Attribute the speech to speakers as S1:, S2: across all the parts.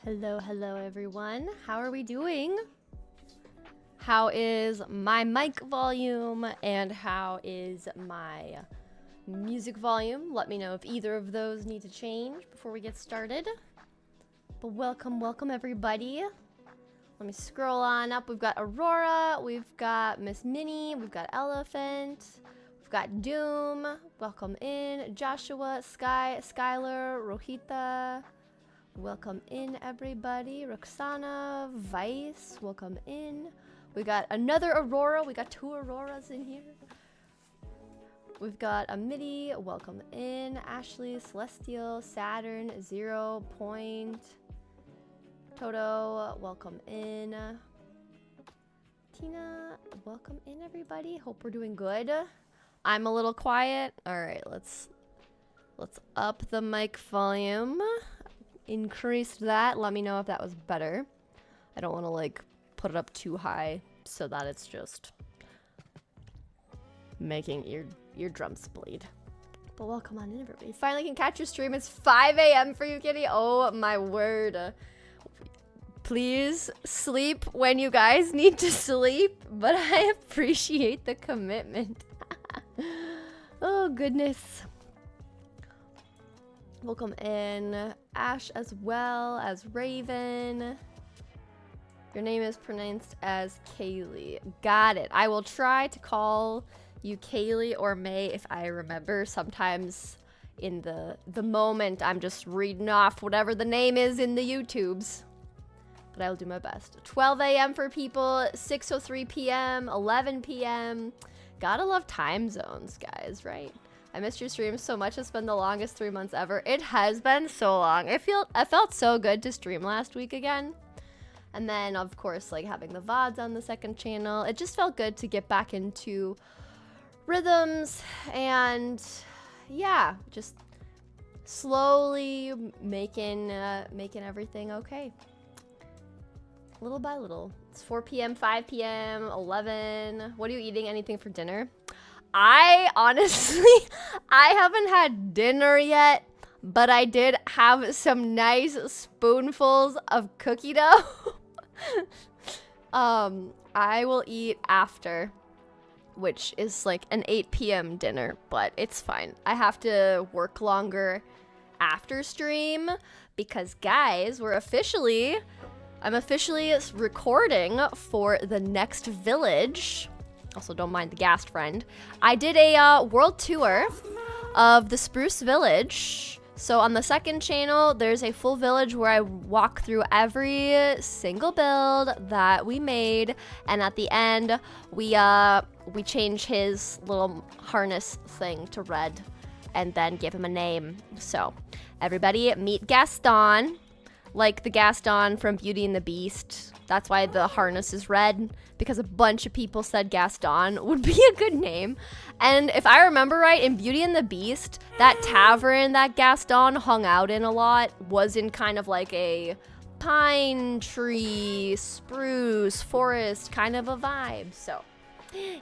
S1: Hello everyone. How are we doing? How is my mic volume and how is my music volume? Let me know if either of those need to change before we get started. But welcome everybody. Let me scroll on up. We've got Aurora, we've got Miss Minnie, we've got Elephant, we've got Doom. Welcome in. Joshua, Skylar, Rohita. Welcome in, everybody. Roxana, Vice, welcome in. We got another Aurora. We got two Auroras in here. We've got a Midi, welcome in. Ashley, Celestial, Saturn, 0 Point. Toto, welcome in. Tina, welcome in, everybody. Hope we're doing good. I'm a little quiet. All right, let's up the mic volume. Increased that. Let me know if that was better. I don't want to like put it up too high so that it's just making eardrums bleed. But welcome on in, everybody. Finally can catch your stream. It's 5 a.m. for you, Kitty. Oh my word. Please sleep when you guys need to sleep, but I appreciate the commitment. Oh goodness. Welcome in, Ash, as well as Raven. Your name is pronounced as Kaylee. Got it. I will try to call you Kaylee or May if I remember. Sometimes in the moment, I'm just reading off whatever the name is in the YouTubes. But I'll do my best. 12 a.m. for people, 6:03 p.m., 11 p.m. Gotta love time zones, guys, right? I missed your stream so much. It's been the longest 3 months ever. It has been so long. I felt so good to stream last week again. And then, of course, like having the VODs on the second channel. It just felt good to get back into rhythms and, yeah, just slowly making everything okay. Little by little. It's 4 p.m., 5 p.m., 11. What are you eating? Anything for dinner? I haven't had dinner yet, but I did have some nice spoonfuls of cookie dough. I will eat after, which is like an 8 p.m. dinner, but it's fine. I have to work longer after stream because, guys, I'm officially recording for the next village. Also, don't mind the ghast friend. I did a world tour of the Spruce Village. So on the second channel, there's a full village where I walk through every single build that we made. And at the end, we change his little harness thing to red and then give him a name. So everybody meet Gaston, like the Gaston from Beauty and the Beast. That's why the harness is red, because a bunch of people said Gaston would be a good name. And if I remember right, in Beauty and the Beast, that tavern that Gaston hung out in a lot was in kind of like a pine tree, spruce, forest kind of a vibe. So,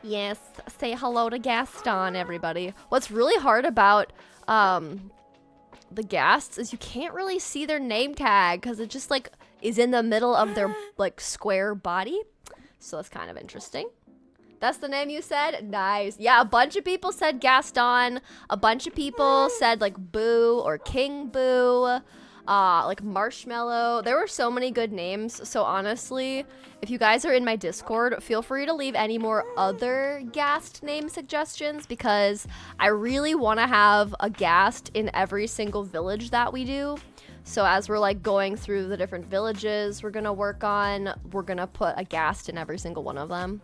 S1: yes, say hello to Gaston, everybody. What's really hard about the ghasts is you can't really see their name tag because it just like is in the middle of their like square body. So that's kind of interesting. That's the name you said? Nice. Yeah, a bunch of people said Gaston. A bunch of people said like Boo or King Boo. Like Marshmallow. There were so many good names. So honestly, if you guys are in my Discord, feel free to leave any more other ghast name suggestions because I really want to have a ghast in every single village that we do. So as we're like going through the different villages we're gonna work on, we're gonna put a ghast in every single one of them.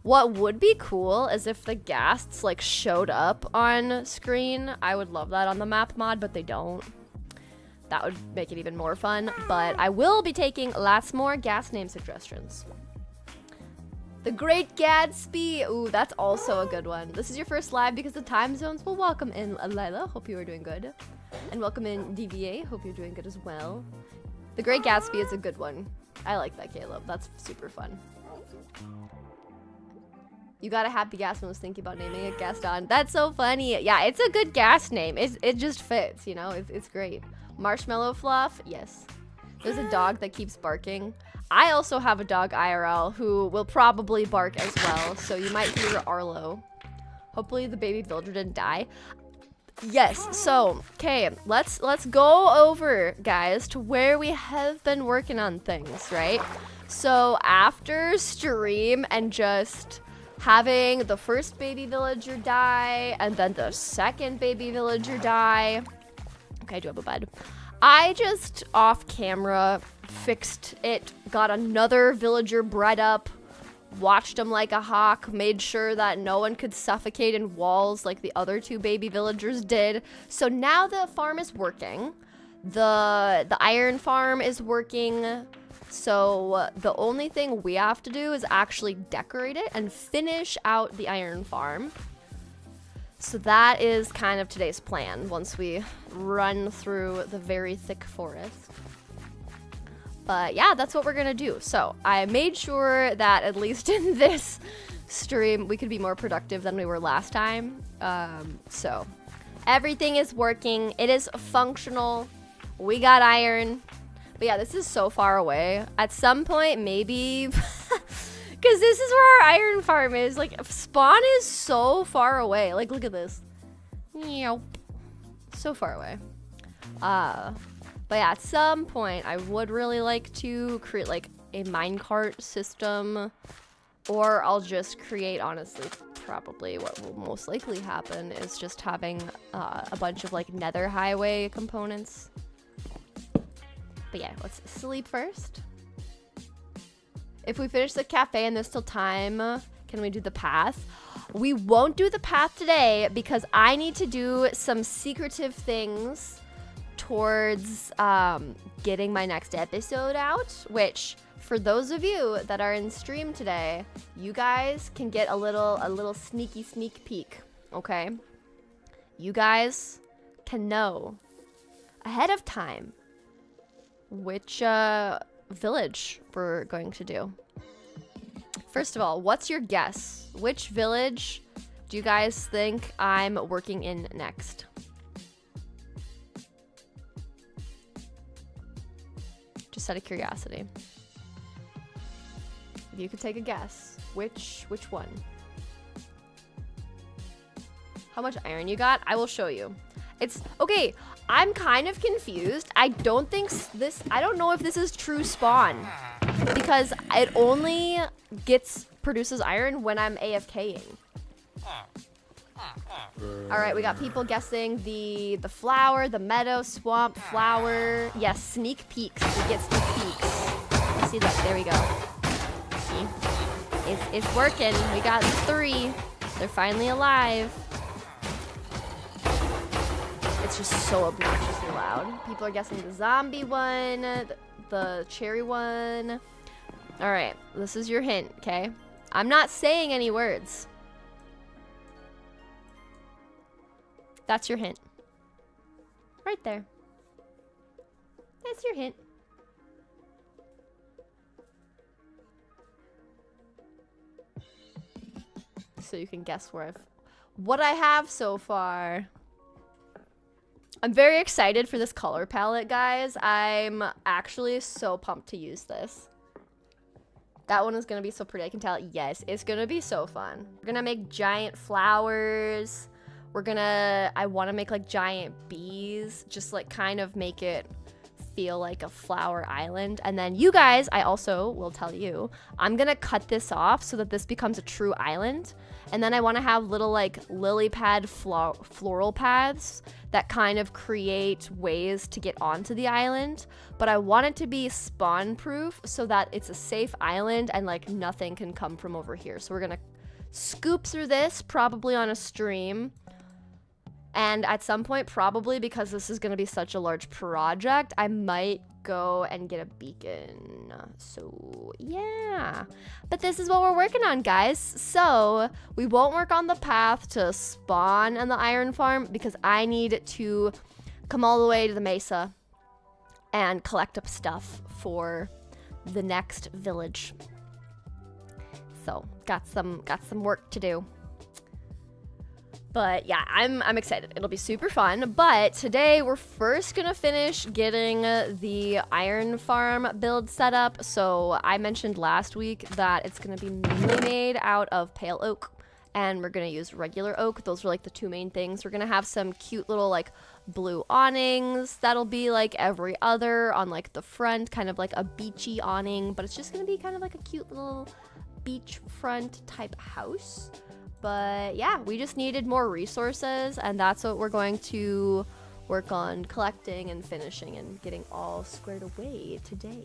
S1: What would be cool is if the ghasts like showed up on screen. I would love that on the map mod, but they don't. That would make it even more fun. But I will be taking lots more ghast name suggestions. The Great Gatsby. Ooh, that's also a good one. This is your first live because the time zones. Well, welcome in, Lila. Hope you are doing good. And welcome in, DVA. Hope you're doing good as well. The Great Gatsby is a good one. I like that, Caleb. That's super fun. You got a happy gas when I was thinking about naming it Gaston. That's so funny. Yeah, it's a good gas name. It just fits, you know? It's great. Marshmallow Fluff? Yes. There's a dog that keeps barking. I also have a dog IRL who will probably bark as well, so you might hear Arlo. Hopefully the baby villager didn't die. Yes, so, okay, let's go over, guys, to where we have been working on things, right? So after stream and just having the first baby villager die and then the second baby villager die. Okay, I do have a bed. I just off camera fixed it, got another villager bred up, watched him like a hawk, made sure that no one could suffocate in walls like the other two baby villagers did. So now the farm is working. The iron farm is working. So the only thing we have to do is actually decorate it and finish out the iron farm. So that is kind of today's plan once we run through the very thick forest. But yeah, that's what we're gonna do. So I made sure that at least in this stream, we could be more productive than we were last time. So everything is working. It is functional. We got iron. But yeah, this is so far away. At some point, maybe, because this is where our iron farm is. Like, spawn is so far away. Like, look at this. So far away. But yeah, at some point, I would really like to create like a minecart system, or I'll just create, honestly, probably what will most likely happen is just having a bunch of like nether highway components. But yeah, let's sleep first. If we finish the cafe and there's still time, can we do the path? We won't do the path today because I need to do some secretive things towards getting my next episode out, which for those of you that are in stream today, you guys can get a little sneak peek, okay? You guys can know ahead of time which village we're going to do. First of all, what's your guess? Which village do you guys think I'm working in next? Just out of curiosity. If you could take a guess, which one? How much iron you got? I will show you. It's okay. I'm kind of confused. I don't know if this is true spawn because it only produces iron when I'm AFKing. All right, we got people guessing the flower, the meadow, swamp, flower. Yes, sneak peeks. We get sneak peeks. Let's see that. There we go. See? It's working. We got 3. They're finally alive. It's just so obnoxiously loud. People are guessing the zombie one, the cherry one. All right, this is your hint, okay? I'm not saying any words. That's your hint. Right there. That's your hint. So you can guess what I have so far. I'm very excited for this color palette, guys. I'm actually so pumped to use this. That one is gonna be so pretty. I can tell. Yes, it's gonna be so fun. We're gonna make giant flowers. I want to make like giant bees, just like kind of make it feel like a flower island. And then you guys, I also will tell you, I'm gonna cut this off so that this becomes a true island. And then I want to have little like lily pad floral paths that kind of create ways to get onto the island. But I want it to be spawn proof so that it's a safe island and like nothing can come from over here. So we're gonna scoop through this probably on a stream. And at some point, probably because this is going to be such a large project, I might go and get a beacon. So, yeah. But this is what we're working on, guys. So, we won't work on the path to spawn on the iron farm because I need to come all the way to the mesa and collect up stuff for the next village. So, got some work to do. But yeah, I'm excited. It'll be super fun. But today we're first gonna finish getting the iron farm build set up. So I mentioned last week that it's gonna be mainly made out of pale oak, and we're gonna use regular oak. Those are like the two main things. We're gonna have some cute little like blue awnings that'll be like every other on like the front, kind of like a beachy awning, but it's just gonna be kind of like a cute little beachfront type house. But yeah, we just needed more resources, and that's what we're going to work on collecting and finishing and getting all squared away today.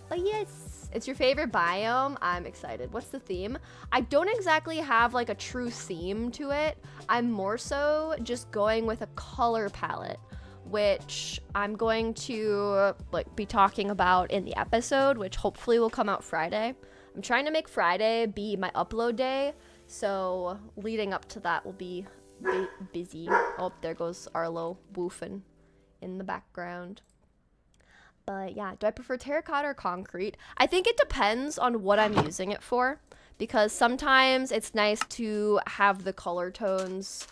S1: But yes, it's your favorite biome. I'm excited. What's the theme? I don't exactly have like a true theme to it. I'm more so just going with a color palette, which I'm going to like be talking about in the episode, which hopefully will come out Friday. I'm trying to make Friday be my upload day, so leading up to that will be busy. Oh, there goes Arlo woofing in the background. But yeah, do I prefer terracotta or concrete? I think it depends on what I'm using it for, because sometimes it's nice to have the color tones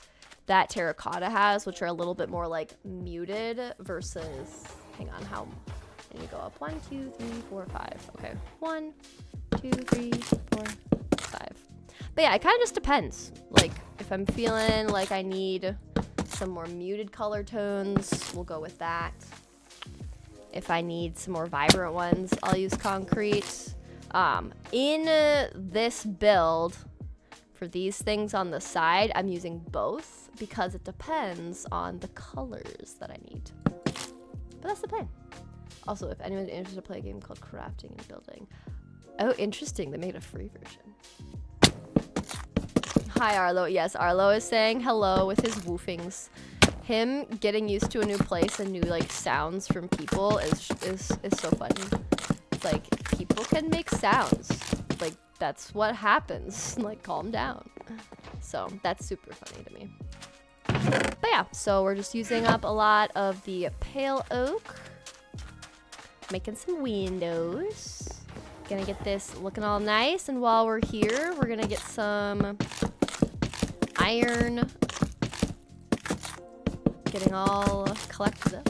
S1: that terracotta has, which are a little bit more like muted versus, hang on, how, I need to go up 1, 2, 3, 4, 5. Okay, 1, 2, 3, 4, 5. But yeah, it kind of just depends. Like, if I'm feeling like I need some more muted color tones, we'll go with that. If I need some more vibrant ones, I'll use concrete. In this build, for these things on the side, I'm using both because it depends on the colors that I need. But that's the plan. Also, if anyone's interested to play a game called Crafting and Building. Oh, interesting. They made a free version. Hi, Arlo. Yes, Arlo is saying hello with his woofings. Him getting used to a new place and new like sounds from people is so funny. It's like, people can make sounds. Like, that's what happens. Like, calm down. So that's super funny to me. But yeah, so we're just using up a lot of the pale oak. Making some windows. Gonna get this looking all nice, and while we're here, we're gonna get some iron getting all collected up.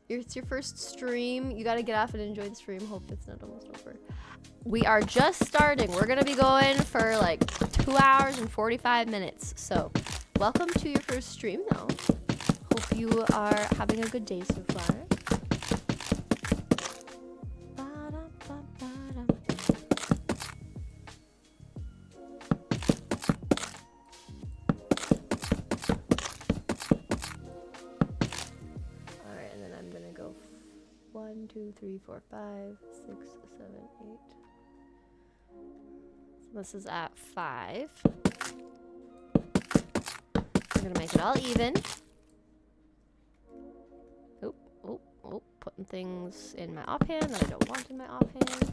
S1: It's your first stream. You gotta get off and enjoy the stream. Hope it's not almost over. We are just starting. We're gonna be going for like 2 hours and 45 minutes. So welcome to your first stream though. Hope you are having a good day so far. Alright, and then I'm gonna go 1, 2, 3, 4, 5, 6, 7, 8. So this is at 5. We're gonna make it all even. Oh, putting things in my offhand that I don't want in my offhand.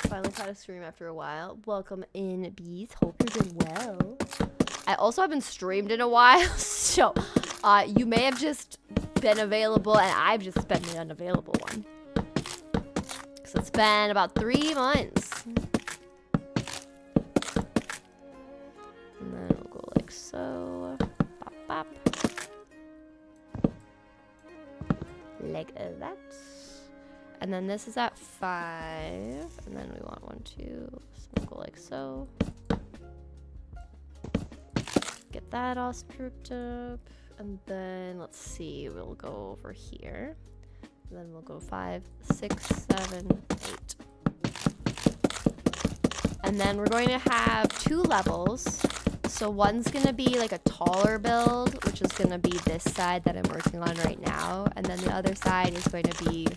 S1: Finally caught a stream after a while. Welcome in, bees. Hope you're doing well. I also haven't streamed in a while, so you may have just been available and I've just been the unavailable one. So it's been about 3 months. And then we'll go like so. Bop, bop. Like that. And then this is at 5. And then we want 1, 2. So we'll go like so. Get that all stripped up. And then let's see, we'll go over here. And then we'll go 5, 6, 7, 8. And then we're going to have 2 levels. So one's going to be like a taller build, which is going to be this side that I'm working on right now. And then the other side is going to be...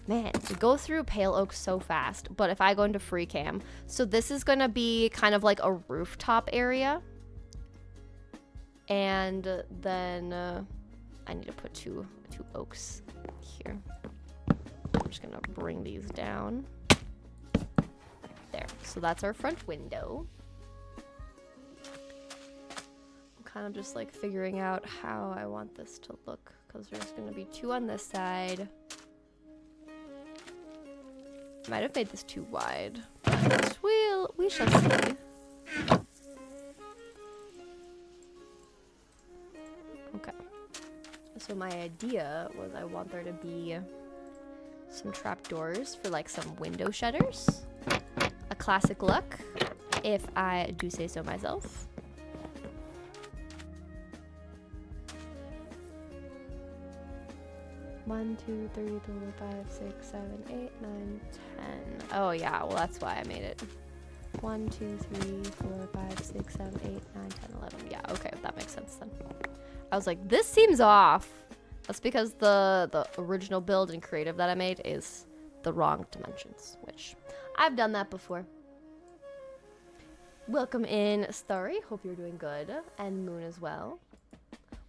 S1: Man, we go through pale oak so fast. But if I go into free cam... So this is going to be kind of like a rooftop area. And then I need to put two oaks here. I'm just going to bring these down. There. So that's our front window. Kind of just like figuring out how I want this to look, because there's going to be 2 on this side. Might have made this too wide. This we shall see. Okay. So my idea was I want there to be some trapdoors for like some window shutters. A classic look, if I do say so myself. One, two, three, four, 5, 6, 7, 8, 9, 10. Oh yeah, well that's why I made it. 1, 2, 3, 4, 5, 6, 7, 8, 9, 10, 11. Yeah, okay, that makes sense then. I was like, this seems off. That's because the original build and creative that I made is the wrong dimensions, which I've done that before. Welcome in, Starry. Hope you're doing good. And Moon as well.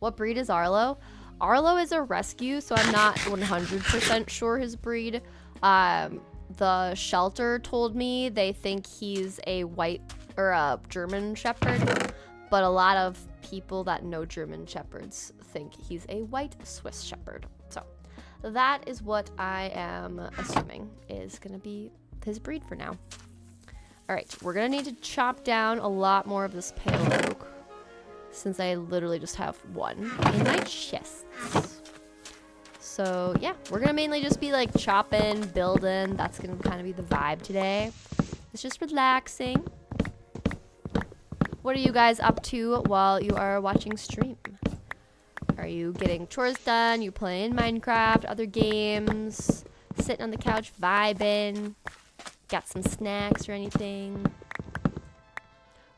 S1: What breed is Arlo? Arlo is a rescue, so I'm not 100% sure his breed. The shelter told me they think he's a white or a German Shepherd, but a lot of people that know German Shepherds think he's a white Swiss Shepherd. So that is what I am assuming is gonna be his breed for now. All right, we're gonna need to chop down a lot more of this pale oak, since I literally just have one in my chests. So yeah, we're gonna mainly just be like chopping, building. That's gonna kind of be the vibe today. It's just relaxing. What are you guys up to while you are watching stream? Are you getting chores done? You playing Minecraft, other games, sitting on the couch vibing? Got some snacks or anything?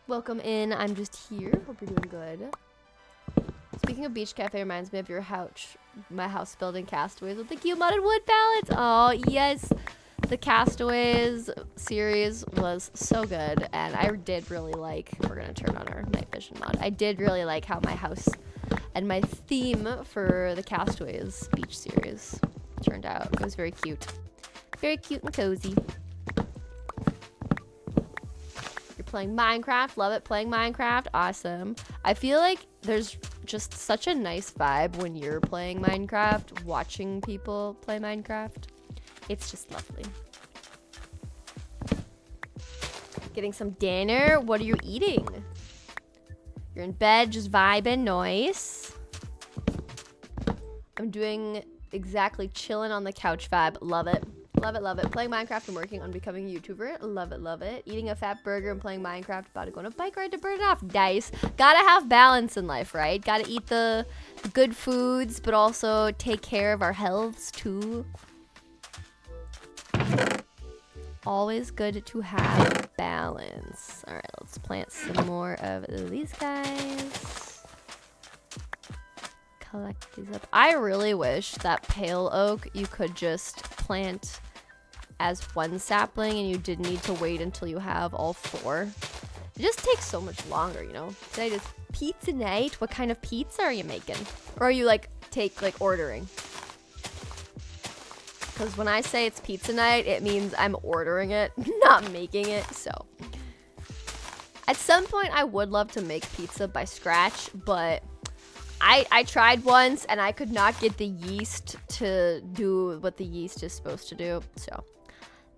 S1: Welcome in. I'm just here. Hope you're doing good. Speaking of Beach Cafe, reminds me of your house. My house building Castaways with the cute modded wood pallets. Oh yes, the Castaways series was so good, and I did really like. We're gonna turn on our night vision mod. I did really like how my house and my theme for the Castaways beach series turned out. It was very cute and cozy. Playing Minecraft, love it. Playing Minecraft, awesome. I feel like there's just such a nice vibe when you're playing Minecraft, watching people play Minecraft. It's just lovely. Getting some dinner. What are you eating? You're in bed, just vibing, nice. I'm doing exactly chilling on the couch vibe. Love it. Love it, love it. Playing Minecraft and working on becoming a YouTuber. Love it, love it. Eating a fat burger and playing Minecraft. About to go on a bike ride to burn it off. Nice. Gotta have balance in life, right? Gotta eat the good foods, but also take care of our healths too. Always good to have balance. All right, let's plant some more of these guys. Collect these up. I really wish that pale oak you could just plant as one sapling and you didn't need to wait until you have all 4. It just takes so much longer, you know? Today is pizza night. What kind of pizza are you making? Or are you like ordering? Because when I say it's pizza night, it means I'm ordering it, not making it. So at some point I would love to make pizza by scratch, but I tried once and I could not get the yeast to do what the yeast is supposed to do. So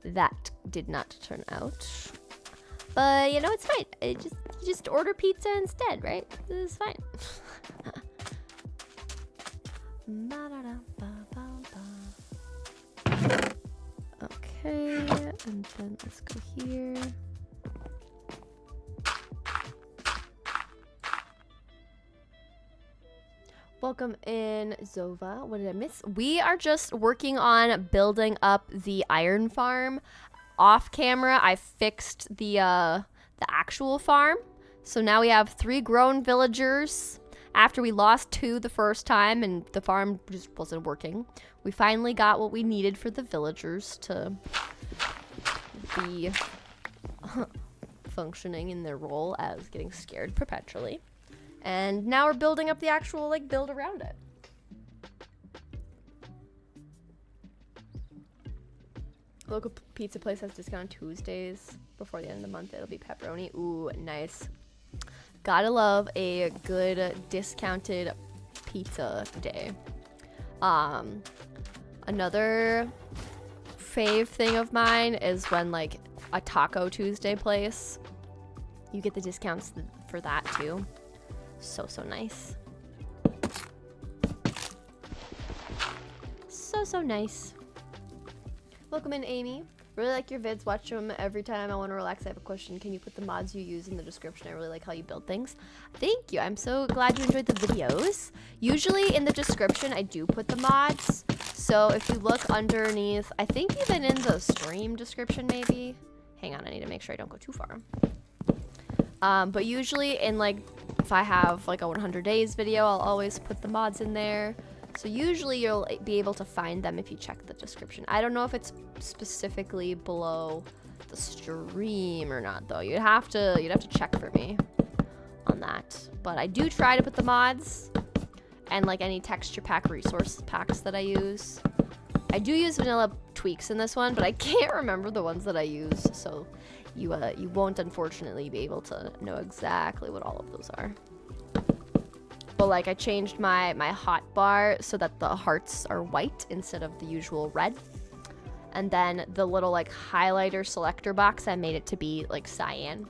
S1: that did not turn out. But you know, it's fine. You just order pizza instead, right? It's fine. Okay, and then let's go here. Welcome in, Zova. What did I miss? We are just working on building up the iron farm. Off camera, I fixed the actual farm. So now we have 3 grown villagers. After we lost 2 the first time and the farm just wasn't working, we finally got what we needed for the villagers to be functioning in their role as getting scared perpetually. And now we're building up the actual, like, build around it. Local pizza place has discount Tuesdays. Before the end of the month, it'll be pepperoni. Ooh, nice. Gotta love a good discounted pizza day. Another fave thing of mine is when, like, a Taco Tuesday place, you get the discounts for that too. So nice. So nice. Welcome in, Amy. Really like your vids. Watch them every time I want to relax. I have a question. Can you put the mods you use in the description? I really like how you build things. Thank you. I'm so glad you enjoyed the videos. Usually in the description, I do put the mods. So if you look underneath, I think even in the stream description maybe. Hang on, I need to make sure I don't go too far. But usually in like, if I have like a 100 days video, I'll always put the mods in there. So usually you'll be able to find them if you check the description. I don't know if it's specifically below the stream or not though. You'd have to check for me on that. But I do try to put the mods and like any texture pack resource packs that I use. I do use vanilla tweaks in this one, but I can't remember the ones that I use. So you won't unfortunately be able to know exactly what all of those are. But like I changed my hotbar so that the hearts are white instead of the usual red. And then the little like highlighter selector box, I made it to be like cyan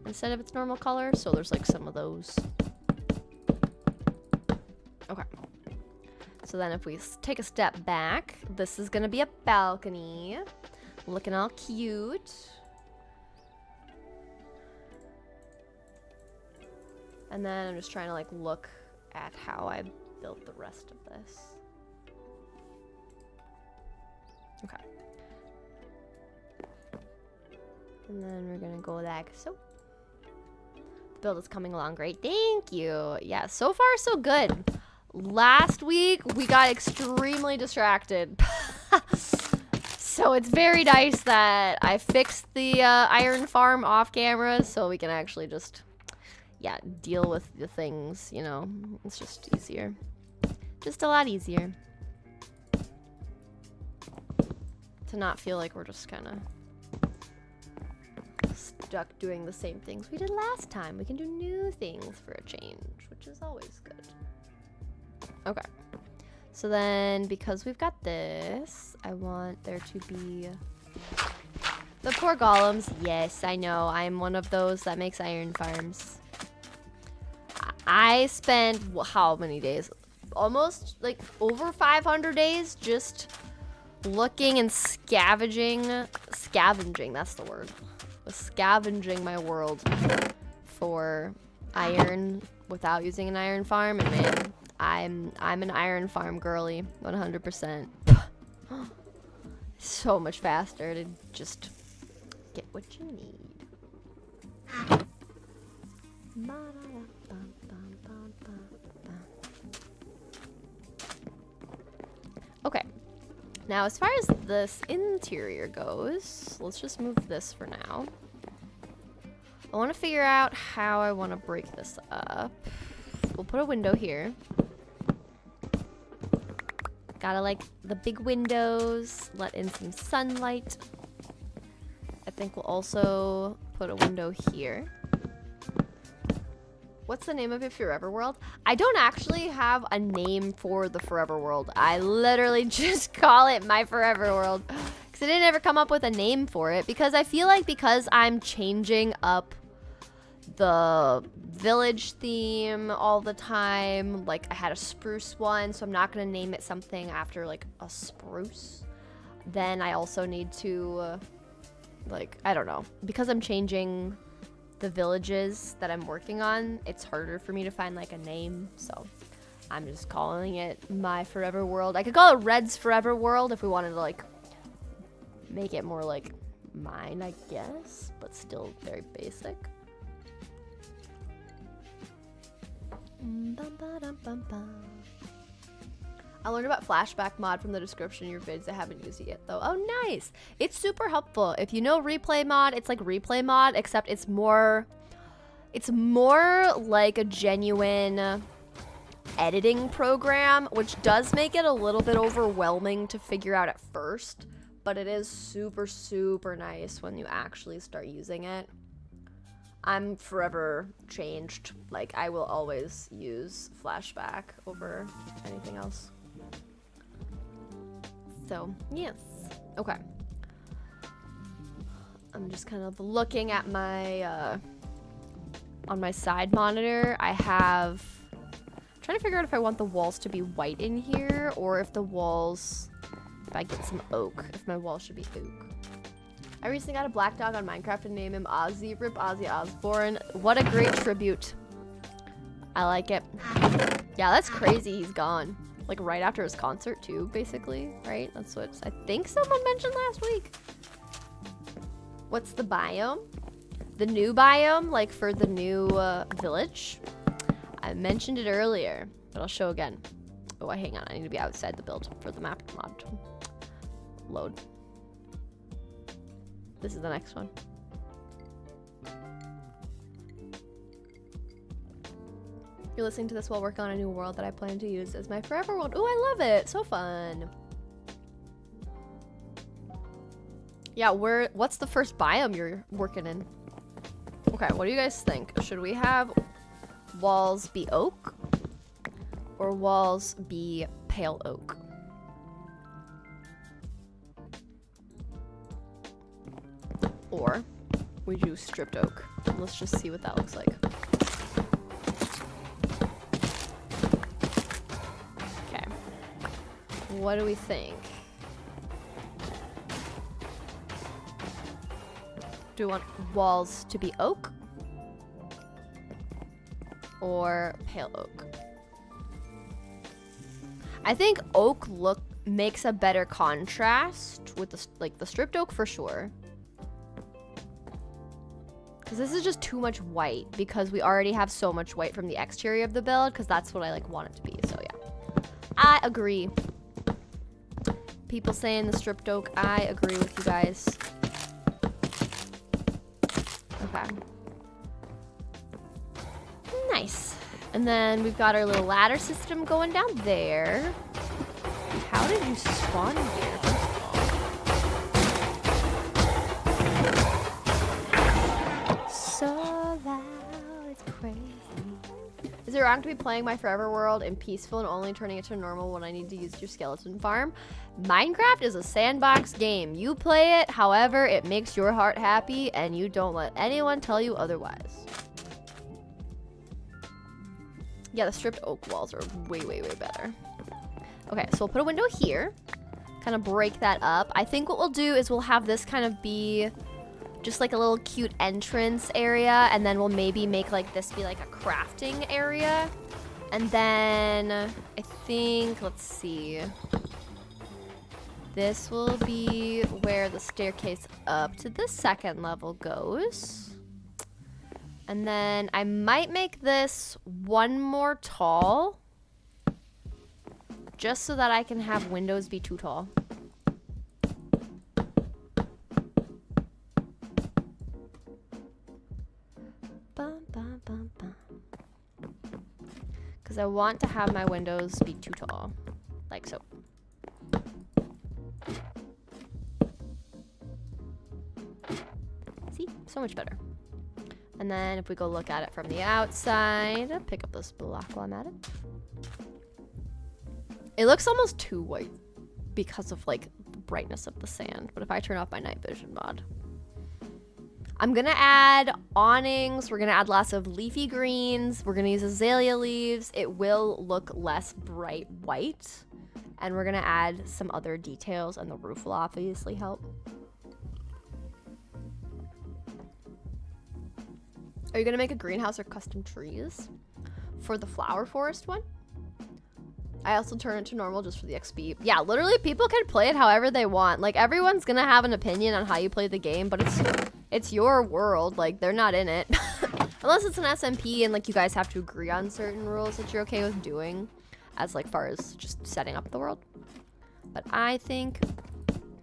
S1: instead of its normal color. So there's like some of those. Okay. So then if we take a step back, this is gonna be a balcony. Looking all cute. And then I'm just trying to like look at how I built the rest of this. Okay. And then we're gonna go like so. The build is coming along great. Thank you. Yeah, so far so good. Last week we got extremely distracted. So it's very nice that I fixed the iron farm off camera so we can actually just deal with the things, you know. It's just easier. Just a lot easier. To not feel like we're just kind of stuck doing the same things we did last time. We can do new things for a change, which is always good. Okay. So then, because we've got this, I want there to be the poor golems. Yes, I know. I'm one of those that makes iron farms. I spent how many days? Almost like over 500 days just looking and scavenging, that's the word. Scavenging my world for iron without using an iron farm, and man, I'm an iron farm girly, 100%. So much faster to just get what you need. Okay, now as far as this interior goes, let's just move this for now. I want to figure out how I want to break this up. We'll put a window here. Gotta like the big windows, let in some sunlight. I think we'll also put a window here. What's the name of your forever world? I don't actually have a name for the forever world. I literally just call it my forever world. Because I didn't ever come up with a name for it. Because I feel like because I'm changing up the village theme all the time. Like I had a spruce one, so I'm not going to name it something after like a spruce. Then I also need to, like, I don't know. Because I'm changing the villages that I'm working on, it's harder for me to find like a name, so I'm just calling it my forever world. I could call it Red's forever world if we wanted to like make it more like mine, I guess, but still very basic. I learned about flashback mod from the description of your vids. I haven't used it yet though. Oh, nice. It's super helpful. If you know replay mod, it's like replay mod, except it's more like a genuine editing program, which does make it a little bit overwhelming to figure out at first, but it is super, super nice when you actually start using it. I'm forever changed. Like, I will always use flashback over anything else. So, yes. Okay. I'm just kind of looking at my, on my side monitor, I have, I'm trying to figure out if I want the walls to be white in here, or if the walls, if I get some oak, if my walls should be oak. I recently got a black dog on Minecraft and named him Ozzy. Rip Ozzy Osbourne. What a great tribute. I like it. Yeah, that's crazy. He's gone. Like right after his concert too, basically, right? That's what I think someone mentioned last week. What's the biome? The new biome, like for the new village. I mentioned it earlier, but I'll show again. Oh, hang on. I need to be outside the build for the map mod to load. This is the next one. You're listening to this while working on a new world that I plan to use as my forever world. Oh, I love it. So fun. Yeah, what's the first biome you're working in? Okay, what do you guys think? Should we have walls be oak or walls be pale oak? Or we do stripped oak. Let's just see what that looks like. Okay. What do we think? Do we want walls to be oak or pale oak? I think oak makes a better contrast with the stripped oak for sure. Because this is just too much white because we already have so much white from the exterior of the build, because that's what I want it to be. So yeah, I agree. People saying the stripped oak, I agree with you guys. Okay. Nice. And then we've got our little ladder system going down there. How did you spawn here? So loud, it's crazy. Is it wrong to be playing my forever world in peaceful and only turning it to normal when I need to use your skeleton farm? Minecraft is a sandbox game. You play it however it makes your heart happy, and you don't let anyone tell you otherwise. Yeah, the stripped oak walls are way, way, way better. Okay, so we'll put a window here. Kind of break that up. I think what we'll do is we'll have this kind of be just like a little cute entrance area, and then we'll maybe make like this be like a crafting area. And then I think, let's see. This will be where the staircase up to the second level goes. And then I might make this one more tall, just so that I can have windows be too tall. Because I want to have my windows be too tall, like so. See? So much better. And then if we go look at it from the outside, pick up this block while I'm at it. It looks almost too white because of like the brightness of the sand. But if I turn off my night vision mod, I'm gonna add awnings. We're gonna add lots of leafy greens. We're gonna use azalea leaves. It will look less bright white. And we're gonna add some other details, and the roof will obviously help. Are you gonna make a greenhouse or custom trees for the flower forest one? I also turn it to normal just for the XP. Yeah, literally people can play it however they want. Like everyone's gonna have an opinion on how you play the game, but it's your world. Like they're not in it. Unless it's an SMP and like you guys have to agree on certain rules that you're okay with doing as like far as just setting up the world. But I think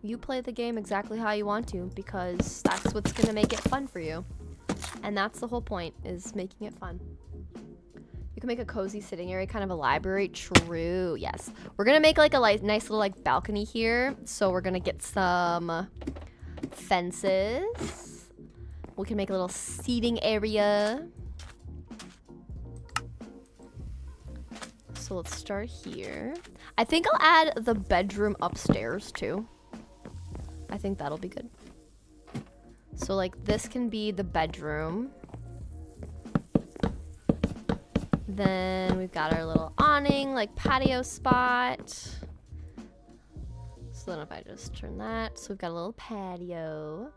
S1: you play the game exactly how you want to, because that's what's gonna make it fun for you. And that's the whole point, is making it fun. You can make a cozy sitting area, kind of a library. True, yes. We're gonna make like a nice little like balcony here. So we're gonna get some fences. We can make a little seating area. So let's start here. I think I'll add the bedroom upstairs too. I think that'll be good. So like this can be the bedroom. Then we've got our little awning, like patio spot. So then if I just turn that, so we've got a little patio.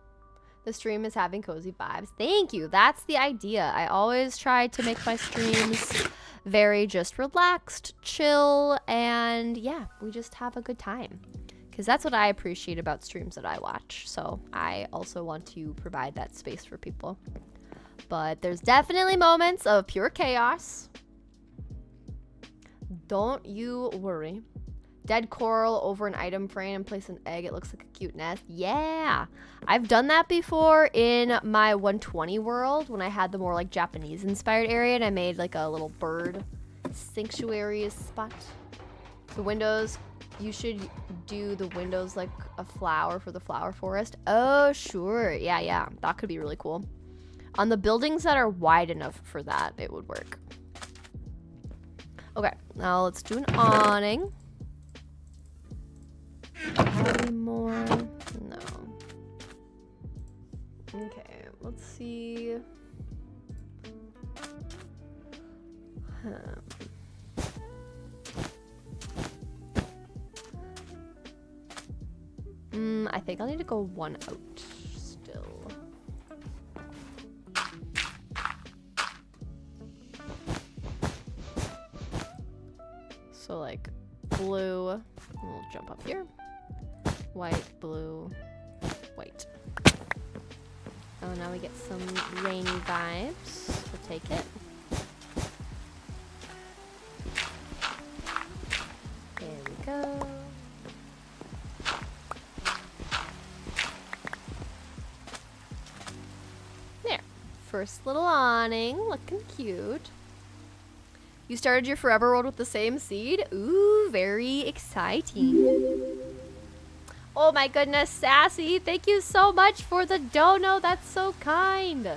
S1: The stream is having cozy vibes. Thank you. That's the idea. I always try to make my streams very just relaxed, chill, and yeah, we just have a good time. Because that's what I appreciate about streams that I watch. So I also want to provide that space for people. But there's definitely moments of pure chaos. Don't you worry. Dead coral over an item frame and place an egg. It looks like a cute nest. Yeah, I've done that before in my 120 world when I had the more like Japanese inspired area and I made like a little bird sanctuary spot. The windows, you should do the windows like a flower for the flower forest. Oh, sure. Yeah. That could be really cool. On the buildings that are wide enough for that, it would work. Okay, now let's do an awning. Any more? No. Okay, let's see. I think I'll need to go one out still. So like blue, we'll jump up here. White, blue, white. Oh, now we get some rainy vibes. We'll take it. There we go. There. First little awning, looking cute. You started your forever world with the same seed? Ooh, very exciting. Oh my goodness, Sassy, thank you so much for the dono. That's so kind.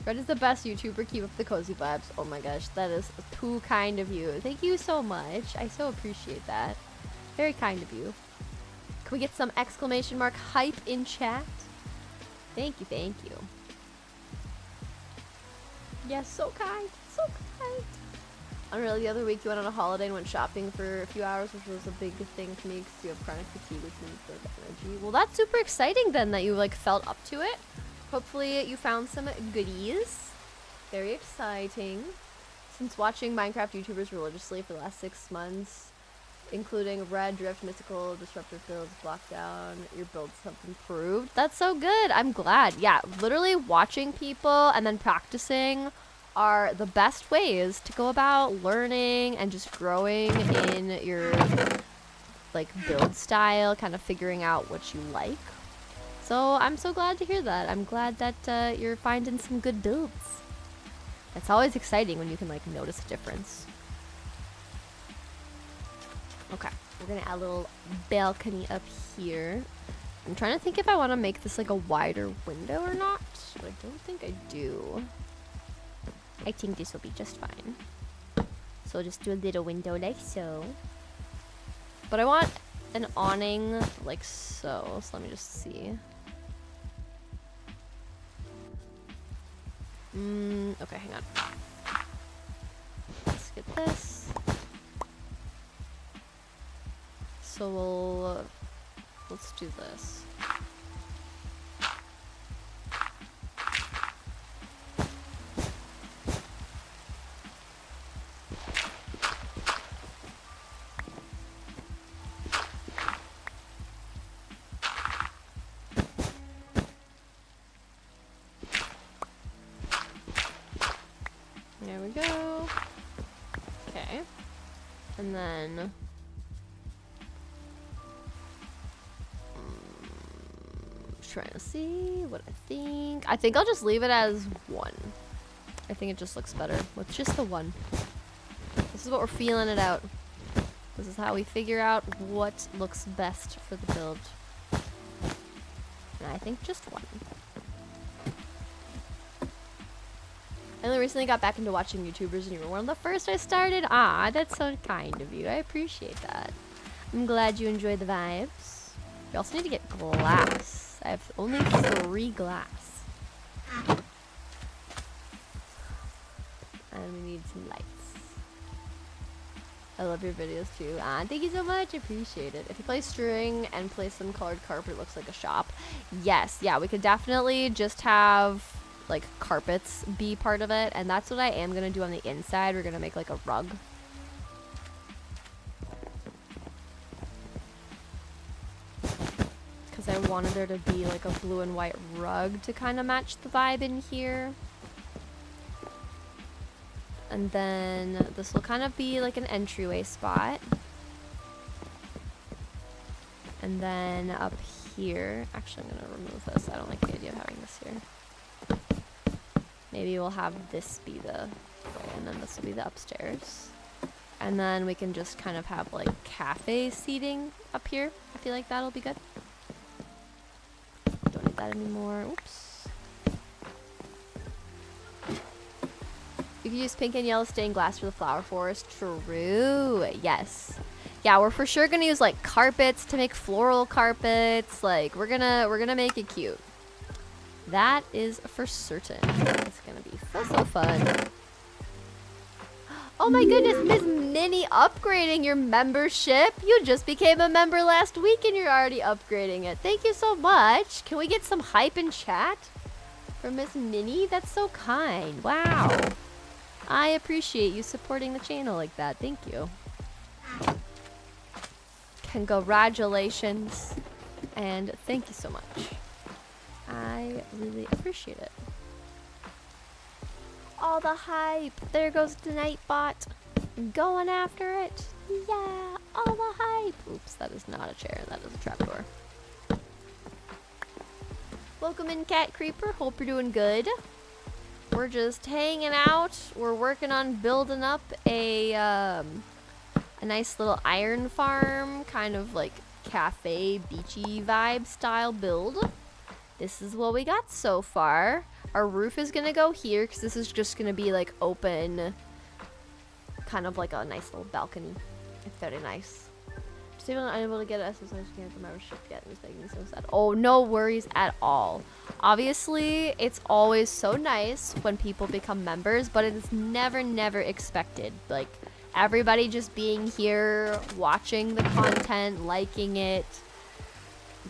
S1: Red is the best YouTuber. Keep up the cozy vibes. Oh my gosh, that is too kind of you. Thank you so much. I so appreciate that. Very kind of you. Can we get some exclamation mark hype in chat? Thank you, thank you. Yes, so kind, so kind. Unreal, the other week you went on a holiday and went shopping for a few hours, which was a big thing for me because you have chronic fatigue, which means good energy. Well, that's super exciting then that you like felt up to it. Hopefully you found some goodies. Very exciting. Since watching Minecraft YouTubers religiously for the last 6 months, including Red, Drift, Mystical, Disruptive builds, Lockdown, your builds have improved. That's so good. I'm glad. Yeah, literally watching people and then practicing are the best ways to go about learning and just growing in your like build style, kind of figuring out what you like. So I'm so glad to hear that. I'm glad that you're finding some good builds. It's always exciting when you can like notice a difference. Okay, we're gonna add a little balcony up here. I'm trying to think if I want to make this like a wider window or not, but I don't think I do. I think this will be just fine. So just do a little window like so. But I want an awning like so. So let me just see. Okay, hang on. Let's get this. So let's do this. There we go. Okay. And then trying to see what I think. I think I'll just leave it as 1. I think it just looks better with just the 1. This is what we're feeling it out. This is how we figure out what looks best for the build. And I think just 1. I only recently got back into watching YouTubers and you were one of the first I started. Ah, that's so kind of you. I appreciate that. I'm glad you enjoy the vibes. You also need to get glass. I have only 3 glass. And we need some lights. I love your videos too. Thank you so much. Appreciate it. If you play string and play some colored carpet, it looks like a shop. Yes, yeah, we could definitely just have like carpets be part of it, and that's what I am gonna do on the inside. We're gonna make like a rug. Because I wanted there to be like a blue and white rug to kind of match the vibe in here. And then this will kind of be like an entryway spot. And then up here, actually I'm gonna remove this. I don't like the idea of having this here. Maybe we'll have this be the way, and then this will be the upstairs. And then we can just kind of have like cafe seating up here. I feel like that'll be good. Don't need that anymore. Oops. You can use pink and yellow stained glass for the flower forest. True. Yes. Yeah, we're for sure gonna use like carpets to make floral carpets. Like we're gonna make it cute. That is for certain. It's gonna be so fun. Oh my goodness, Miss Minnie upgrading your membership. You just became a member last week and you're already upgrading it. Thank you so much. Can we get some hype in chat from Miss Minnie? That's so kind. Wow. I appreciate you supporting the channel like that. Thank you. Congratulations. And thank you so much. I really appreciate it. All the hype. There goes the Nightbot. Going after it. Yeah, all the hype. Oops, that is not a chair. That is a trapdoor. Welcome in, Cat Creeper. Hope you're doing good. We're just hanging out. We're working on building up a nice little iron farm, kind of like cafe, beachy vibe style build. This is what we got so far. Our roof is gonna go here because this is just gonna be like open, kind of like a nice little balcony. It's very nice. Just even unable to get an SSI scan for membership yet. It's making me so sad. Oh, no worries at all. Obviously, it's always so nice when people become members, but it's never expected. Like, everybody just being here, watching the content, liking it.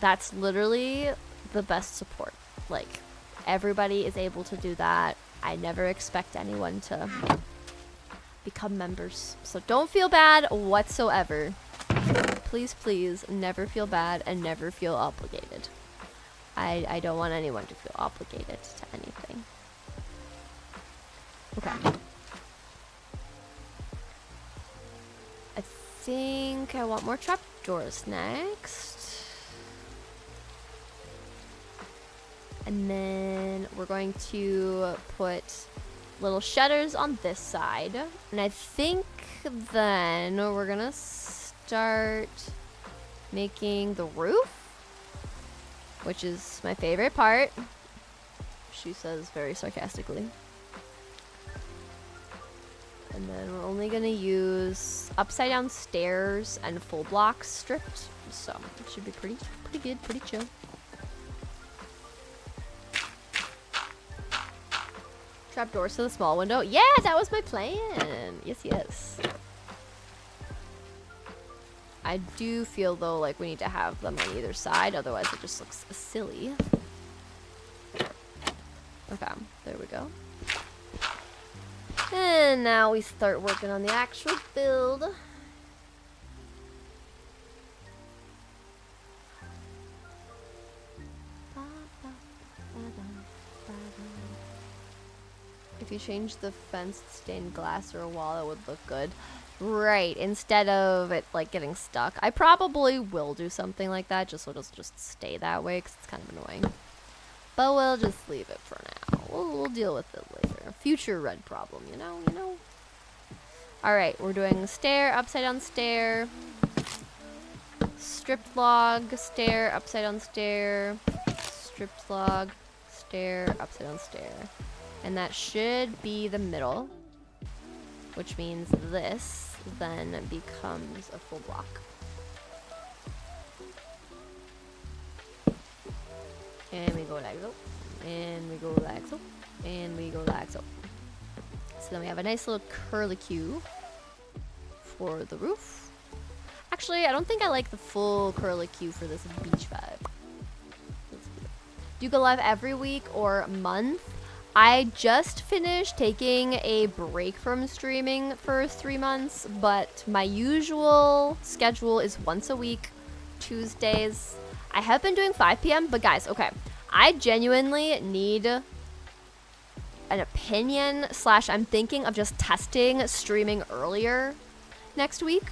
S1: That's literally the best support. Like, everybody is able to do that. I never expect anyone to become members. So don't feel bad whatsoever. Please, never feel bad and never feel obligated. I don't want anyone to feel obligated to anything. Okay. I think I want more trapdoors next. And then we're going to put little shutters on this side. And I think then we're gonna start making the roof, which is my favorite part, she says very sarcastically. And then we're only gonna use upside down stairs and full blocks stripped, so it should be pretty good, pretty chill. Trapdoors to the small window. Yeah, that was my plan. Yes. I do feel though like we need to have them on either side, otherwise it just looks silly. Okay, there we go. And now we start working on the actual build. If you change the fence to stained glass or a wall, it would look good. Right, instead of it like getting stuck. I probably will do something like that just so it doesn't just stay that way because it's kind of annoying. But we'll just leave it for now. We'll deal with it later. Future red problem, you know? Alright, we're doing stair, upside down stair. Stripped log, stair, upside down stair. Stripped log, stair, upside down stair. And that should be the middle. Which means this then becomes a full block. And we go like that. and we go like so, and we go like so. So then we have a nice little curlicue for the roof. Actually, I don't think I like the full curlicue for this beach vibe. Do you go live every week or month? I just finished taking a break from streaming for 3 months, but my usual schedule is once a week, Tuesdays. I have been doing 5 p.m., but guys, okay, I genuinely need an opinion / I'm thinking of just testing streaming earlier next week.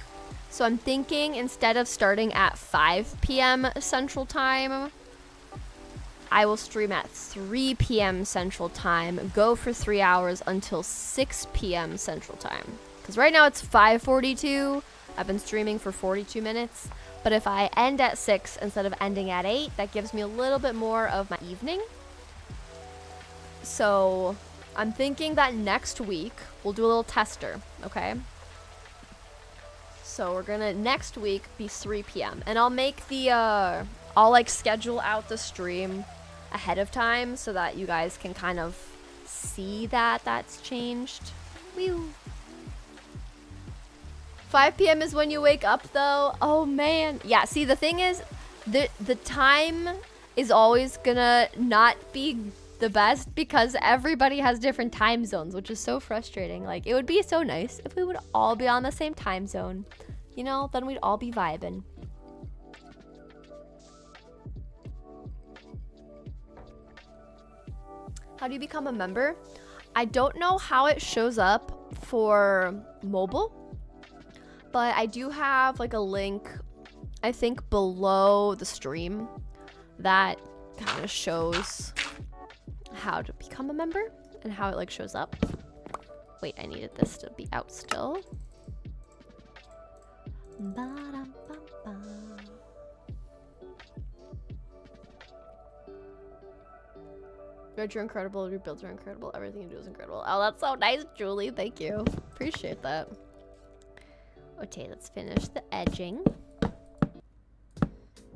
S1: So I'm thinking instead of starting at 5 p.m. Central Time, I will stream at 3 p.m. Central Time, go for 3 hours until 6 p.m. Central Time. Because right now it's 5:42. I've been streaming for 42 minutes. But if I end at 6 instead of ending at 8, that gives me a little bit more of my evening. So I'm thinking that next week we'll do a little tester, okay? So we're gonna next week be 3 p.m. And I'll make the, I'll like schedule out the stream ahead of time so that you guys can kind of see that that's changed. Whew. 5 p.m. is when you wake up though. Oh man. Yeah, see the thing is the time is always gonna not be the best because everybody has different time zones, which is so frustrating. Like it would be so nice if we would all be on the same time zone. You know, then we'd all be vibing. How do you become a member? I don't know how it shows up for mobile, but I do have like a link, I think below the stream, that kind of shows how to become a member and how it like shows up. Wait, I needed this to be out still. You're incredible, your builds are incredible, everything you do is incredible. Oh, that's so nice, Julie. Thank you. Appreciate that. Okay, let's finish the edging.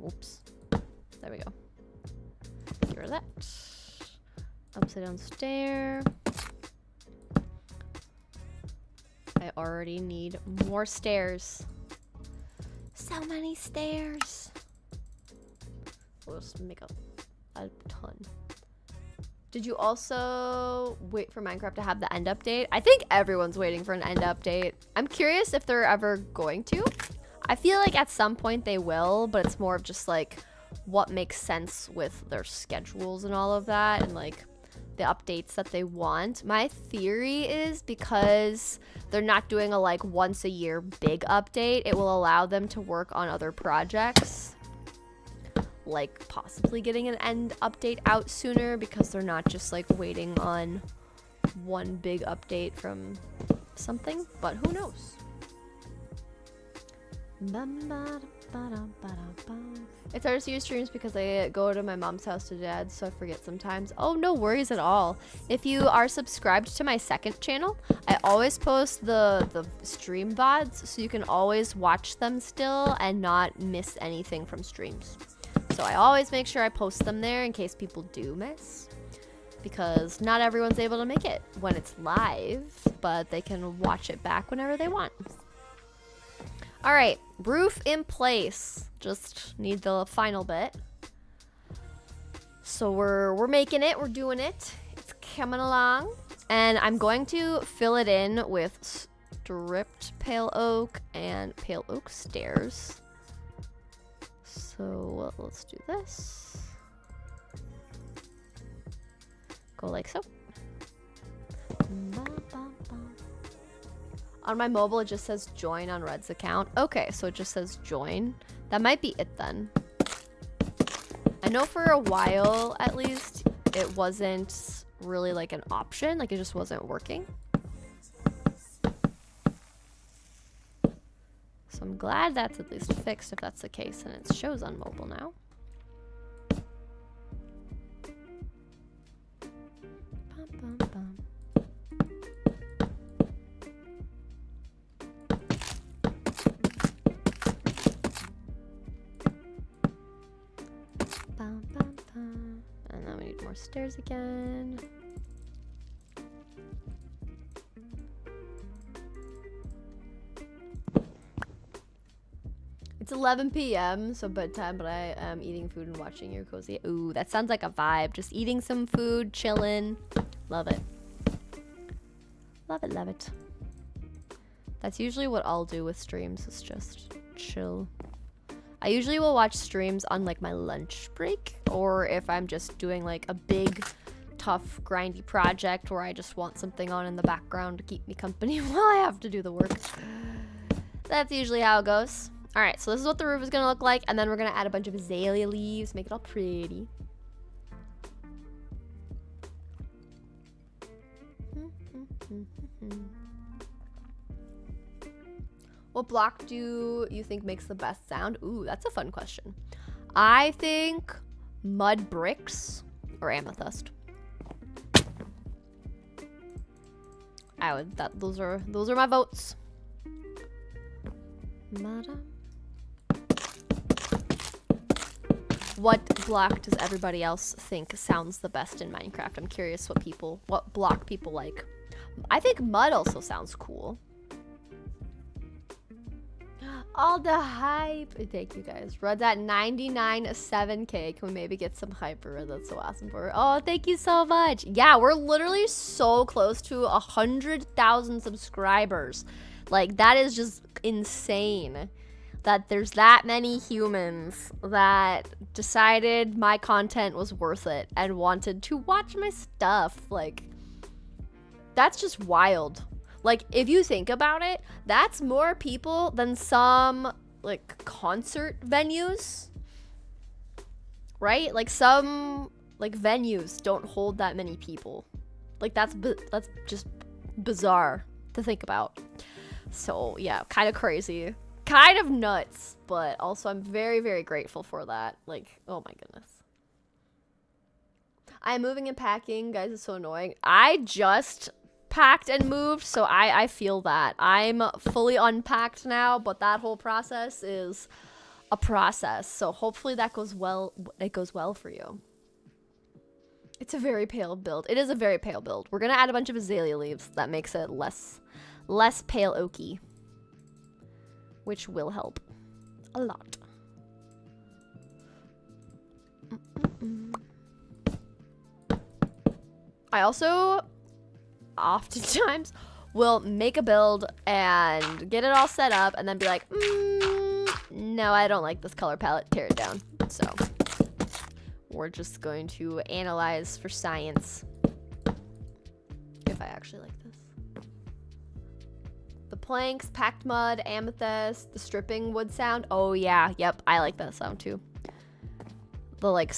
S1: Oops. There we go. Get rid of that. Upside down stair. I already need more stairs. So many stairs. We'll just make a ton. Did you also wait for Minecraft to have the end update? I think everyone's waiting for an end update. I'm curious if they're ever going to. I feel like at some point they will, but it's more of just like what makes sense with their schedules and all of that and like the updates that they want. My theory is because they're not doing a like once a year big update, it will allow them to work on other projects. Like possibly getting an end update out sooner because they're not just like waiting on one big update from something, but who knows? It's hard to see your streams because I go to my mom's house to dad, so I forget sometimes. Oh, no worries at all. If you are subscribed to my second channel, I always post the stream VODs, so you can always watch them still and not miss anything from streams. So I always make sure I post them there in case people do miss, because not everyone's able to make it when it's live, but they can watch it back whenever they want. All right, roof in place. Just need the final bit. So we're making it, we're doing it. It's coming along. And I'm going to fill it in with stripped pale oak and pale oak stairs. So let's do this. Go like so. On my mobile, it just says join on Red's account. Okay, so it just says join. That might be it then. I know for a while, at least, it wasn't really like an option. Like, it just wasn't working. So I'm glad that's at least fixed if that's the case, and it shows on mobile now. Bum, bum, bum. And then we need more downstairs again. It's 11 p.m. so bedtime, but I am eating food and watching your cozy. Ooh, that sounds like a vibe. Just eating some food, chilling. Love it. Love it, love it. That's usually what I'll do with streams, is just chill. I usually will watch streams on like my lunch break, or if I'm just doing like a big, tough, grindy project where I just want something on in the background to keep me company while I have to do the work. That's usually how it goes. All right, so this is what the roof is gonna look like, and then we're gonna add a bunch of azalea leaves, make it all pretty. What block do you think makes the best sound? Ooh, that's a fun question. I think mud bricks or amethyst. Those are my votes. What block does everybody else think sounds the best in Minecraft? I'm curious what block people like. I think mud also sounds cool. All the hype. Thank you guys. Red's at 99.7K. Can we maybe get some hype? Red, that's so awesome for her. Oh, thank you so much. Yeah, we're literally so close to 100,000 subscribers. Like, that is just insane that there's that many humans that decided my content was worth it and wanted to watch my stuff. Like, that's just wild. Like, if you think about it, that's more people than some, like, concert venues, right? Like, some, like, venues don't hold that many people. Like, that's just bizarre to think about. So, yeah, kind of crazy. Kind of nuts, but also I'm very, very grateful for that. Like, oh my goodness. I'm moving and packing. Guys, it's so annoying. I just packed and moved, so I feel that. I'm fully unpacked now, but that whole process is a process. So hopefully that goes well. It goes well for you. It's a very pale build. It is a very pale build. We're gonna add a bunch of azalea leaves. That makes it less pale oaky, which will help a lot. I also oftentimes will make a build and get it all set up and then be like, no, I don't like this color palette, tear it down. So we're just going to analyze for science if I actually like this. The planks, packed mud, amethyst, the stripping wood sound. Oh yeah, yep, I like that sound too. The like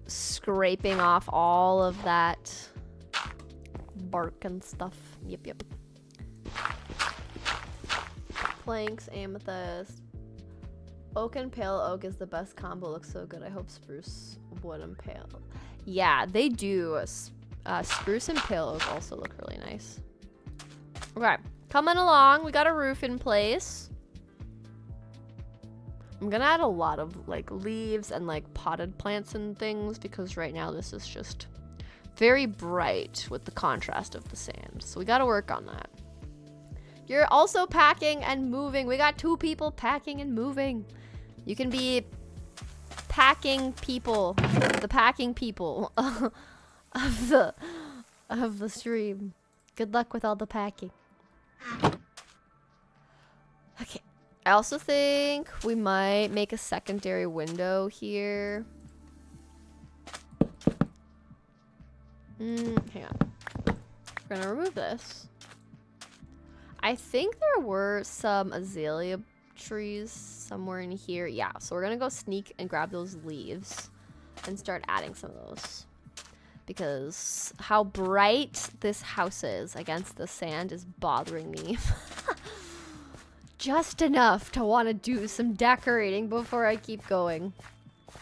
S1: scraping off all of that bark and stuff. Yep. Planks, amethyst. Oak and pale oak is the best combo. Looks so good. I hope spruce, wood, and pale. Yeah, they do. Spruce and pale oak also look really nice. Okay, coming along. We got a roof in place. I'm gonna add a lot of like leaves and like potted plants and things because right now this is just very bright with the contrast of the sand. So we gotta work on that. You're also packing and moving. We got 2 people packing and moving. You can be packing people, the packing people of the stream. Good luck with all the packing. Okay. I also think we might make a secondary window here. Hang on. We're gonna remove this. I think there were some azalea trees somewhere in here. Yeah, so we're gonna go sneak and grab those leaves and start adding some of those. Because how bright this house is against the sand is bothering me. Just enough to want to do some decorating before I keep going.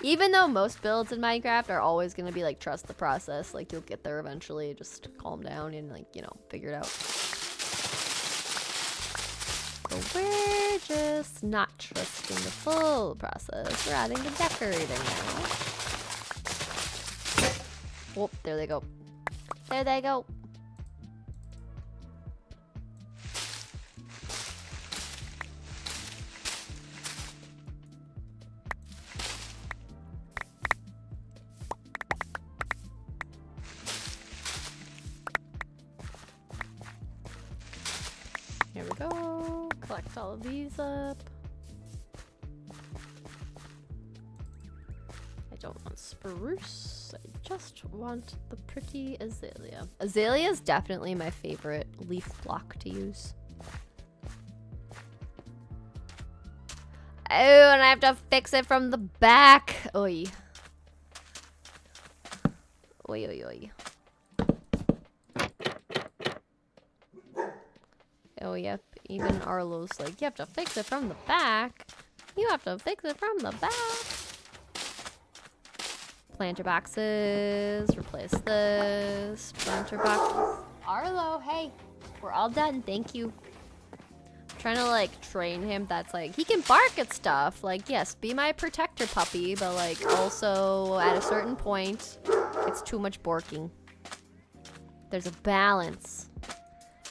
S1: Even though most builds in Minecraft are always going to be like, trust the process. Like, you'll get there eventually. Just calm down and, like, you know, figure it out. But we're just not trusting the full process. We're adding the decorating now. Whoop, there they go. There they go. Here we go. Collect all of these up. I don't want spruce. I just want the pretty azalea. Azalea is definitely my favorite leaf block to use. Oh, and I have to fix it from the back. Oi. Oi, oi, oi. Oh, yep. Even Arlo's like, you have to fix it from the back. You have to fix it from the back. Planter boxes. Replace this. Planter boxes. Arlo, hey. We're all done. Thank you. I'm trying to, like, train him. That's, like, he can bark at stuff. Like, yes, be my protector puppy. But, like, also, at a certain point, it's too much barking. There's a balance.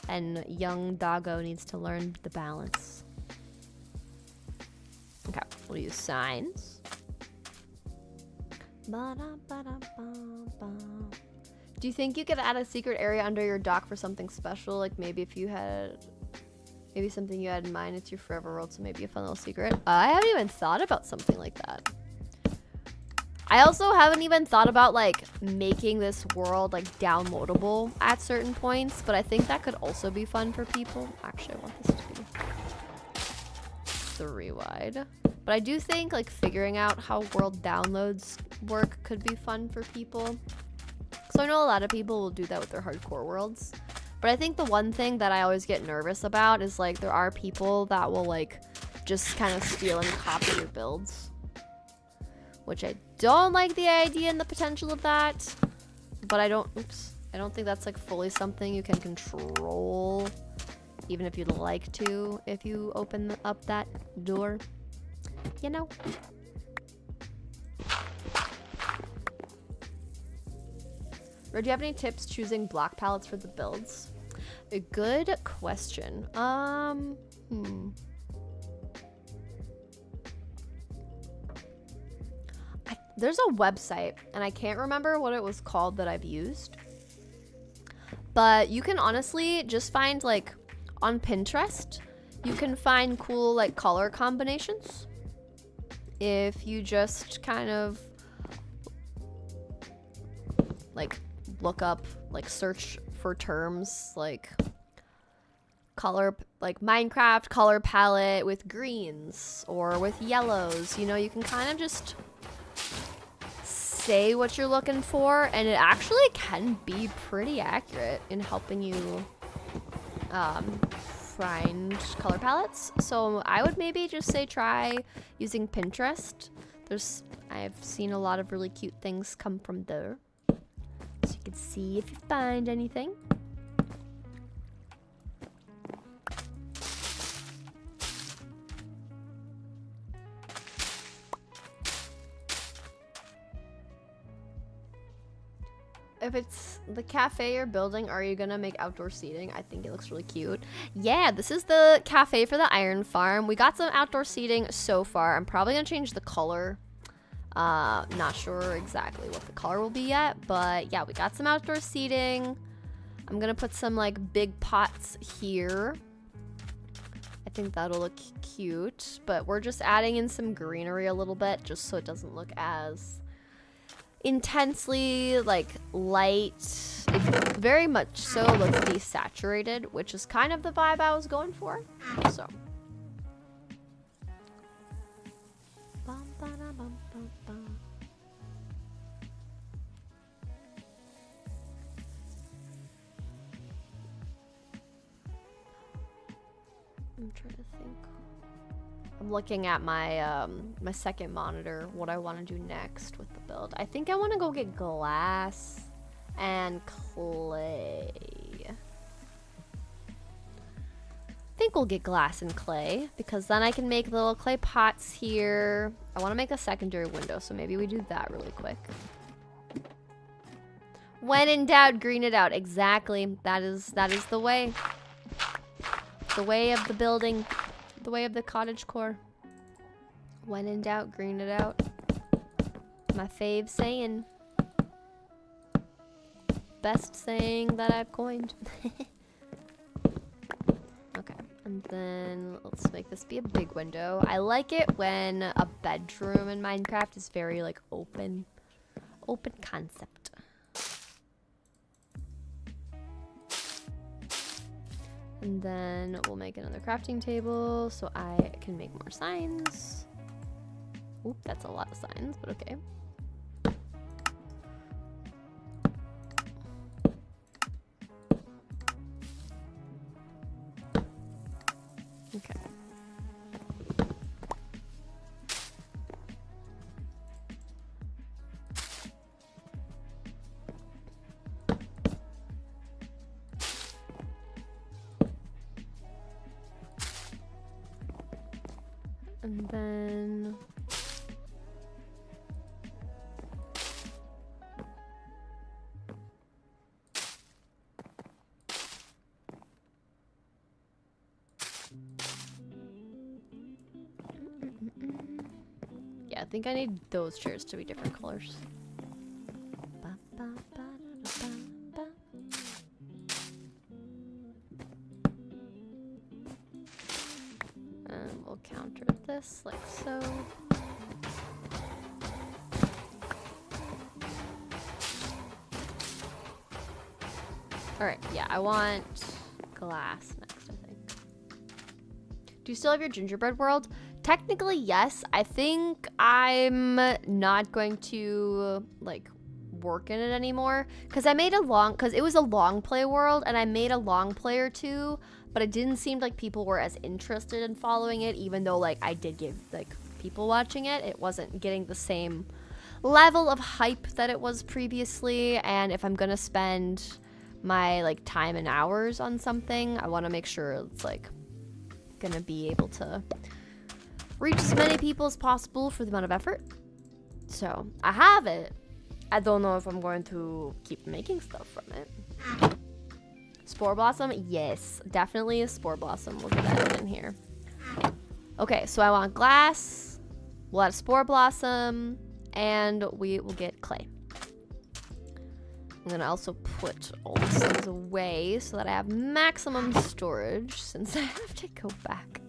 S1: And young doggo needs to learn the balance. Okay, we'll use signs. Do you think you could add a secret area under your dock for something special? Like maybe if you had, maybe something you had in mind, it's your forever world, so maybe a fun little secret. I haven't even thought about something like that. I also haven't even thought about like making this world like downloadable at certain points, but I think that could also be fun for people. Actually, I want this to be 3 wide. But I do think like figuring out how world downloads work could be fun for people. So I know a lot of people will do that with their hardcore worlds. But I think the one thing that I always get nervous about is like there are people that will like just kind of steal and copy your builds. Which I don't like the idea and the potential of that. But I don't think that's like fully something you can control. Even if you'd like to, if you open up that door. You know? Or do you have any tips choosing block palettes for the builds? A good question. There's a website, and I can't remember what it was called that I've used. But you can honestly just find, like, on Pinterest, you can find cool, like, color combinations. If you just kind of, like, look up, like, search for terms, like, color, like, Minecraft color palette with greens or with yellows. You know, you can kind of just say what you're looking for, and it actually can be pretty accurate in helping you find color palettes. So I would maybe just say try using Pinterest. I've seen a lot of really cute things come from there, so you can see if you find anything. If it's the cafe you're building, are you gonna make outdoor seating? I think it looks really cute. Yeah, this is the cafe for the iron farm. We got some outdoor seating so far. I'm probably gonna change the color. Not sure exactly what the color will be yet, but yeah, we got some outdoor seating. I'm gonna put some like big pots here. I think that'll look cute, but we're just adding in some greenery a little bit just so it doesn't look as intensely like light. It very much so looks desaturated, which is kind of the vibe I was going for. So I'm trying to think. I'm looking at my my second monitor, what I want to do next with the build. I think I want to go get glass and clay. I think we'll get glass and clay because then I can make little clay pots here. I want to make a secondary window, so maybe we do that really quick. When in doubt, green it out. Exactly. That is the way. The way of the building. The way of the cottagecore. When in doubt, green it out. My fave saying. Best saying that I've coined. Okay, and then let's make this be a big window. I like it when a bedroom in Minecraft is very like open concept. And then we'll make another crafting table so I can make more signs. Oop, that's a lot of signs, but okay. Okay. And then yeah, I think I need those chairs to be different colors. And we'll counter this like so. Alright, yeah, I want glass next, I think. Do you still have your gingerbread world? Technically, yes. I think I'm not going to, like, work in it anymore. Because it was a long play world, and I made a long play or two, but it didn't seem like people were as interested in following it, even though, like, I did give, like, people watching it. It wasn't getting the same level of hype that it was previously, and if I'm gonna spend my, like, time and hours on something, I want to make sure it's, like, gonna be able to reach as many people as possible for the amount of effort. So, I have it. I don't know if I'm going to keep making stuff from it. Spore Blossom? Yes, definitely a Spore Blossom. We'll get that in here. Okay, so I want glass. We'll add a Spore Blossom. And we will get clay. I'm going to also put all these things away so that I have maximum storage since I have to go back.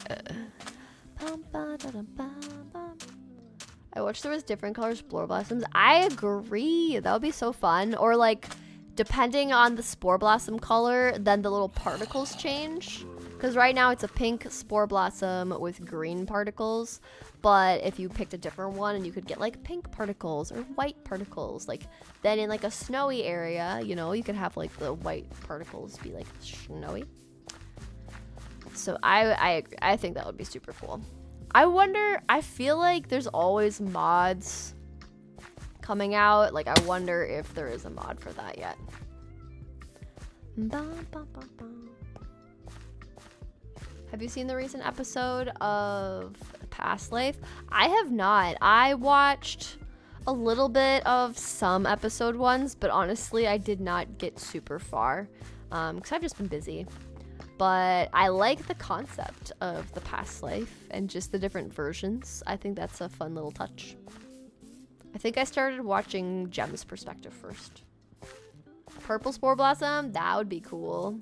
S1: I wish there was different color Spore Blossoms. I agree. That would be so fun. Or like, depending on the Spore Blossom color, then the little particles change. Because right now it's a pink Spore Blossom with green particles. But if you picked a different one and you could get like pink particles or white particles, like then in like a snowy area, you know, you could have like the white particles be like snowy. So I think that would be super cool. I wonder, I feel like there's always mods coming out. Like I wonder if there is a mod for that yet. Have you seen the recent episode of Past Life? I have not. I watched a little bit of some episode ones, but honestly, I did not get super far because I've just been busy. But I like the concept of the Past Life and just the different versions. I think that's a fun little touch. I think I started watching Gem's perspective first. Purple Spore Blossom? That would be cool.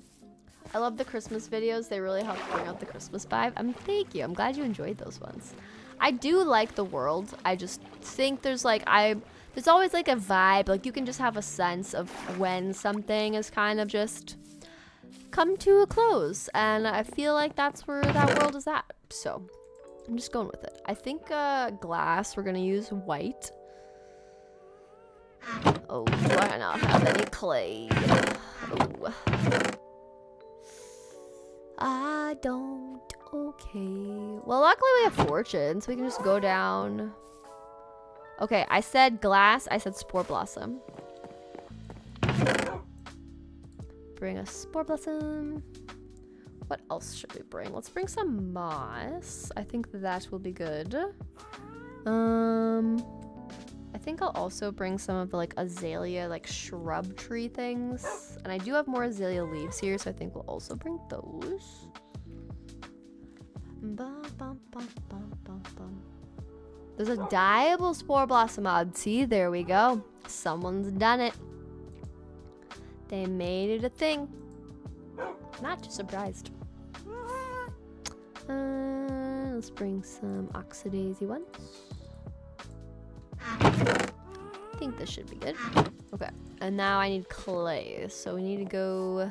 S1: I love the Christmas videos. They really help bring out the Christmas vibe. Thank you. I'm glad you enjoyed those ones. I do like the world. I just think there's like, there's always like a vibe. Like you can just have a sense of when something is kind of just come to a close. And I feel like that's where that world is at. So I'm just going with it. I think glass, we're going to use white. Oh, do I not have any clay? Oh. I don't. Okay. Well, luckily we have fortune, so we can just go down. Okay, I said glass. I said Spore Blossom. Bring a Spore Blossom. What else should we bring? Let's bring some moss. I think that will be good. I think I'll also bring some of the like azalea like shrub tree things. And I do have more azalea leaves here, so I think we'll also bring those. There's a dyeable spore blossom mod. See, there we go. Someone's done it. They made it a thing. Not too surprised. Let's bring some oxidaisy ones. I think this should be good. Okay, and now I need clay. So we need to go...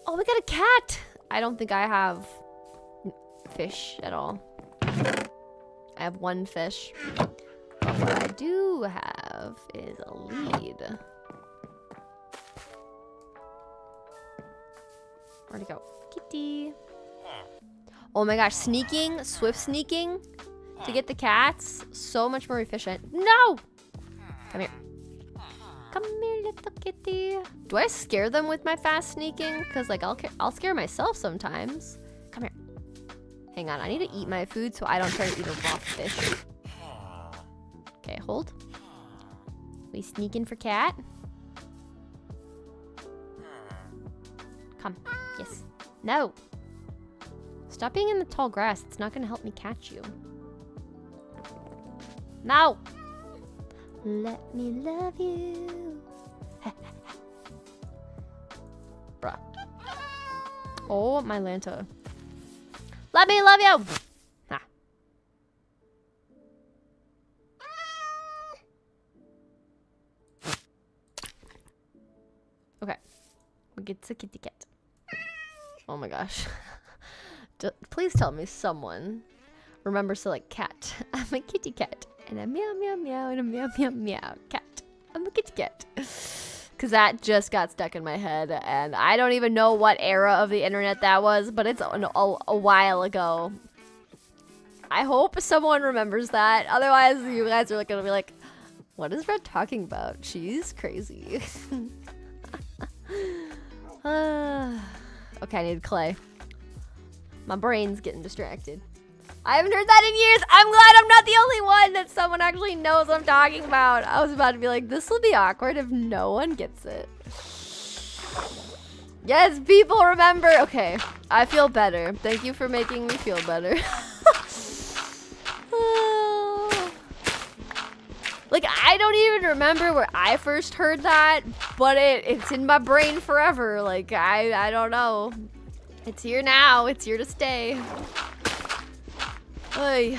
S1: Oh, we got a cat! I don't think I have fish at all. I have one fish. But what I do have is a lead. Where'd it go? Kitty. Oh my gosh, sneaking, swift sneaking to get the cats, so much more efficient. No! Come here. Come here, little kitty. Do I scare them with my fast sneaking? Because like I'll scare myself sometimes. Come here. Hang on, I need to eat my food so I don't try to eat a raw fish. Okay, hold. We sneaking for cat. Come. Yes. No. Stop being in the tall grass. It's not gonna help me catch you. No. Let me love you. Bruh. Oh, my Lanta. Let me love you. Ah. Okay. We get to kitty cat. Oh my gosh. Please tell me someone remembers to like cat. I'm a kitty cat. And a meow meow meow and a meow meow meow cat. I'm a kitty cat. Because that just got stuck in my head. And I don't even know what era of the internet that was. But it's a while ago. I hope someone remembers that. Otherwise, you guys are going to be like, what is Red talking about? She's crazy. Okay, I need clay. My brain's getting distracted. I haven't heard that in years. I'm glad I'm not the only one that someone actually knows what I'm talking about. I was about to be like, this will be awkward if no one gets it. Yes, people remember. Okay, I feel better. Thank you for making me feel better. Like, I don't even remember where I first heard that, but it's in my brain forever. Like, I don't know. It's here now. It's here to stay. Oy.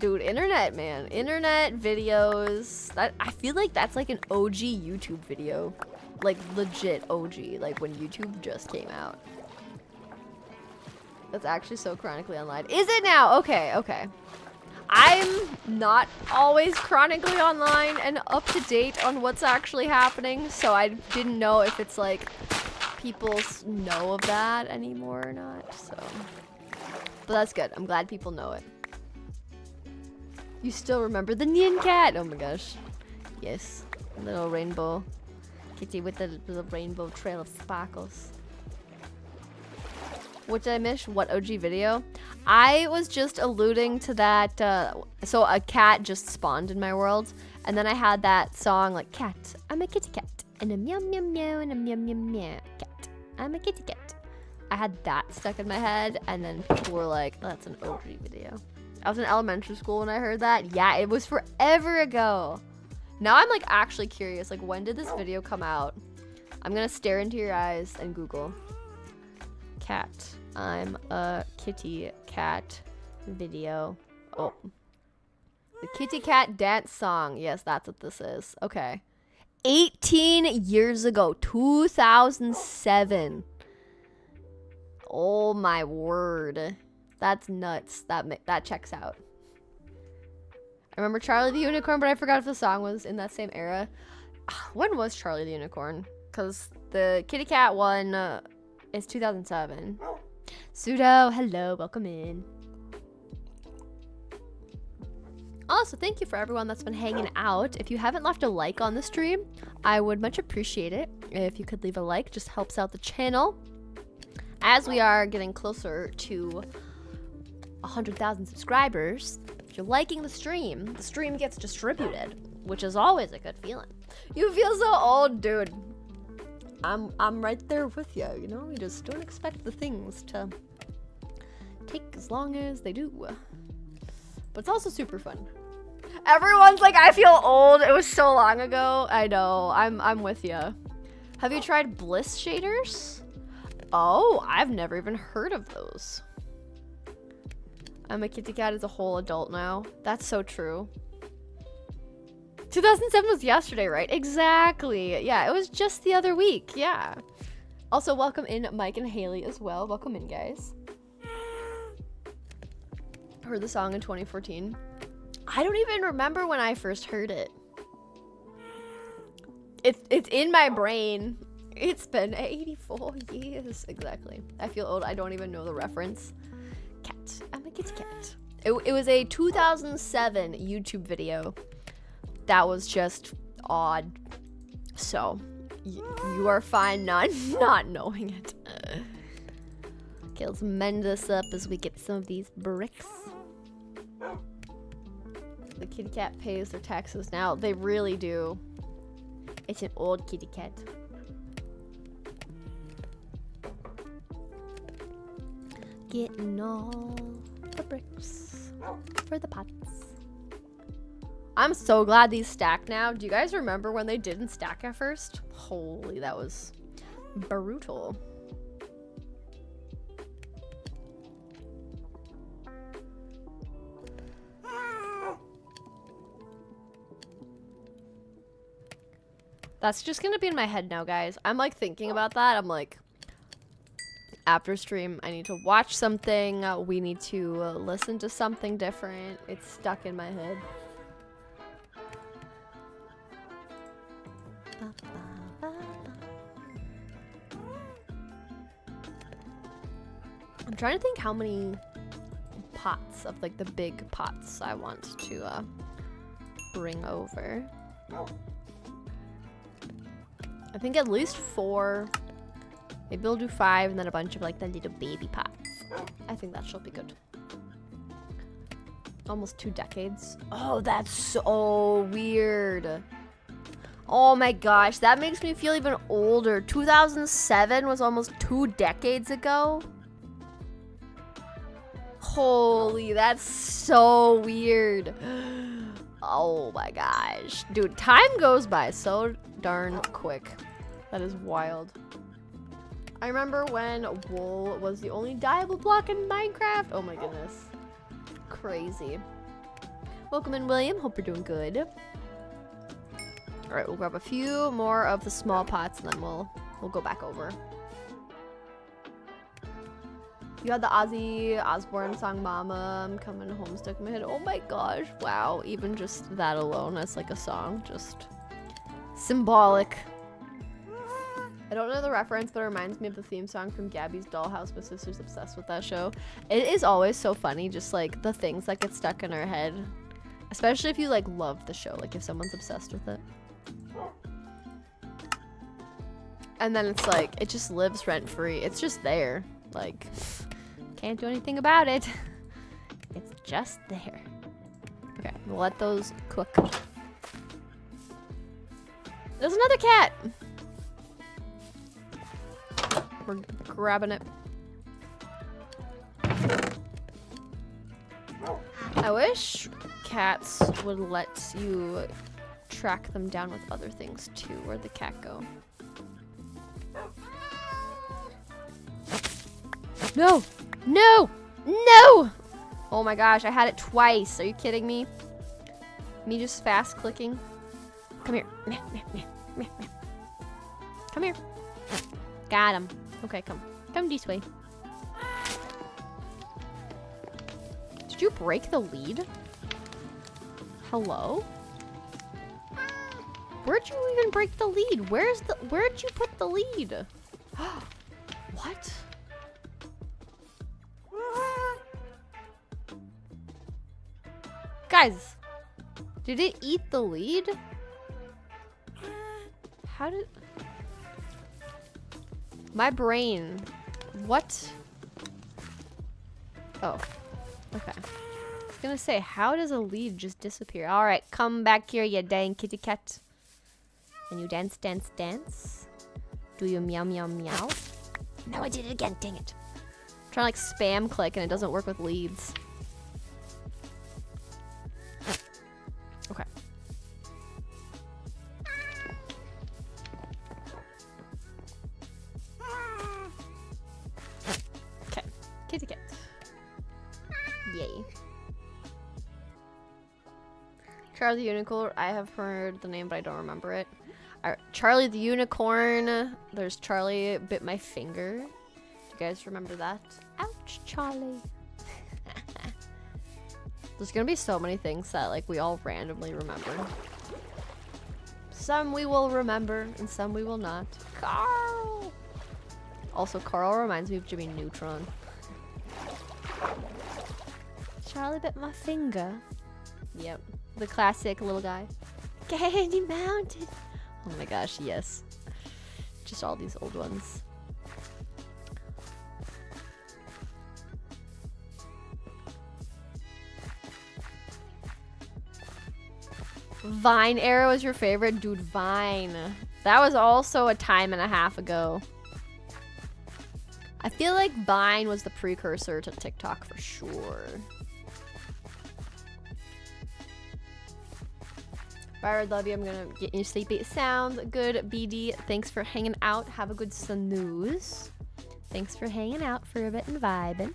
S1: Dude, internet, man. Internet videos. I feel like that's like an OG YouTube video. Like, legit OG. Like, when YouTube just came out. That's actually so chronically online. Is it now? Okay, okay. I'm not always chronically online and up to date on what's actually happening, so I didn't know if it's like people know of that anymore or not, so. But that's good. I'm glad people know it. You still remember the Nyan cat? Oh my gosh. Yes. Little rainbow kitty with the little rainbow trail of sparkles. What did I miss? What OG video? I was just alluding to that. So a cat just spawned in my world. And then I had that song like, cat, I'm a kitty cat. And a meow meow meow and a meow meow meow cat. I'm a kitty cat. I had that stuck in my head. And then people were like, oh, that's an OG video. I was in elementary school when I heard that. Yeah, it was forever ago. Now I'm like actually curious. Like, when did this video come out? I'm going to stare into your eyes and Google. Cat. I'm a kitty cat video. Oh. The kitty cat dance song. Yes, that's what this is. Okay. 18 years ago. 2007. Oh my word. That's nuts. That checks out. I remember Charlie the Unicorn, but I forgot if the song was in that same era. When was Charlie the Unicorn? Because the kitty cat one... It's 2007. Pseudo, hello, welcome in. Also, thank you for everyone that's been hanging out. If you haven't left a like on the stream, I would much appreciate it. If you could leave a like, just helps out the channel. As we are getting closer to 100,000 subscribers, If you're liking the stream gets distributed, which is always a good feeling. You feel so old, dude. I'm right there with you, you know? You just don't expect the things to take as long as they do. But it's also super fun. Everyone's like, I feel old. It was so long ago. I know. I'm with you. Have you tried Bliss shaders? Oh, I've never even heard of those. I'm a kitty cat as a whole adult now. That's so true. 2007 was yesterday, right? Exactly. Yeah, it was just the other week. Yeah. Also, welcome in Mike and Haley as well. Welcome in, guys. Heard the song in 2014. I don't even remember when I first heard it. It's in my brain. It's been 84 years. Exactly. I feel old. I don't even know the reference. Cat. I'm a kitty cat. It was a 2007 YouTube video that was just odd. So, you are fine not knowing it. Okay, let's mend this up as we get some of these bricks. The kitty cat pays their taxes now. They really do. It's an old kitty cat. Getting all the bricks for the pots. I'm so glad these stack now. Do you guys remember when they didn't stack at first? Holy, that was brutal. That's just gonna be in my head now, guys. I'm like thinking about that. I'm like, after stream, I need to watch something. We need to listen to something different. It's stuck in my head. I'm trying to think how many pots of like the big pots I want to bring over. I think at least 4. Maybe we'll do 5 and then a bunch of like the little baby pots. I think that should be good. Almost 2 decades. Oh, that's so weird. Oh my gosh, that makes me feel even older. 2007 was almost 2 decades ago. Holy, that's so weird. Oh my gosh. Dude, time goes by so darn quick. That is wild. I remember when wool was the only dyeable block in Minecraft. Oh my goodness. Crazy. Welcome in, William. Hope you're doing good. Alright, we'll grab a few more of the small pots and then we'll go back over. You had the Ozzy Osbourne song Mama, I'm coming home stuck in my head. Oh my gosh, wow. Even just that alone as like a song, just symbolic. I don't know the reference, but it reminds me of the theme song from Gabby's Dollhouse. My sister's obsessed with that show. It is always so funny, just like the things that get stuck in our head. Especially if you like love the show, like if someone's obsessed with it. And then it's like, it just lives rent-free. It's just there. Like, can't do anything about it. It's just there. Okay, we'll let those cook. There's another cat! We're grabbing it. I wish cats would let you track them down with other things too. Where'd the cat go? No! No! No! Oh my gosh, I had it twice. Are you kidding me? Me just fast clicking. Come here. Come here. Got him. Okay, come. Come this way. Did you break the lead? Hello? Where'd you even break the lead? Where'd you put the lead? What? Guys, did it eat the lead? How did... My brain. What? Oh. Okay. gonna say, how does a lead just disappear? All right, come back here, you dang kitty cat. And you dance, dance, dance. Do you meow, meow, meow? No, I did it again, dang it. I'm trying to like spam click and it doesn't work with leads. Okay. Okay, kitty cat. Yay. Charlie the Unicorn, I have heard the name, but I don't remember it. Charlie the Unicorn. There's Charlie bit my finger. Do you guys remember that? Ouch, Charlie. There's gonna be so many things that like we all randomly remember. Some we will remember, and some we will not. Carl! Also, Carl reminds me of Jimmy Neutron. Charlie bit my finger. Yep. The classic little guy. Candy Mountain. Oh my gosh, yes. Just all these old ones. Vine era was your favorite? Dude, Vine. That was also a time and a half ago. I feel like Vine was the precursor to TikTok for sure. Byron, love you. I'm gonna get you sleepy. Sounds good, BD. Thanks for hanging out. Have a good snooze. Thanks for hanging out for a bit and vibing.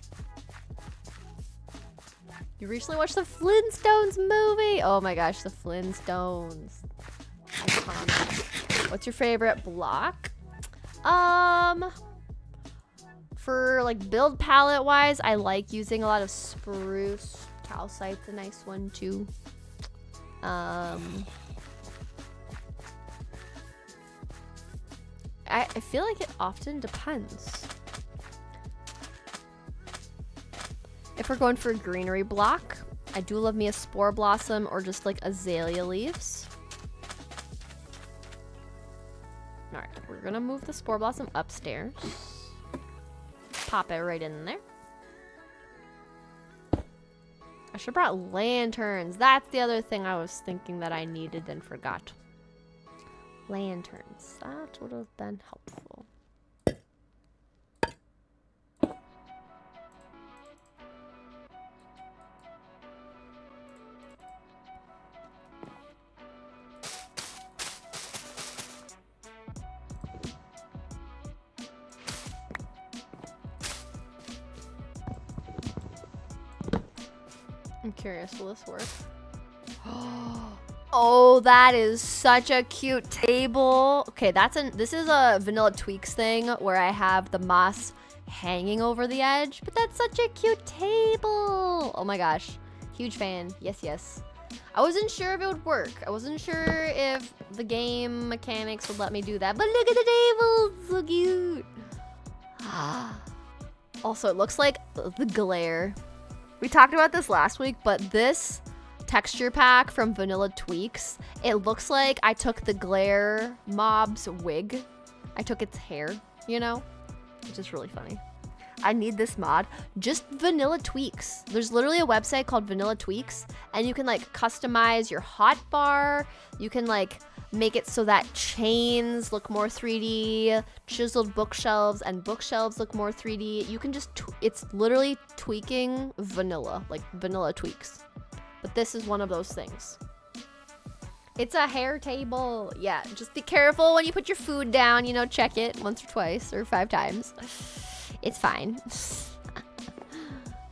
S1: You recently watched the Flintstones movie? Oh my gosh, the Flintstones. What's your favorite block? For like build palette wise, I like using a lot of spruce. Calcite's a nice one too. I feel like it often depends. If we're going for a greenery block, I do love me a spore blossom or just like azalea leaves. Alright, we're gonna move the spore blossom upstairs. Pop it right in there. I should have brought lanterns. That's the other thing I was thinking that I needed and forgot. Lanterns. That would have been helpful. I'm curious, will this work? Oh, that is such a cute table. Okay, this is a Vanilla Tweaks thing where I have the moss hanging over the edge, but that's such a cute table. Oh my gosh, huge fan. Yes, yes. I wasn't sure if it would work. I wasn't sure if the game mechanics would let me do that, but look at the table, it's so cute. Also, it looks like the glare. We talked about this last week, but this texture pack from Vanilla Tweaks, it looks like I took the glare mob's wig. I took its hair, you know? Which is really funny. I need this mod. Just Vanilla Tweaks. There's literally a website called Vanilla Tweaks, and you can like customize your hotbar. You can like make it so that chains look more 3D, chiseled bookshelves and bookshelves look more 3D. You can just, it's literally tweaking vanilla, like Vanilla Tweaks. But this is one of those things. It's a hair table. Yeah, just be careful when you put your food down, you know, check it once or twice or 5 times. It's fine.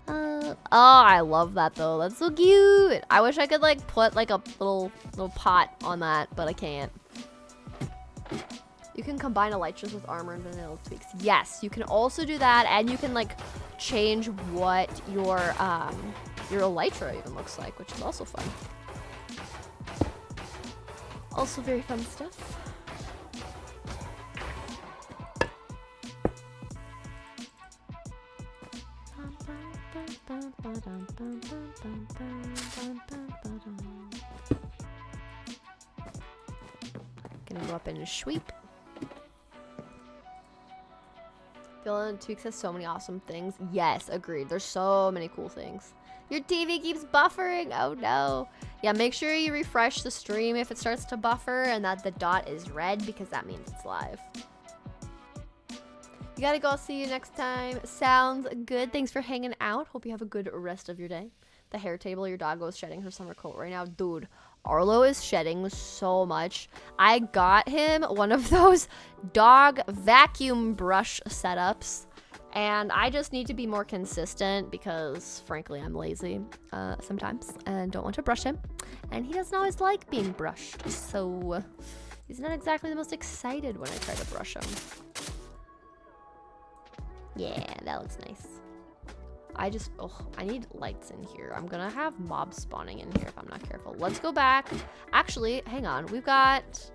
S1: Oh, I love that though. That's so cute. I wish I could like put like a little pot on that, but I can't. You can combine elytras with armor and Vanilla Tweaks. Yes, you can also do that, and you can like change what your elytra even looks like, which is also fun. Also very fun stuff. Gonna go up and sweep. Villain Tweaks has so many awesome things. Yes, agreed. There's so many cool things. Your TV keeps buffering. Oh no. Yeah, make sure you refresh the stream if it starts to buffer and that the dot is red because that means it's live. You gotta go. I'll see you next time. Sounds good. Thanks for hanging out. Hope you have a good rest of your day. The hair table, your doggo is shedding her summer coat right now. Dude, Arlo is shedding so much. I got him one of those dog vacuum brush setups. And I just need to be more consistent because, frankly, I'm lazy sometimes and don't want to brush him. And he doesn't always like being brushed. So he's not exactly the most excited when I try to brush him. Yeah, that looks nice. I need lights in here. I'm gonna have mobs spawning in here if I'm not careful. Let's go back. Actually, hang on. We've got...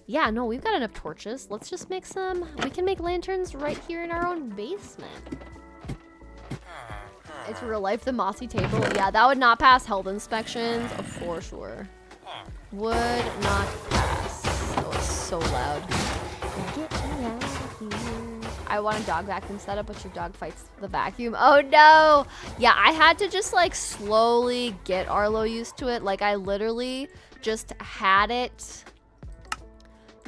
S1: Yeah, no, we've got enough torches. Let's just make some... We can make lanterns right here in our own basement. It's real life, the mossy table. Yeah, that would not pass health inspections, for sure. Would not pass. Oh, it's so loud. Get me out of here. I want a dog vacuum setup, but your dog fights the vacuum. Oh no! Yeah, I had to just like slowly get Arlo used to it. Like I literally just had it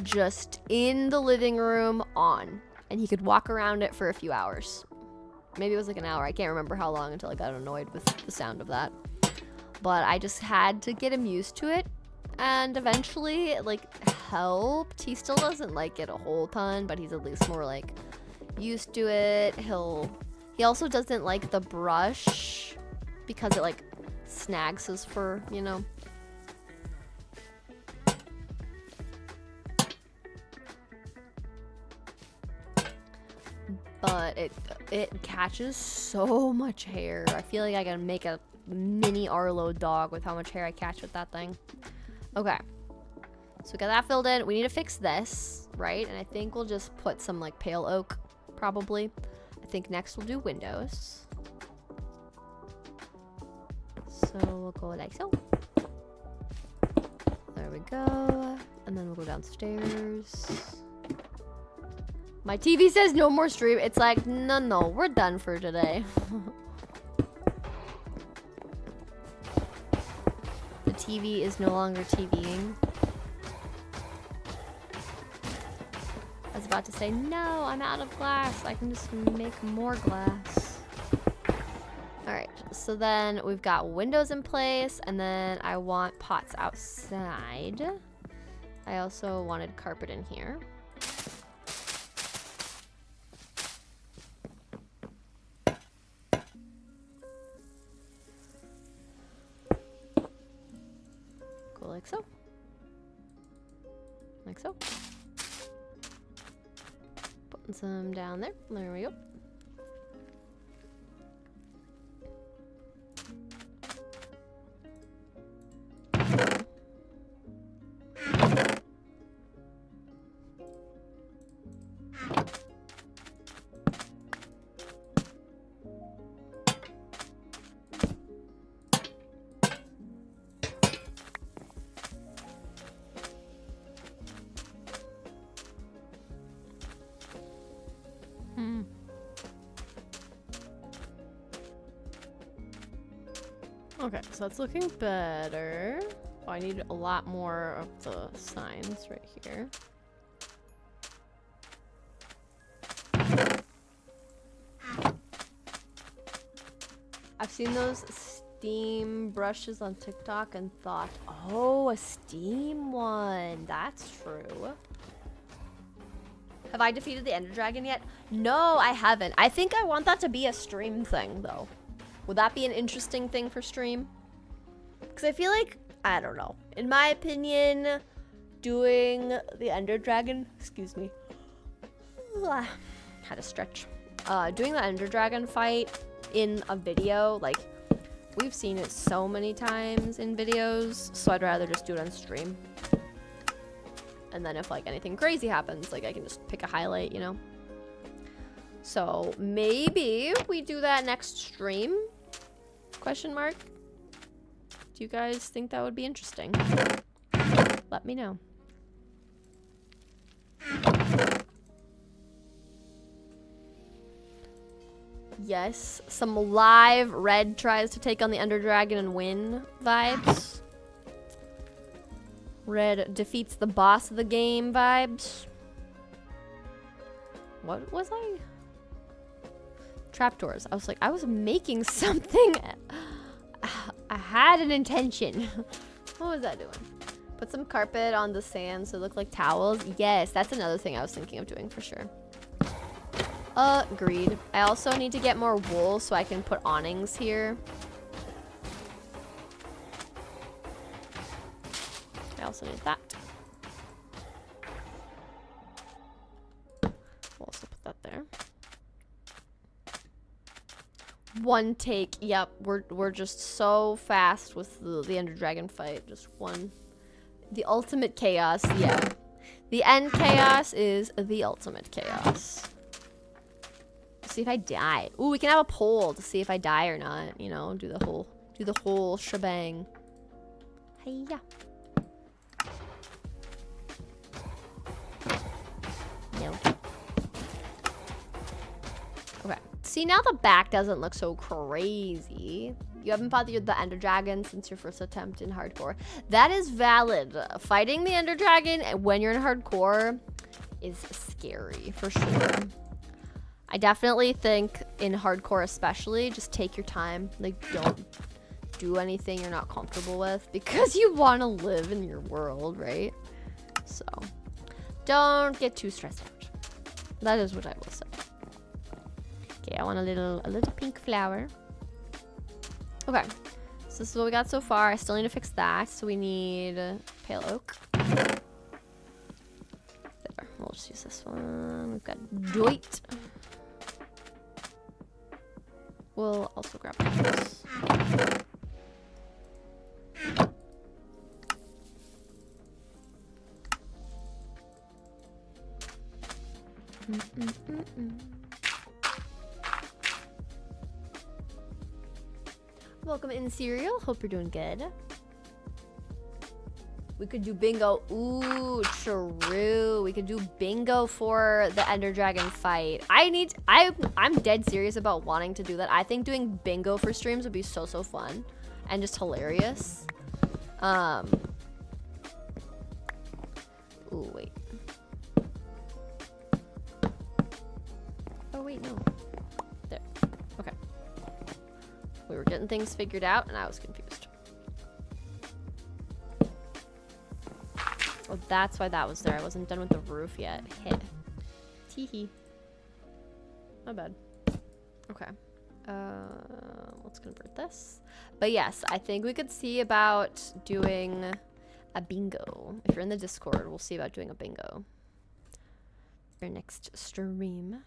S1: just in the living room on, and he could walk around it for a few hours. Maybe it was like an hour. I can't remember how long until I got annoyed with the sound of that. But I just had to get him used to it, and eventually it like helped. He still doesn't like it a whole ton, but he's at least more like used to it. He also doesn't like the brush because it like snags his fur, you know. But it catches so much hair. I feel like I can make a mini Arlo dog with how much hair I catch with that thing. Okay. So we got that filled in. We need to fix this, right? And I think we'll just put some like pale oak, probably. I think next we'll do windows. So we'll go like so. There we go. And then we'll go downstairs. My TV says no more stream. It's like, no, we're done for today. The TV is no longer TVing. I was about to say, no, I'm out of glass. I can just make more glass. Alright, so then we've got windows in place, and then I want pots outside. I also wanted carpet in here. Go like so. Like so. Putting some down there. There we go. Okay, so that's looking better. Oh, I need a lot more of the signs right here. I've seen those steam brushes on TikTok and thought, oh, a steam one. That's true. Have I defeated the Ender Dragon yet? No, I haven't. I think I want that to be a stream thing, though. Would that be an interesting thing for stream? Because I feel like, I don't know. In my opinion, doing the Ender Dragon, excuse me. Had to stretch. Doing the Ender Dragon fight in a video, like, we've seen it so many times in videos, so I'd rather just do it on stream. And then if, like, anything crazy happens, like, I can just pick a highlight, you know? So, maybe we do that next stream? Question mark? Do you guys think that would be interesting? Let me know. Yes, some live red tries to take on the Ender Dragon and win vibes. Red defeats the boss of the game vibes. What was I? Trapdoors. I was like, I was making something. I had an intention. What was I doing? Put some carpet on the sand so it looked like towels. Yes, that's another thing I was thinking of doing for sure. Agreed. I also need to get more wool so I can put awnings here. I also need that. We'll also put that there. One take. Yep, we're just so fast with the Ender Dragon fight. Just one. The ultimate chaos. Yeah. The end chaos is the ultimate chaos. See if I die. Ooh, we can have a poll to see if I die or not. You know, do the whole shebang. Hiya. No. Okay. See, now the back doesn't look so crazy. You haven't fought the Ender Dragon since your first attempt in hardcore. That is valid. Fighting the Ender Dragon when you're in hardcore is scary, for sure. I definitely think in hardcore especially, just take your time. Like, don't do anything you're not comfortable with because you want to live in your world, right? So, don't get too stressed out. That is what I will say. Okay, I want a little pink flower. Okay, so this is what we got so far. I still need to fix that. So we need pale oak. There, we'll just use this one. We've got doit. We'll also grab this. Welcome in, Cereal. Hope you're doing good. We could do bingo. Ooh, true. We could do bingo for the Ender Dragon fight. I'm dead serious about wanting to do that. I think doing bingo for streams would be so fun and just hilarious. Ooh, wait. Oh, wait, no. There. Okay. We were getting things figured out and I was confused. Oh, that's why that was there. I wasn't done with the roof yet. Heh. Teehee. My bad. Okay. Let's convert this. But yes, I think we could see about doing a bingo. If you're in the Discord, we'll see about doing a bingo. Your next stream.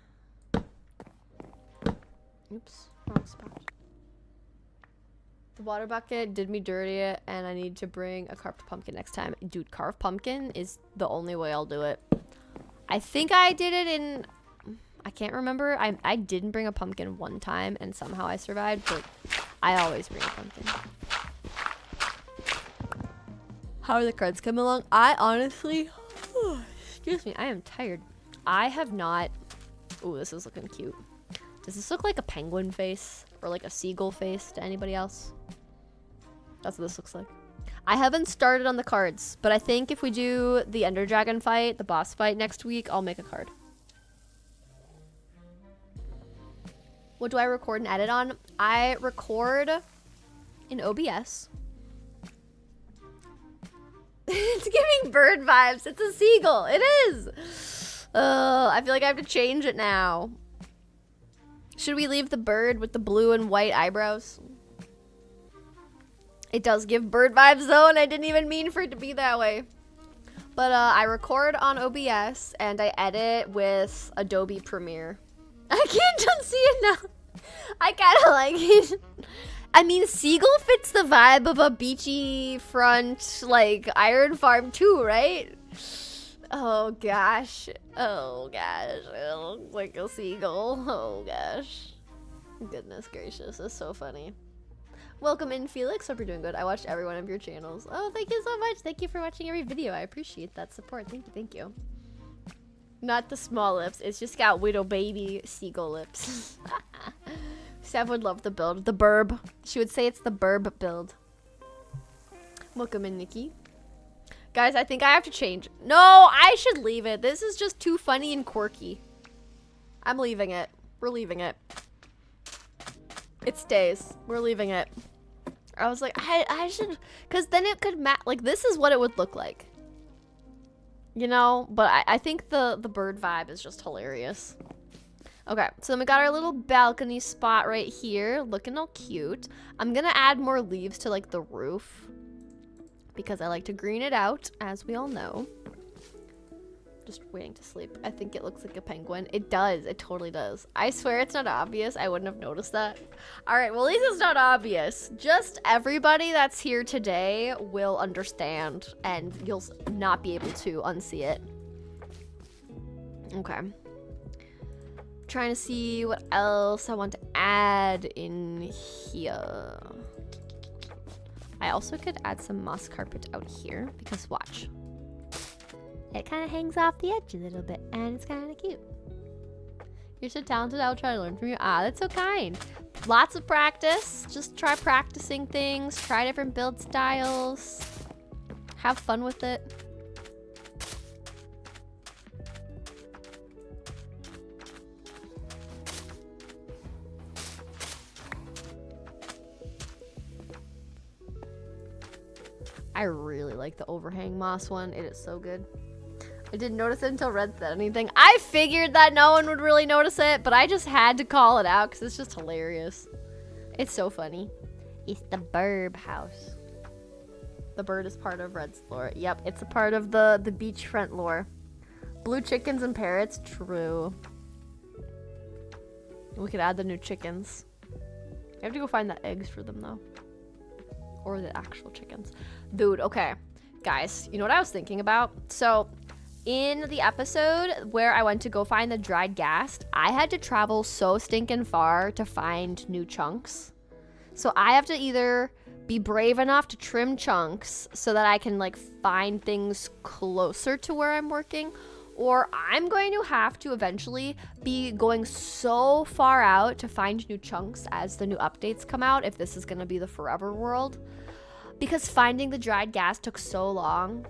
S1: Oops, wrong spot. The water bucket did me dirty and I need to bring a carved pumpkin next time. Dude, carved pumpkin is the only way I'll do it. I think I did it in... I can't remember. I didn't bring a pumpkin one time and somehow I survived, but I always bring a pumpkin. How are the cards coming along? I honestly... excuse me, I am tired. I have not... Ooh, this is looking cute. Does this look like a penguin face? Or like a seagull face to anybody else? That's what this looks like. I haven't started on the cards, but I think if we do the Ender Dragon fight, the boss fight next week, I'll make a card. What do I record and edit on? I record in OBS. It's giving bird vibes. It's a seagull. It is. I feel like I have to change it now. Should we leave the bird with the blue and white eyebrows? It does give bird vibes though, and I didn't even mean for it to be that way. But I record on OBS and I edit with Adobe Premiere. I can't unsee it now. I kind of like it. I mean, seagull fits the vibe of a beachy front, like, iron farm too, right? Oh gosh. Oh gosh. It looks like a seagull. Oh gosh. Goodness gracious. It's so funny. Welcome in, Felix. Hope you're doing good. I watched every one of your channels. Oh, thank you so much. Thank you for watching every video. I appreciate that support. Thank you. Thank you. Not the small lips. It's just got widow baby seagull lips. Sev would love the build. The burb. She would say it's the burb build. Welcome in, Nikki. Guys, I think I have to change. No, I should leave it. This is just too funny and quirky. I'm leaving it. We're leaving it. It stays. We're leaving it. I was like, I should, because then it could like, this is what it would look like. You know? But I think the bird vibe is just hilarious. Okay, so then we got our little balcony spot right here, looking all cute. I'm gonna add more leaves to like the roof because I like to green it out, as we all know. Just waiting to sleep. I think it looks like a penguin. It does. It totally does. I swear it's not obvious. I wouldn't have noticed that. All right, well, at least it's not obvious. Just everybody that's here today will understand, and you'll not be able to unsee it. Okay. Trying to see what else I want to add in here. I also could add some moss carpet out here because watch. It kind of hangs off the edge a little bit and it's kind of cute. You're so talented, I'll try to learn from you. Ah, that's so kind. Lots of practice. Just try practicing things, try different build styles. Have fun with it. I really like the overhang moss one. It is so good. I didn't notice it until Red said anything. I figured that no one would really notice it, but I just had to call it out because it's just hilarious. It's so funny. It's the burb house. The bird is part of Red's lore. Yep, it's a part of the beachfront lore. Blue chickens and parrots, true. We could add the new chickens. I have to go find the eggs for them though. Or the actual chickens. Dude, okay. Guys, you know what I was thinking about? So, in the episode where I went to go find the dried gas, I had to travel so stinking far to find new chunks. So I have to either be brave enough to trim chunks so that I can like find things closer to where I'm working, or I'm going to have to eventually be going so far out to find new chunks as the new updates come out, if this is going to be the forever world. Because finding the dried gas took so long.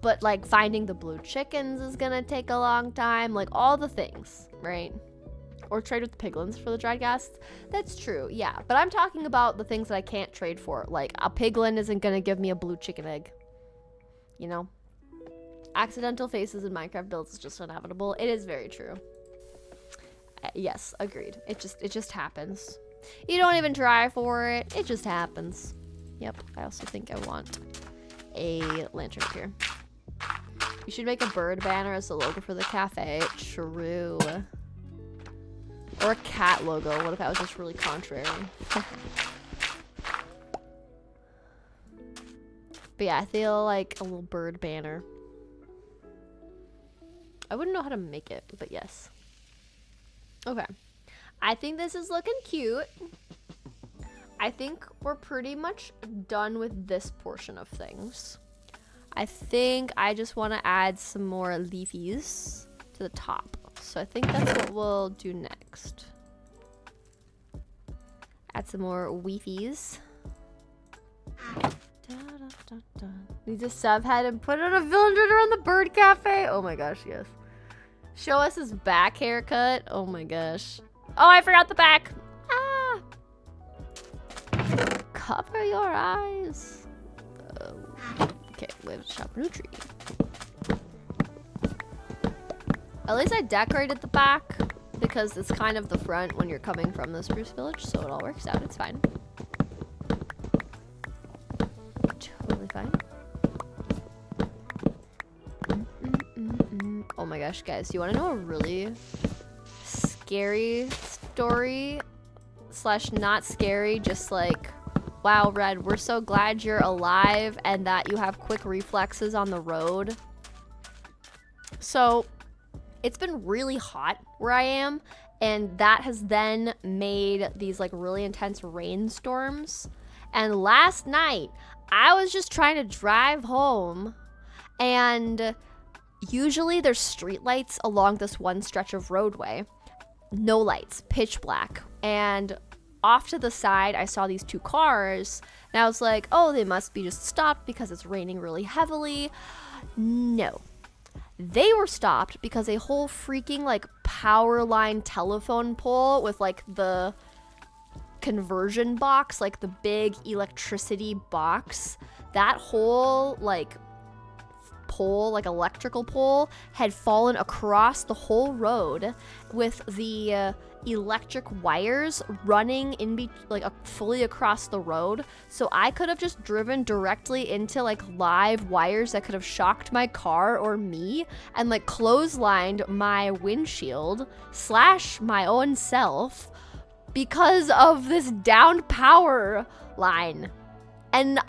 S1: But like finding the blue chickens is going to take a long time. Like all the things, right? Or trade with the piglins for the dried gas. That's true, yeah. But I'm talking about the things that I can't trade for. Like a piglin isn't going to give me a blue chicken egg. You know? Accidental faces in Minecraft builds is just inevitable. It is very true. Yes, agreed. It just happens. You don't even try for it. It just happens. Yep. I also think I want a lantern up here. You should make a bird banner as the logo for the cafe. True. Or a cat logo. What if that was just really contrary? But yeah, I feel like a little bird banner. I wouldn't know how to make it, but yes. Okay. I think this is looking cute. I think we're pretty much done with this portion of things. I think I just want to add some more leafies to the top. So I think that's what we'll do next. Add some more weefies. Needs a sub head and put on a villager on the bird cafe. Oh my gosh, yes. Show us his back haircut. Oh my gosh. Oh, I forgot the back. Ah. Cover your eyes. Okay, we have to chop a new tree. At least I decorated the back because it's kind of the front when you're coming from the spruce village, so it all works out. It's fine. Totally fine. Oh my gosh, guys, you want to know a really scary story / not scary, just like, wow, Red, we're so glad you're alive and that you have quick reflexes on the road. So it's been really hot where I am, and that has then made these like really intense rainstorms. And last night I was just trying to drive home, and usually there's streetlights along this one stretch of roadway. no lights, pitch black. And off to the side, I saw these two cars, and I was like, oh, they must be just stopped because it's raining really heavily. No. They were stopped because a whole freaking, like, power line telephone pole with, like, the conversion box, like, the big electricity box, that whole, like, pole, like electrical pole, had fallen across the whole road with the electric wires running fully across the road. So I could have just driven directly into like live wires that could have shocked my car or me and like clotheslined my windshield / my own self because of this downed power line. And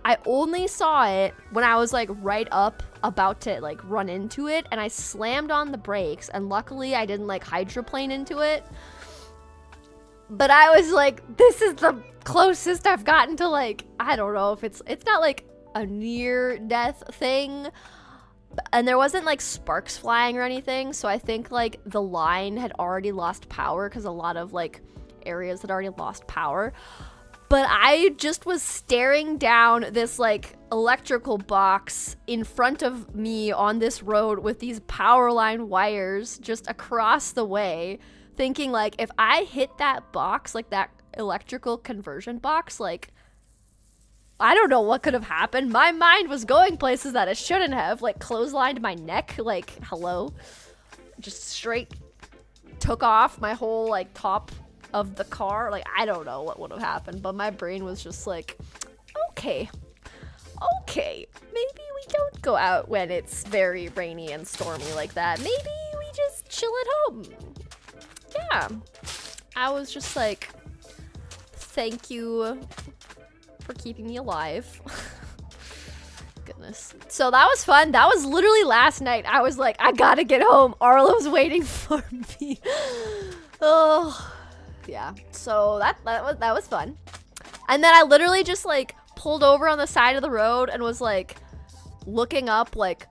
S1: I only saw it when I was like right up about to like run into it, and I slammed on the brakes, and luckily I didn't like hydroplane into it. But I was like, this is the closest I've gotten to like, I don't know if it's not like a near death thing, and there wasn't like sparks flying or anything, so I think like the line had already lost power because a lot of like areas had already lost power. But I just was staring down this like electrical box in front of me on this road with these power line wires just across the way, thinking like if I hit that box, like that electrical conversion box, like I don't know what could have happened. My mind was going places that it shouldn't have, like clotheslined my neck, like hello, just straight took off my whole like top of the car. Like I don't know what would have happened, but my brain was just like, okay, maybe we don't go out when it's very rainy and stormy like that. Maybe we just chill at home. Yeah, I was just like, thank you for keeping me alive. Goodness. So that was fun. That was literally last night. I was like, I gotta get home. Arlo's waiting for me. Oh yeah, so that was fun. And then I literally just like pulled over on the side of the road and was like looking up like,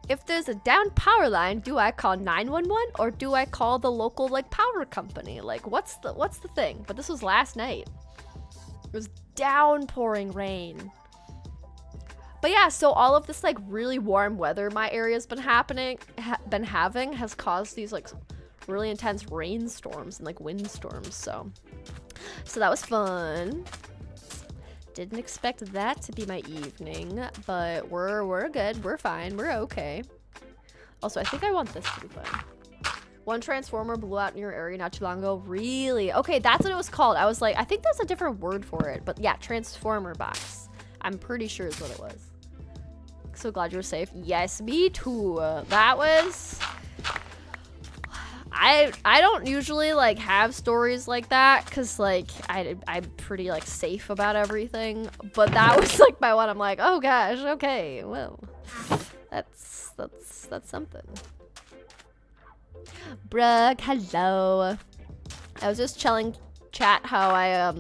S1: if there's a down power line, do I call 911 or do I call the local like power company? Like what's the thing? But this was last night. It was downpouring rain. But yeah, so all of this like really warm weather my area's been having has caused these like really intense rainstorms and like windstorms, so that was fun. Didn't expect that to be my evening, but we're good, we're fine, we're okay. Also, I think I want this to be fun. One transformer blew out in your area not too long ago. Really? Okay, that's what it was called. I was like, I think there's a different word for it, but yeah, transformer box, I'm pretty sure is what it was. So glad you were safe. Yes, me too. That was, I don't usually like have stories like that because like I'm pretty like safe about everything, but that was like my one. I'm like, oh gosh, okay, well, that's something. Brooke, hello. I was just telling chat how I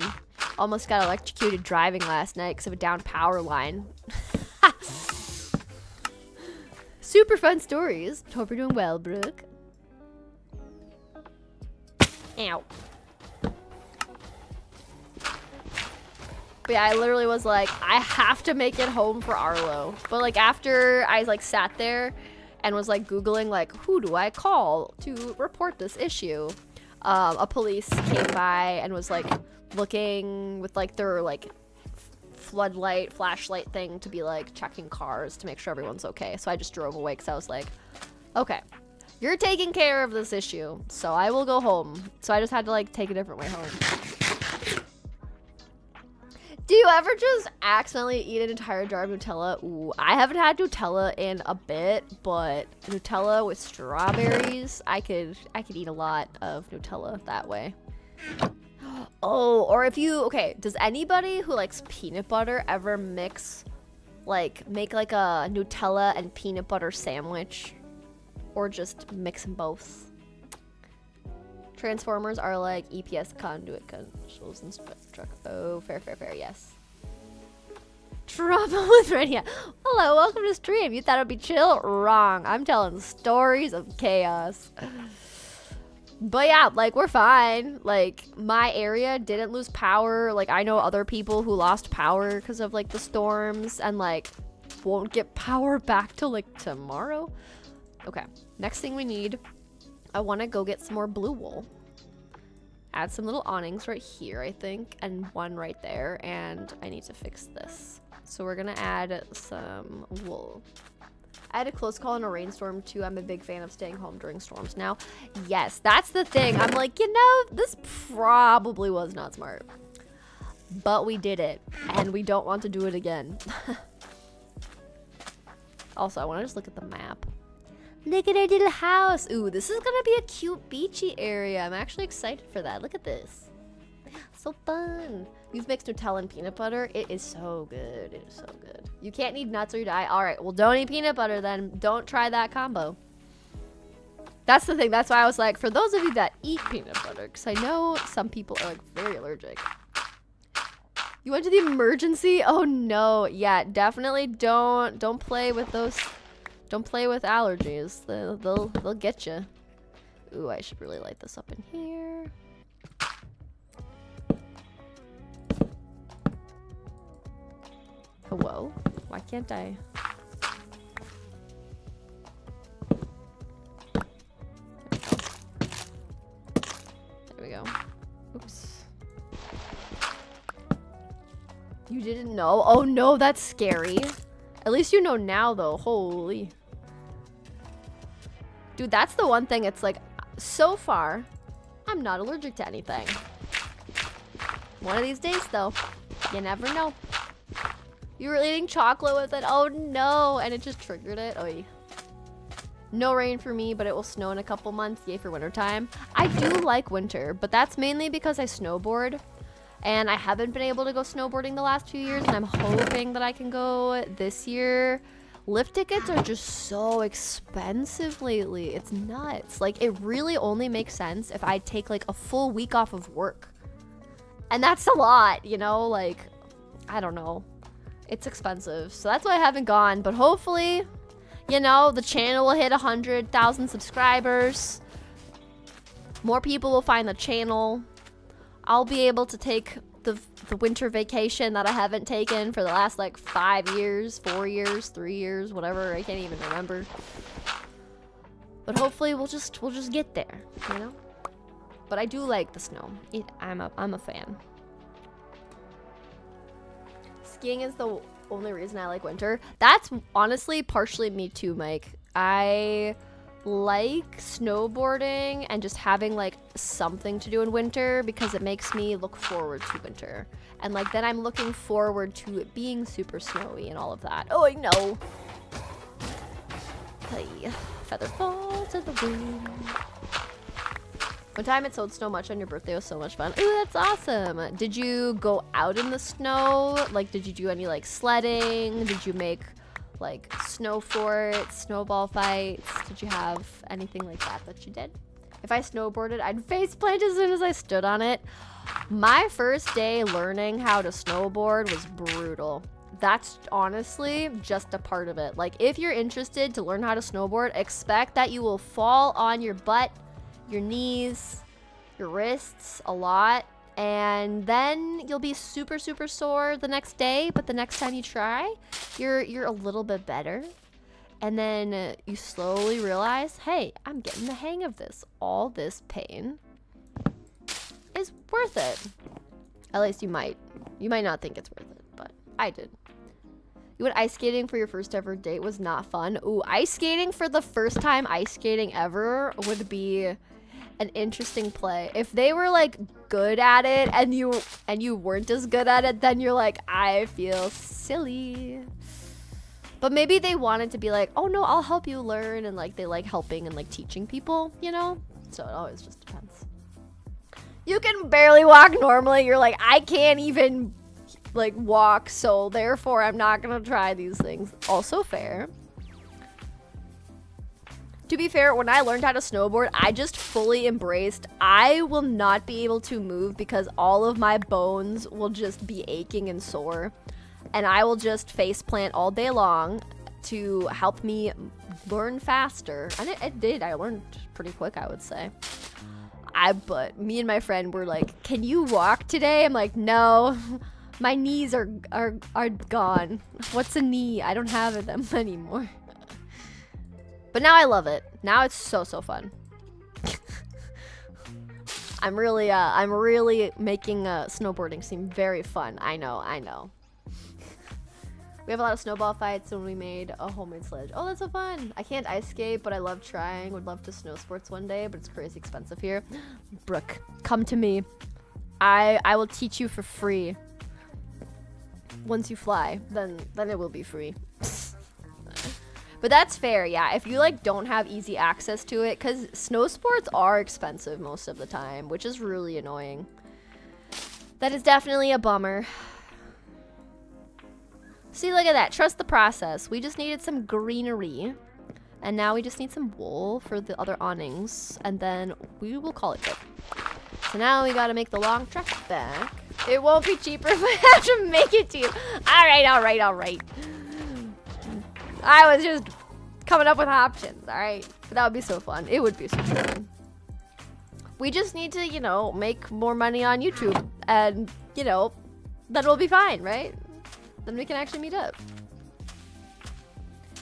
S1: almost got electrocuted driving last night because of a down power line. Super fun stories. Hope you're doing well, Brooke. Ow. But yeah, I literally was like, I have to make it home for Arlo. But like after I like sat there and was like Googling like, who do I call to report this issue? A police came by and was like looking with like their like flashlight thing to be like checking cars to make sure everyone's okay. So I just drove away because I was like, okay, you're taking care of this issue, so I will go home. So I just had to like take a different way home. Do you ever just accidentally eat an entire jar of Nutella? Ooh, I haven't had Nutella in a bit, but Nutella with strawberries, I could eat a lot of Nutella that way. Oh, or if you, okay, does anybody who likes peanut butter ever make like a Nutella and peanut butter sandwich? Or just mix them both? Transformers are like EPS conduit consoles and truck. Oh, fair, yes. Trouble with radio. Hello, welcome to stream. You thought it'd be chill? Wrong. I'm telling stories of chaos. But yeah, like, we're fine. Like, my area didn't lose power. Like, I know other people who lost power because of, like, the storms and, like, won't get power back till, like, tomorrow. Okay, next thing we need, I want to go get some more blue wool. Add some little awnings right here, I think, and one right there, and I need to fix this. So we're gonna add some wool. I had a close call in a rainstorm too. I'm a big fan of staying home during storms now. Yes, that's the thing. I'm like, you know, this probably was not smart. But we did it, and we don't want to do it again. Also, I want to just look at the map. Look at our little house. Ooh, this is gonna be a cute beachy area. I'm actually excited for that. Look at this. So fun. You've mixed Nutella and peanut butter. It is so good. It is so good. You can't eat nuts or you die. All right, well, don't eat peanut butter then. Don't try that combo. That's the thing. That's why I was like, for those of you that eat peanut butter, because I know some people are like very allergic. You went to the emergency? Oh no. Yeah, definitely don't play with those. Don't play with allergies. They'll get you. Ooh, I should really light this up in here. Whoa, why can't I? There we go. Oops. You didn't know? Oh no, that's scary. At least you know now though, holy. Dude, that's the one thing, it's like, so far, I'm not allergic to anything. One of these days though, you never know. You were eating chocolate with it. Oh no, and it just triggered it. Oy. No rain for me, but it will snow in a couple months. Yay for winter time. I do like winter, but that's mainly because I snowboard. And I haven't been able to go snowboarding the last 2 years, and I'm hoping that I can go this year. Lift tickets are just so expensive lately. It's nuts. Like, it really only makes sense if I take like a full week off of work. And that's a lot, you know? Like, I don't know. It's expensive, so that's why I haven't gone, but hopefully, you know, the channel will hit 100,000 subscribers. More people will find the channel. I'll be able to take the winter vacation that I haven't taken for the last like 5 years, 4 years, 3 years, whatever. I can't even remember. But hopefully we'll just get there, you know? But I do like the snow. I'm a fan. Skiing is the only reason I like winter. That's honestly partially me too, Mike. I like snowboarding and just having like something to do in winter because it makes me look forward to winter. And like then I'm looking forward to it being super snowy and all of that. Oh, I know. Hey, feather fall to the wind. One time it snowed so much on your birthday. It was so much fun. Ooh, that's awesome. Did you go out in the snow? Like, did you do any like sledding? Did you make like snow forts, snowball fights? Did you have anything like that you did? If I snowboarded, I'd face plant as soon as I stood on it. My first day learning how to snowboard was brutal. That's honestly just a part of it. Like, if you're interested to learn how to snowboard, expect that you will fall on your butt, your knees, your wrists a lot, and then you'll be super sore the next day, but the next time you try, you're a little bit better. And then you slowly realize, hey, I'm getting the hang of this. All this pain is worth it. At least you might not think it's worth it, but I did. You went ice skating for your first ever date was not fun. Ooh, ice skating for the first time ice skating ever would be an interesting play. If they were like good at it and you weren't as good at it, then you're like, I feel silly. But maybe they wanted to be like, oh no, I'll help you learn, and like they like helping and like teaching people, you know? So it always just depends. You can barely walk normally. You're like, I can't even like walk, so therefore I'm not gonna try these things. Also fair. To be fair, when I learned how to snowboard, I just fully embraced I will not be able to move because all of my bones will just be aching and sore. And I will just face plant all day long to help me learn faster. And it did. I learned pretty quick, I would say. But me and my friend were like, can you walk today? I'm like, no, my knees are gone. What's a knee? I don't have them anymore. But now I love it. Now it's so fun. I'm really making snowboarding seem very fun. I know. We have a lot of snowball fights when we made a homemade sledge. Oh, that's so fun. I can't ice skate, but I love trying. Would love to snow sports one day, but it's crazy expensive here. Brooke, come to me. I will teach you for free. Once you fly, then it will be free. But that's fair, yeah. If you like don't have easy access to it, because snow sports are expensive most of the time, which is really annoying. That is definitely a bummer. See, look at that. Trust the process. We just needed some greenery. And now we just need some wool for the other awnings. And then we will call it good. So now we gotta make the long trek back. It won't be cheaper if I have to make it to you. Alright. I was just coming up with options, alright? But that would be so fun. It would be so fun. We just need to, you know, make more money on YouTube. And, you know, then we'll be fine, right? Then we can actually meet up.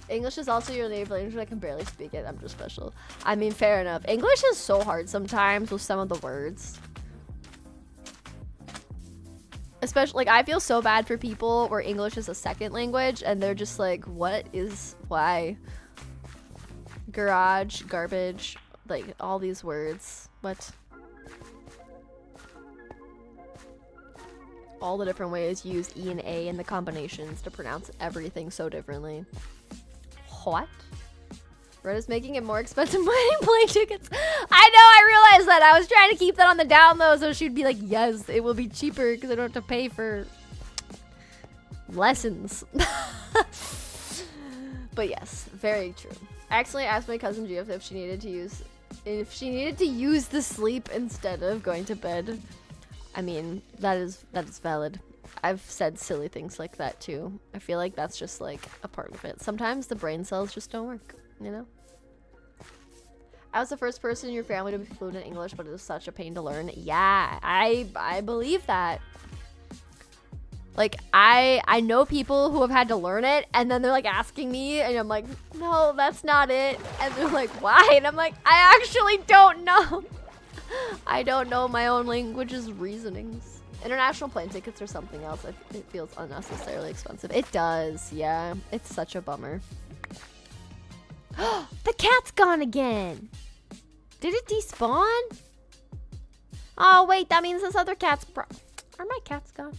S1: English is also your native language. I can barely speak it. I'm just special. I mean, fair enough. English is so hard sometimes with some of the words. Especially, like, I feel so bad for people where English is a second language and they're just like, why? Garage, garbage, like, all these words. What? All the different ways you use E and A and the combinations to pronounce everything so differently. What? Red is making it more expensive buying plane tickets. I realized that. I was trying to keep that on the down low so she'd be like, yes, it will be cheaper because I don't have to pay for lessons. But yes, very true. I accidentally asked my cousin Gia if she needed to use the sleep instead of going to bed. I mean, that is valid. I've said silly things like that too. I feel like that's just like a part of it. Sometimes the brain cells just don't work, you know? I was the first person in your family to be fluent in English, but it was such a pain to learn. Yeah, I believe that. Like, I know people who have had to learn it, and then they're like asking me, and I'm like, no, that's not it. And they're like, why? And I'm like, I actually don't know. I don't know my own language's reasonings. International plane tickets or something else. It feels unnecessarily expensive. It does, yeah. It's such a bummer. The cat's gone again. Did it despawn? Oh, wait, that means this other cat's are my cats gone?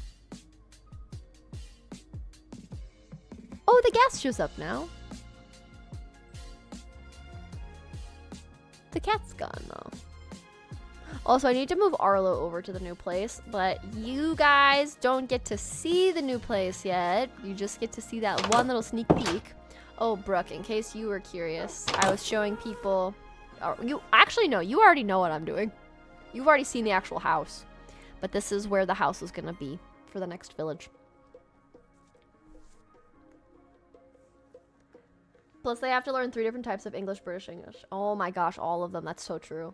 S1: Oh, the gas shows up now. The cat's gone, though. Also, I need to move Arlo over to the new place, but you guys don't get to see the new place yet. You just get to see that one little sneak peek. Oh, Brooke, in case you were curious, I was showing people... you actually, no, you already know what I'm doing. You've already seen the actual house. But this is where the house is going to be for the next village. Plus, they have to learn 3 different types of English, British English. Oh my gosh, all of them. That's so true.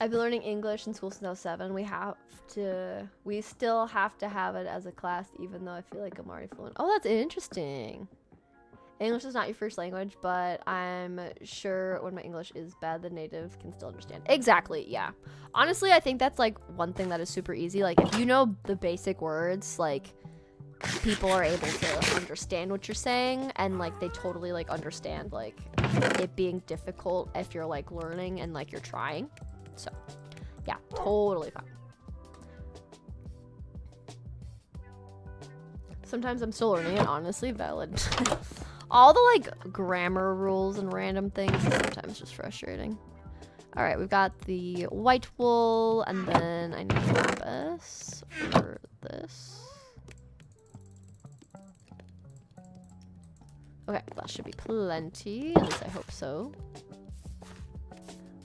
S1: I've been learning English in school since I was 7. We still have to have it as a class, even though I feel like I'm already fluent. Oh, that's interesting. English is not your first language, but I'm sure when my English is bad, the native can still understand. Exactly, yeah. Honestly, I think that's like one thing that is super easy. Like, if you know the basic words, like, people are able to understand what you're saying, and like they totally like understand like it being difficult if you're like learning and like you're trying. So yeah, totally fine. Sometimes I'm still learning it, honestly, valid. All the like grammar rules and random things is sometimes just frustrating. All right, we've got the white wool, and then I need lapis for this. Okay, that should be plenty. At least I hope so.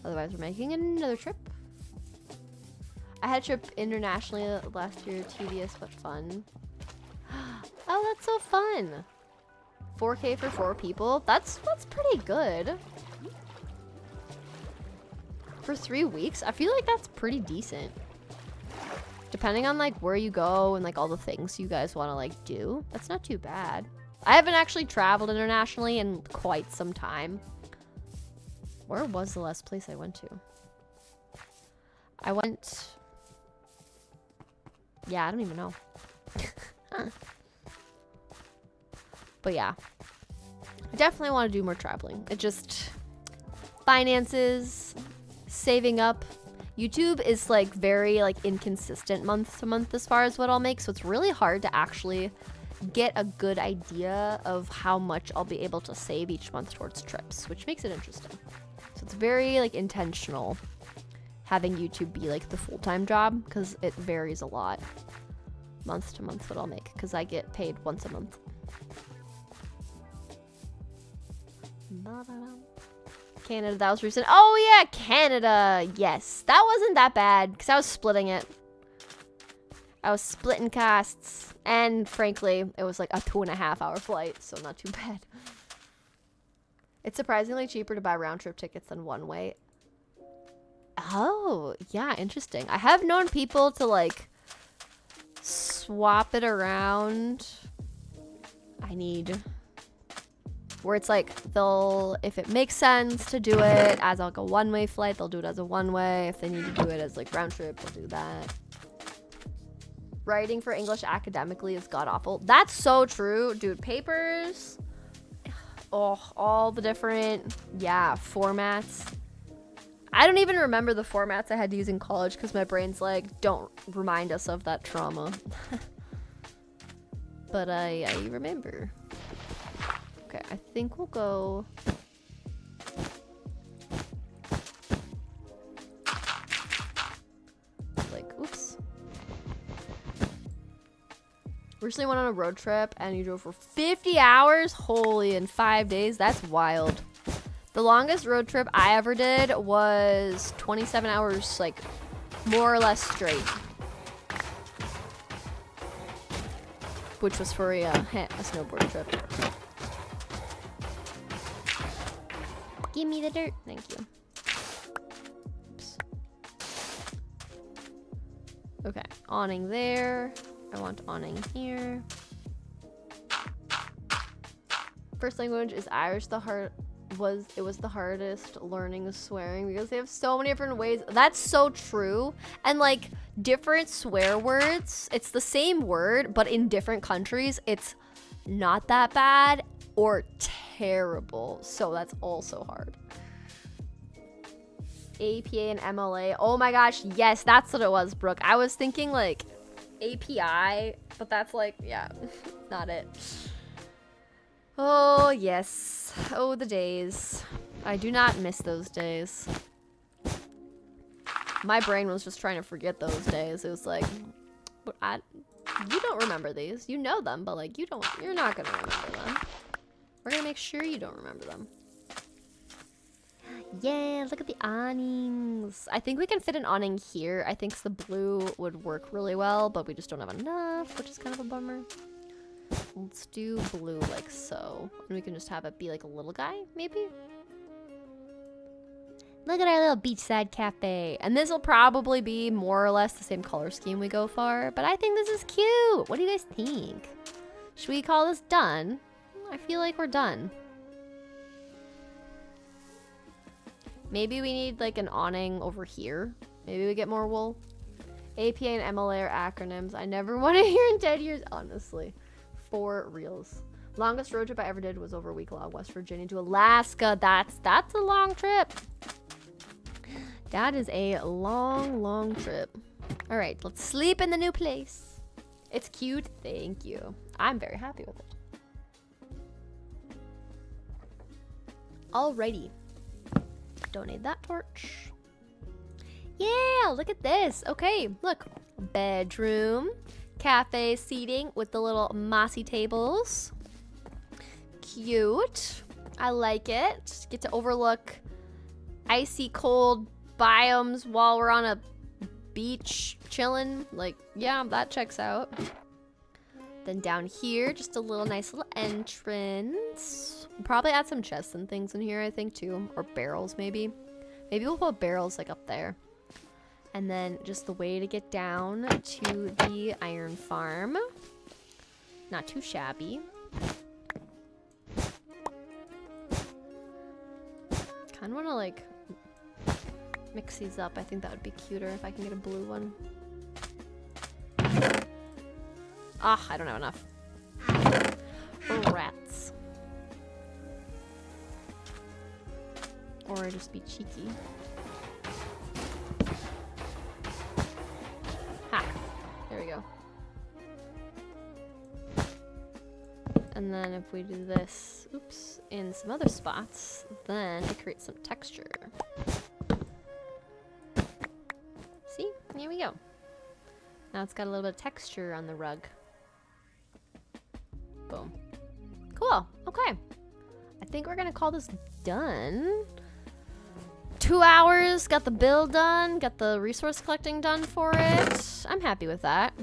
S1: Otherwise, we're making another trip. I had a trip internationally last year. Tedious but fun. Oh, that's so fun. 4K for 4 people. That's pretty good. For 3 weeks? I feel like that's pretty decent. Depending on like where you go and like all the things you guys want to like do. That's not too bad. I haven't actually traveled internationally in quite some time. Where was the last place I went to? I went... Yeah, I don't even know. But yeah. I definitely want to do more traveling. It just... Finances, saving up. YouTube is like very like inconsistent month to month as far as what I'll make. So it's really hard to actually get a good idea of how much I'll be able to save each month towards trips, which makes it interesting. So it's very like intentional having YouTube be like the full-time job because it varies a lot month to month what I'll make because I get paid once a month. Canada, that was recent. Oh yeah, Canada. Yes, that wasn't that bad because I was splitting it. I was splitting costs, and frankly, it was like a 2.5-hour flight, so not too bad. It's surprisingly cheaper to buy round trip tickets than one way. Oh, yeah, interesting. I have known people to like swap it around. Where it's like if it makes sense to do it as like a one-way flight, they'll do it as a one-way. If they need to do it as like round trip, they'll do that. Writing for English academically is god-awful. That's so true. Dude, papers. Oh, all the different, formats. I don't even remember the formats I had to use in college because my brain's like, don't remind us of that trauma. But I remember. Okay, I think we'll go... Oops. Recently went on a road trip and you drove for 50 hours? Holy, in 5 days? That's wild. The longest road trip I ever did was 27 hours, like, more or less straight. Which was for a snowboard trip. Give me the dirt. Thank you. Oops. Okay, awning there. I want awning here. First language is Irish. It was the hardest learning swearing because they have so many different ways. That's so true. And like different swear words, it's the same word, but in different countries, it's not that bad or terrible. So that's also hard. APA and MLA. Oh my gosh, yes, that's what it was, Brooke. I was thinking like API, but that's like, yeah, not it. Oh, yes. Oh, the days. I do not miss those days. My brain was just trying to forget those days. It was like, you don't remember these. You know them, but like, you're not gonna remember them. We're gonna make sure you don't remember them. Yeah, look at the awnings. I think we can fit an awning here. I think the blue would work really well, but we just don't have enough, which is kind of a bummer. Let's do blue like so. And we can just have it be like a little guy, maybe? Look at our little beachside cafe. And this will probably be more or less the same color scheme we go for, but I think this is cute. What do you guys think? Should we call this done? I feel like we're done. Maybe we need like an awning over here. Maybe we get more wool. APA and MLA are acronyms I never want to hear in 10 years, honestly. For reals. Longest road trip I ever did was over a week long, West Virginia to Alaska. That's a long trip. That is a long trip. All right, let's sleep in the new place. It's cute. Thank you. I'm very happy with it. Alrighty. Donate that torch. Yeah, look at this. Okay, look. Bedroom. Cafe seating with the little mossy tables. Cute. I like it. Get to overlook icy cold biomes while we're on a beach chilling. Like, yeah, that checks out. Then down here, just a nice little entrance. We'll probably add some chests and things in here, I think, too. Or barrels, maybe. Maybe we'll put barrels like up there. And then just the way to get down to the iron farm. Not too shabby. Kind of want to like mix these up. I think that would be cuter if I can get a blue one. Ah, I don't have enough. Rats. Or just be cheeky. Ha! There we go. And then if we do this, oops, in some other spots, then it creates some texture. See? Here we go. Now it's got a little bit of texture on the rug. Boom. Cool. Okay. I think we're gonna call this done. 2 hours, got the build done, got the resource collecting done for it. I'm happy with that.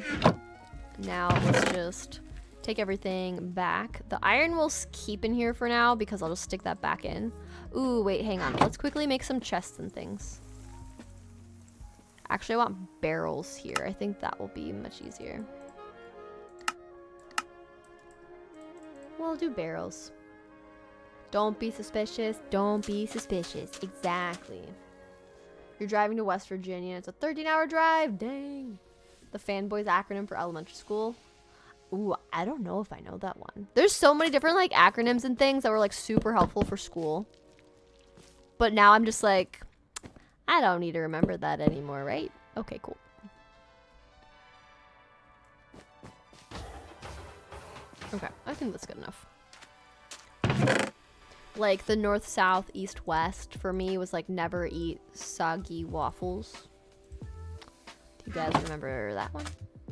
S1: Now let's just take everything back. The iron we'll keep in here for now because I'll just stick that back in. Ooh, wait, hang on. Let's quickly make some chests and things. Actually, I want barrels here. I think that will be much easier. We'll do barrels. Don't be suspicious. Don't be suspicious. Exactly. You're driving to West Virginia. It's a 13-hour drive. Dang. The fanboys acronym for elementary school. Ooh, I don't know if I know that one. There's so many different like acronyms and things that were like super helpful for school. But now I'm just like, I don't need to remember that anymore, right? Okay, cool. Okay, I think that's good enough. Like the north, south, east, west for me was like never eat soggy waffles. Do you guys remember that one?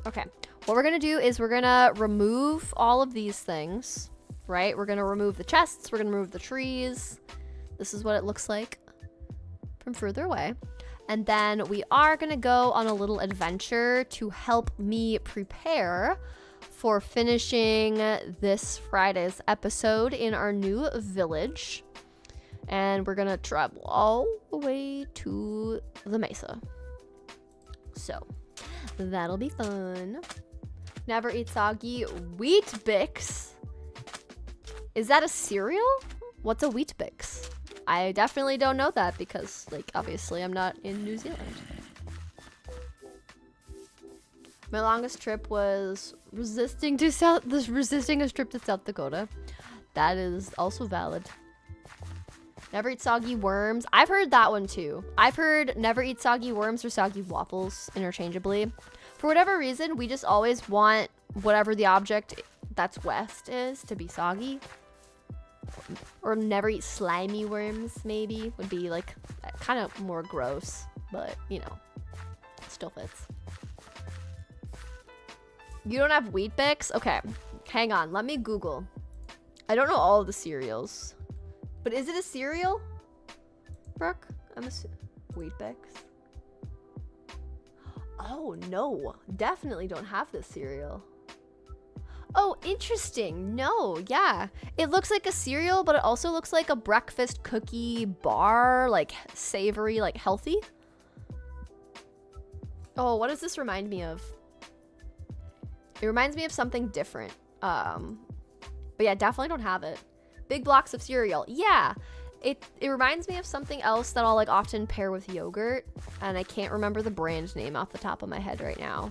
S1: Okay. What we're going to do is we're going to remove all of these things, right? We're going to remove the chests. We're going to remove the trees. This is what it looks like from further away. And then we are going to go on a little adventure to help me prepare for finishing this Friday's episode in our new village. And we're going to travel all the way to the mesa. So that'll be fun. Never eat soggy wheat bix. Is that a cereal? What's a wheat bix? I definitely don't know that because, like, obviously I'm not in New Zealand. My longest trip was resisting a trip to South Dakota. That is also valid. Never eat soggy worms. I've heard that one too. I've heard never eat soggy worms or soggy waffles interchangeably. For whatever reason, we just always want whatever the object that's west is to be soggy. Or never eat slimy worms, maybe, would be like kind of more gross, but you know, still fits. You don't have Wheat Bix? Okay, hang on, let me Google. I don't know all of the cereals, but is it a cereal, Brooke? I'm assuming Wheat Bix. Oh no, definitely don't have this cereal. Oh, interesting. No, yeah. It looks like a cereal, but it also looks like a breakfast cookie bar, like savory, like healthy. Oh, what does this remind me of? It reminds me of something different. But yeah, definitely don't have it. Big blocks of cereal. Yeah. It reminds me of something else that I'll like often pair with yogurt, and I can't remember the brand name off the top of my head right now.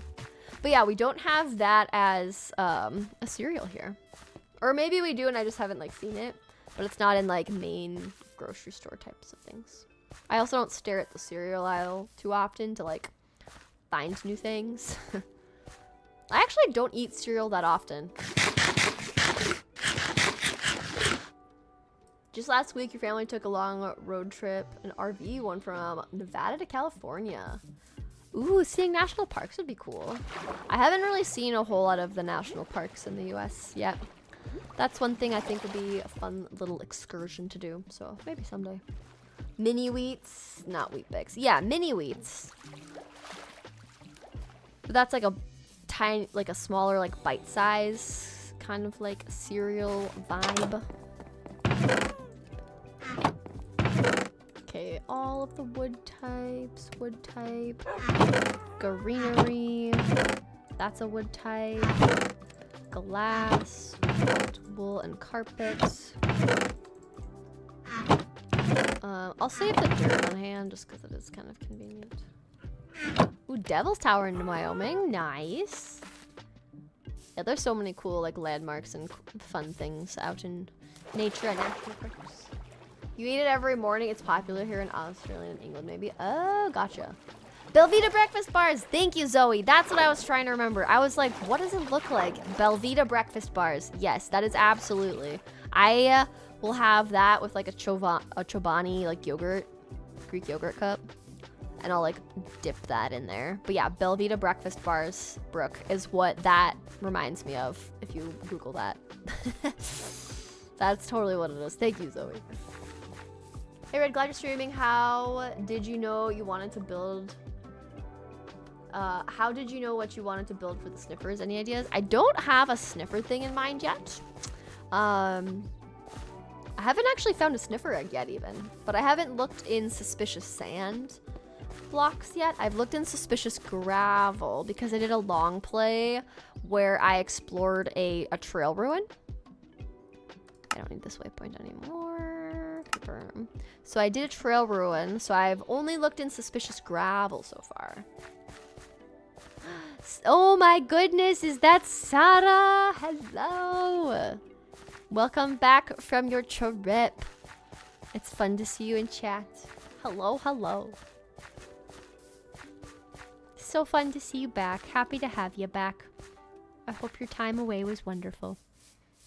S1: But yeah, we don't have that as a cereal here. Or maybe we do and I just haven't like seen it, but it's not in like main grocery store types of things. I also don't stare at the cereal aisle too often to like find new things. I actually don't eat cereal that often. Just last week, your family took a long road trip, an RV one from Nevada to California. Ooh, seeing national parks would be cool. I haven't really seen a whole lot of the national parks in the US yet. That's one thing I think would be a fun little excursion to do, so maybe someday. Mini wheats, not Wheat Bix. Yeah, mini wheats. But that's like a tiny, like a smaller, like bite size, kind of like cereal vibe. Okay, all of the wood types. Wood type. Greenery. That's a wood type. Glass. Wool and carpet. I'll save the dirt on hand just because it is kind of convenient. Ooh, Devil's Tower in Wyoming. Nice. Yeah, there's so many cool like landmarks and fun things out in nature and national parks. You eat it every morning. It's popular here in Australia and England, maybe. Oh, gotcha. Belvita breakfast bars. Thank you, Zoe. That's what I was trying to remember. I was like, what does it look like? Belvita breakfast bars. Yes, that is absolutely. I will have that with like a Chobani like yogurt, Greek yogurt cup. And I'll like dip that in there. But yeah, Belvita breakfast bars, Brooke, is what that reminds me of if you Google that. That's totally what it is. Thank you, Zoe. Hey Red, glad you're streaming. How did you know you wanted to build? How did you know what you wanted to build for the sniffers? Any ideas? I don't have a sniffer thing in mind yet. I haven't actually found a sniffer egg yet even, but I haven't looked in suspicious sand blocks yet. I've looked in suspicious gravel because I did a long play where I explored a trail ruin. I don't need this waypoint anymore. Confirm. So I did a trail ruin, so I've only looked in suspicious gravel so far. Oh my goodness, is that Sarah? Hello. Welcome back from your trip. It's fun to see you in chat. Hello, hello. So fun to see you back. Happy to have you back. I hope your time away was wonderful.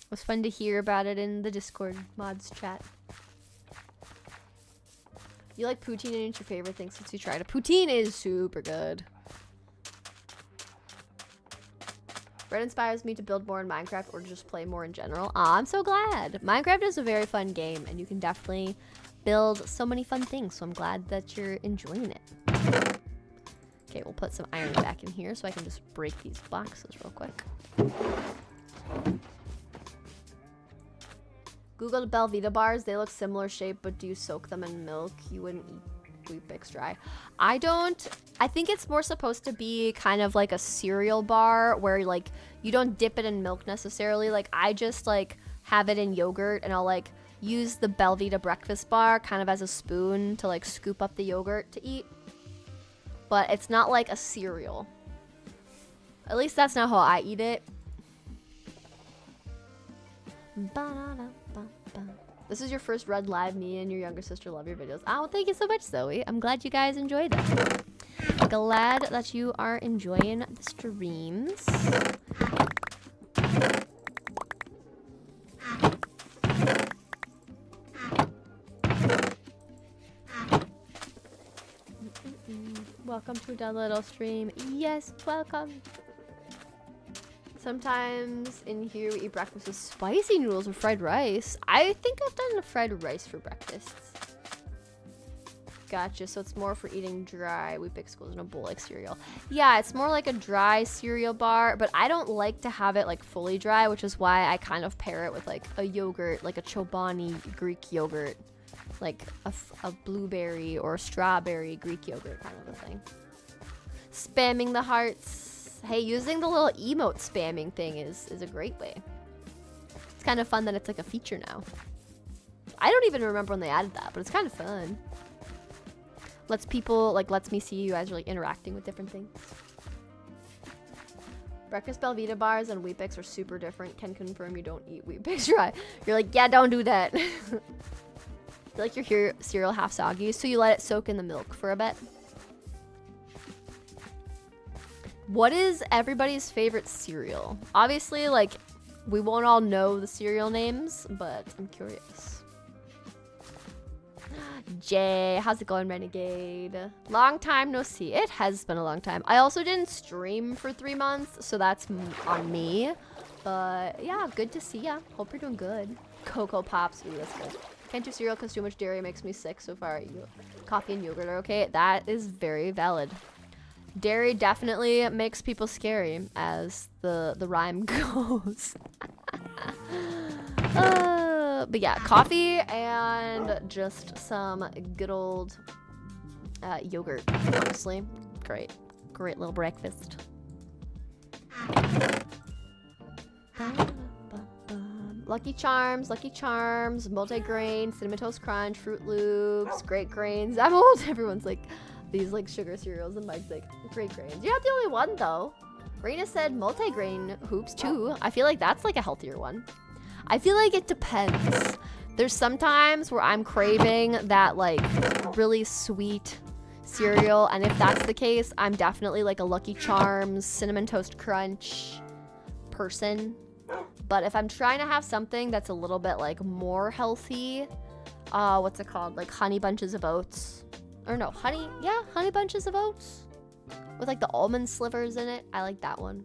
S1: It was fun to hear about it in the Discord mods chat. You like poutine and it's your favorite thing since you tried it. Poutine is super good. Red inspires me to build more in Minecraft or just play more in general. Aw, I'm so glad. Minecraft is a very fun game and you can definitely build so many fun things. So I'm glad that you're enjoying it. Okay, we'll put some iron back in here so I can just break these boxes real quick. Google the Belvita bars. They look similar shape, but do you soak them in milk? You wouldn't eat Weet-Bix dry. I don't. I think it's more supposed to be kind of like a cereal bar where like you don't dip it in milk necessarily. Like I just like have it in yogurt and I'll like use the Belvita breakfast bar kind of as a spoon to like scoop up the yogurt to eat. But it's not like a cereal. At least that's not how I eat it. This is your first Red Live. Me and your younger sister love your videos. Oh, thank you so much, Zoe. I'm glad you guys enjoyed them. Glad that you are enjoying the streams. Welcome to the little stream. Yes, welcome. Sometimes in here we eat breakfast with spicy noodles and fried rice. I think I've done fried rice for breakfast. Gotcha, so it's more for eating dry. Weet-Bix goes in a bowl like cereal. Yeah, it's more like a dry cereal bar, but I don't like to have it like fully dry, which is why I kind of pair it with like a yogurt, like a Chobani Greek yogurt. Like a blueberry or a strawberry Greek yogurt kind of a thing. Spamming the hearts. Hey, using the little emote spamming thing is a great way. It's kind of fun that it's like a feature now. I don't even remember when they added that, but it's kind of fun. Lets me see you guys are like interacting with different things. Breakfast Belvita bars and Weet-Bix are super different. Can confirm you don't eat Weet-Bix dry. You're like, yeah, don't do that. Like your cereal half soggy, so you let it soak in the milk for a bit. What is everybody's favorite cereal? Obviously, like, we won't all know the cereal names, but I'm curious. Jay, how's it going, Renegade? Long time no see. It has been a long time. I also didn't stream for 3 months, so that's on me. But yeah, good to see ya. Hope you're doing good. Cocoa Pops, ooh, that's good. Can't do cereal because too much dairy makes me sick. So far, coffee and yogurt are okay. That is very valid. Dairy definitely makes people scary, as the rhyme goes. But But yeah, coffee and just some good old yogurt, honestly. Great little breakfast. Lucky Charms, multi-grain, Cinnamon Toast Crunch, Fruit Loops, Great Grains. I'm old. Everyone's like, these like sugar cereals, and Mike's like, Great Grains. You're not the only one though. Rena said multi-grain hoops too. I feel like that's like a healthier one. I feel like it depends. There's some times where I'm craving that like really sweet cereal, and if that's the case, I'm definitely like a Lucky Charms, Cinnamon Toast Crunch person. But if I'm trying to have something that's a little bit like more healthy, what's it called? Like Honey Bunches of Oats. Or no, Honey Bunches of Oats. With like the almond slivers in it. I like that one.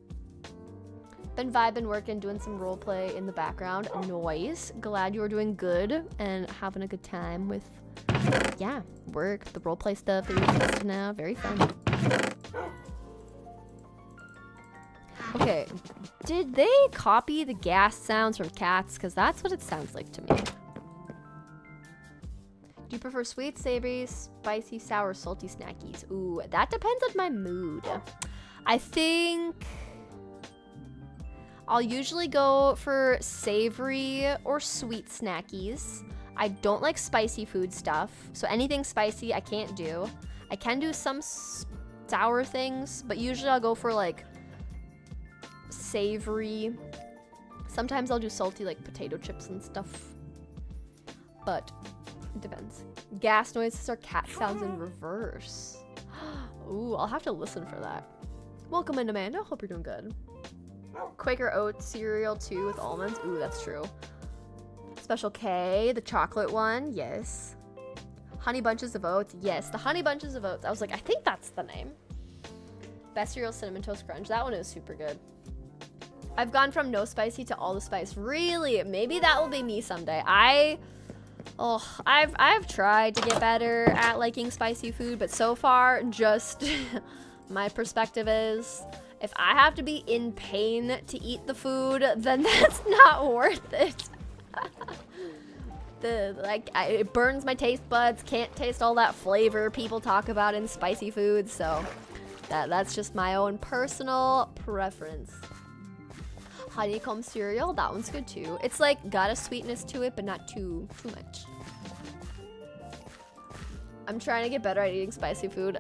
S1: Been vibing, working, doing some role play in the background. Noise. Glad you were doing good and having a good time with, yeah, work, the role play stuff that you're testing now. Very fun. Okay, did they copy the gas sounds from cats? Because that's what it sounds like to me. Do you prefer sweet, savory, spicy, sour, salty snackies? Ooh, that depends on my mood. I think I'll usually go for savory or sweet snackies. I don't like spicy food stuff, so anything spicy I can't do. I can do some sour things, but usually I'll go for like savory. Sometimes I'll do salty like potato chips and stuff, but it depends. Gas noises are cat sounds in reverse. Ooh, I'll have to listen for that. Welcome in, Amanda. Hope you're doing good. Quaker Oats cereal too with almonds. Ooh, that's true. Special K, the chocolate one. Yes. Honey Bunches of Oats. Yes, the Honey Bunches of Oats. I was like, I think that's the name. Best cereal, Cinnamon Toast Crunch. That one is super good. I've gone from no spicy to all the spice. Really? Maybe that will be me someday. I've tried to get better at liking spicy food, but so far, just my perspective is, if I have to be in pain to eat the food, then that's not worth it. It burns my taste buds. Can't taste all that flavor people talk about in spicy food. So that's just my own personal preference. Honeycomb cereal, that one's good too. It's like got a sweetness to it, but not too much. I'm trying to get better at eating spicy food.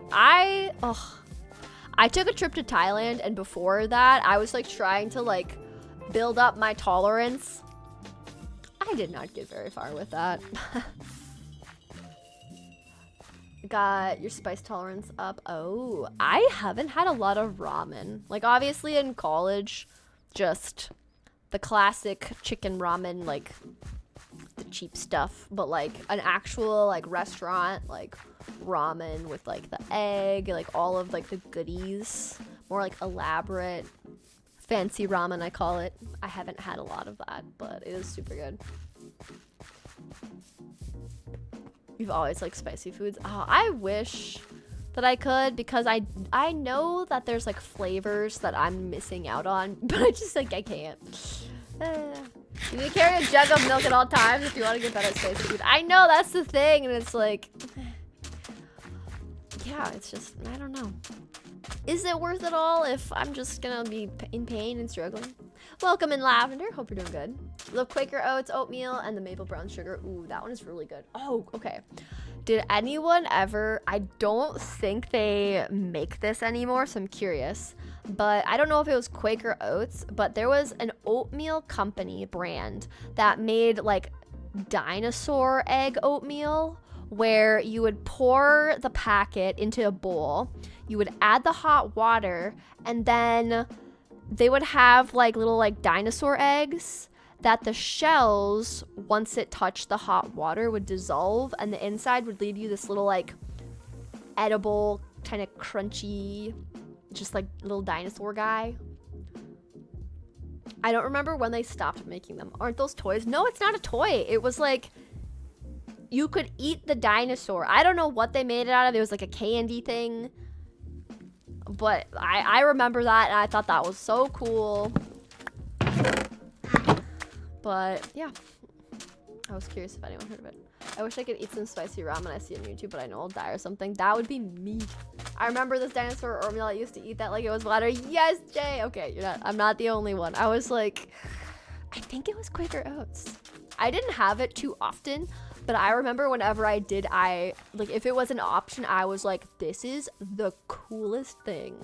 S1: I took a trip to Thailand, and before that, I was like trying to like build up my tolerance. I did not get very far with that. Got your spice tolerance up. Oh, I haven't had a lot of ramen. Like obviously in college, just the classic chicken ramen, like the cheap stuff, but like an actual like restaurant like ramen with like the egg, like all of like the goodies, more like elaborate fancy ramen I call it. I haven't had a lot of that, but it is super good. You've always liked spicy foods. Oh, I wish that I could, because I know that there's like flavors that I'm missing out on, but I just like I can't. You need to carry a jug of milk at all times if you want to get better at spicy food. I know, that's the thing, and it's like, yeah, it's just, I don't know. Is it worth it all if I'm just gonna be in pain and struggling? Welcome in, Lavender. Hope you're doing good. Love Quaker Oats, oatmeal, and the maple brown sugar. Ooh, that one is really good. Oh, okay. Did anyone ever, I don't think they make this anymore, so I'm curious, but I don't know if it was Quaker Oats, but there was an oatmeal company brand that made like dinosaur egg oatmeal, where you would pour the packet into a bowl, you would add the hot water, and then they would have like little like dinosaur eggs that the shells, once it touched the hot water, would dissolve, and the inside would leave you this little like edible, kind of crunchy, just like little dinosaur guy. I don't remember when they stopped making them. Aren't those toys? No, it's not a toy. It was like, you could eat the dinosaur. I don't know what they made it out of. It was like a candy thing. But I remember that, and I thought that was so cool. But yeah, I was curious if anyone heard of it. I wish I could eat some spicy ramen I see on YouTube, but I know I'll die or something. That would be me. I remember this dinosaur oatmeal. I used to eat that like it was water. Yes, Jay. Okay, I'm not the only one. I was like, I think it was Quaker Oats. I didn't have it too often, but I remember whenever I did, like if it was an option, I was like, this is the coolest thing.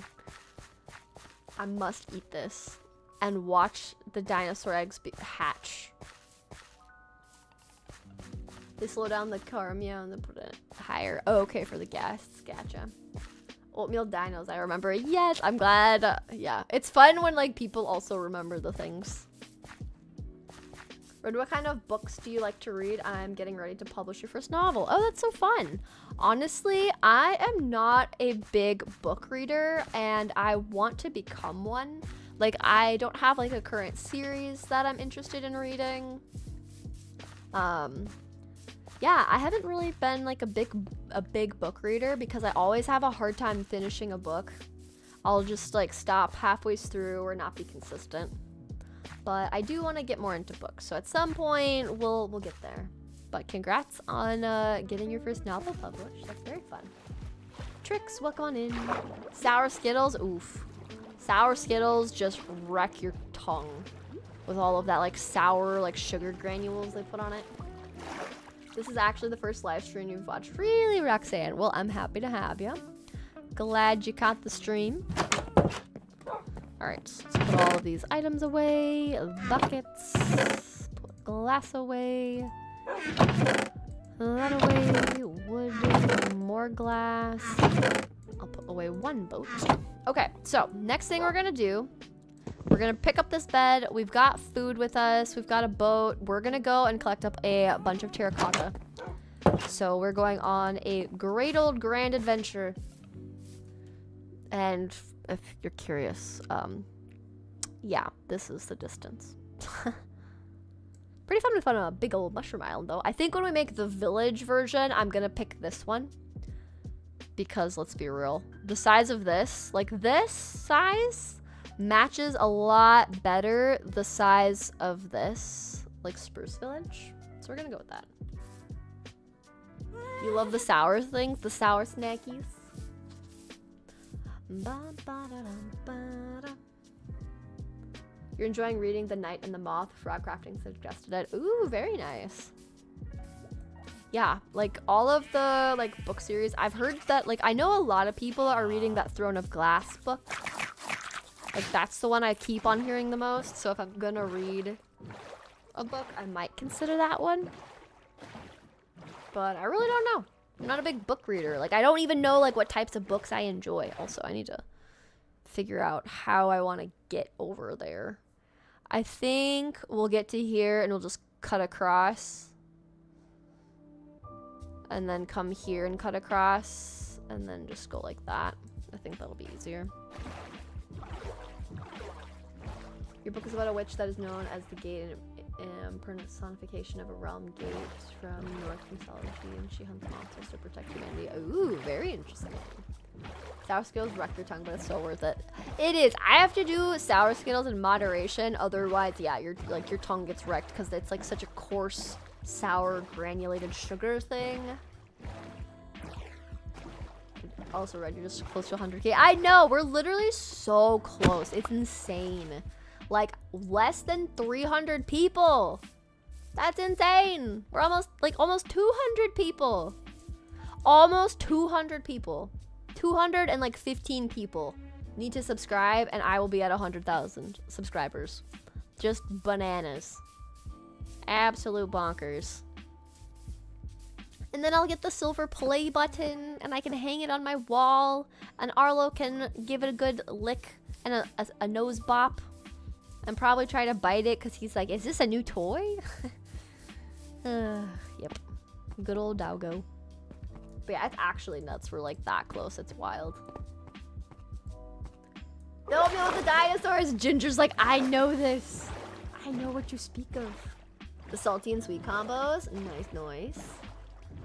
S1: I must eat this and watch the dinosaur eggs hatch. They slow down the caramel and then put it higher. Oh, okay, for the gas. Gotcha. Oatmeal dinos, I remember. Yes, I'm glad. Yeah, it's fun when like people also remember the things. Red, what kind of books do you like to read? I'm getting ready to publish your first novel. Oh, that's so fun. Honestly, I am not a big book reader and I want to become one. Like, I don't have like a current series that I'm interested in reading. Yeah, I haven't really been like a big book reader because I always have a hard time finishing a book. I'll just like stop halfway through or not be consistent. But I do want to get more into books, so at some point we'll get there. But congrats on getting your first novel published. That's very fun. Tricks, welcome on in. Sour Skittles, oof. Sour Skittles just wreck your tongue with all of that like sour like sugar granules they put on it. This is actually the first live stream you've watched. Really, Roxanne? Well, I'm happy to have you. Glad you caught the stream. Alright, let's put all of these items away. Buckets. Put glass away. That away. Wood. More glass. I'll put away one boat. Okay, so next thing we're gonna do, we're gonna pick up this bed. We've got food with us. We've got a boat. We're gonna go and collect up a bunch of terracotta. So we're going on a great old grand adventure. And if you're curious, yeah, this is the distance. Pretty fun to find a big old mushroom island, though. I think when we make the village version, I'm gonna pick this one. Because, let's be real, the size of this, like this size, matches a lot better the size of this, like Spruce Village. So we're gonna go with that. You love the sour things, the sour snackies? You're enjoying reading The Knight and the Moth. Frog Crafting suggested it. Ooh, very nice. Yeah, like all of the like book series, I've heard that like I know a lot of people are reading that Throne of Glass book. Like that's the one I keep on hearing the most. So if I'm gonna read a book, I might consider that one. But I really don't know. I'm not a big book reader. Like I don't even know like what types of books I enjoy. Also, I need to figure out how I want to get over there. I think we'll get to here and we'll just cut across. And then come here and cut across. And then just go like that. I think that'll be easier. Your book is about a witch that is known as the Gate and personification of a realm gate from Norse mythology, and she hunts monsters to protect humanity. Ooh, very interesting. Sour Skittles wreck your tongue, but it's so worth it. It is. I have to do Sour Skittles in moderation, otherwise, yeah, your tongue gets wrecked because it's like such a coarse, sour, granulated sugar thing. Also, Red, you're just close to 100K. I know, we're literally so close. It's insane. Like, less than 300 people. That's insane. We're almost 200 people. Almost 200 people. 215 people need to subscribe, and I will be at 100,000 subscribers. Just bananas. Absolute bonkers. And then I'll get the silver play button, and I can hang it on my wall, and Arlo can give it a good lick and a nose bop. And probably try to bite it because he's like, is this a new toy? Yep. Good old doggo. But yeah, it's actually nuts. We're like that close. It's wild. Don't know the dinosaurs. Ginger's like, I know this. I know what you speak of. The salty and sweet combos. Nice, nice.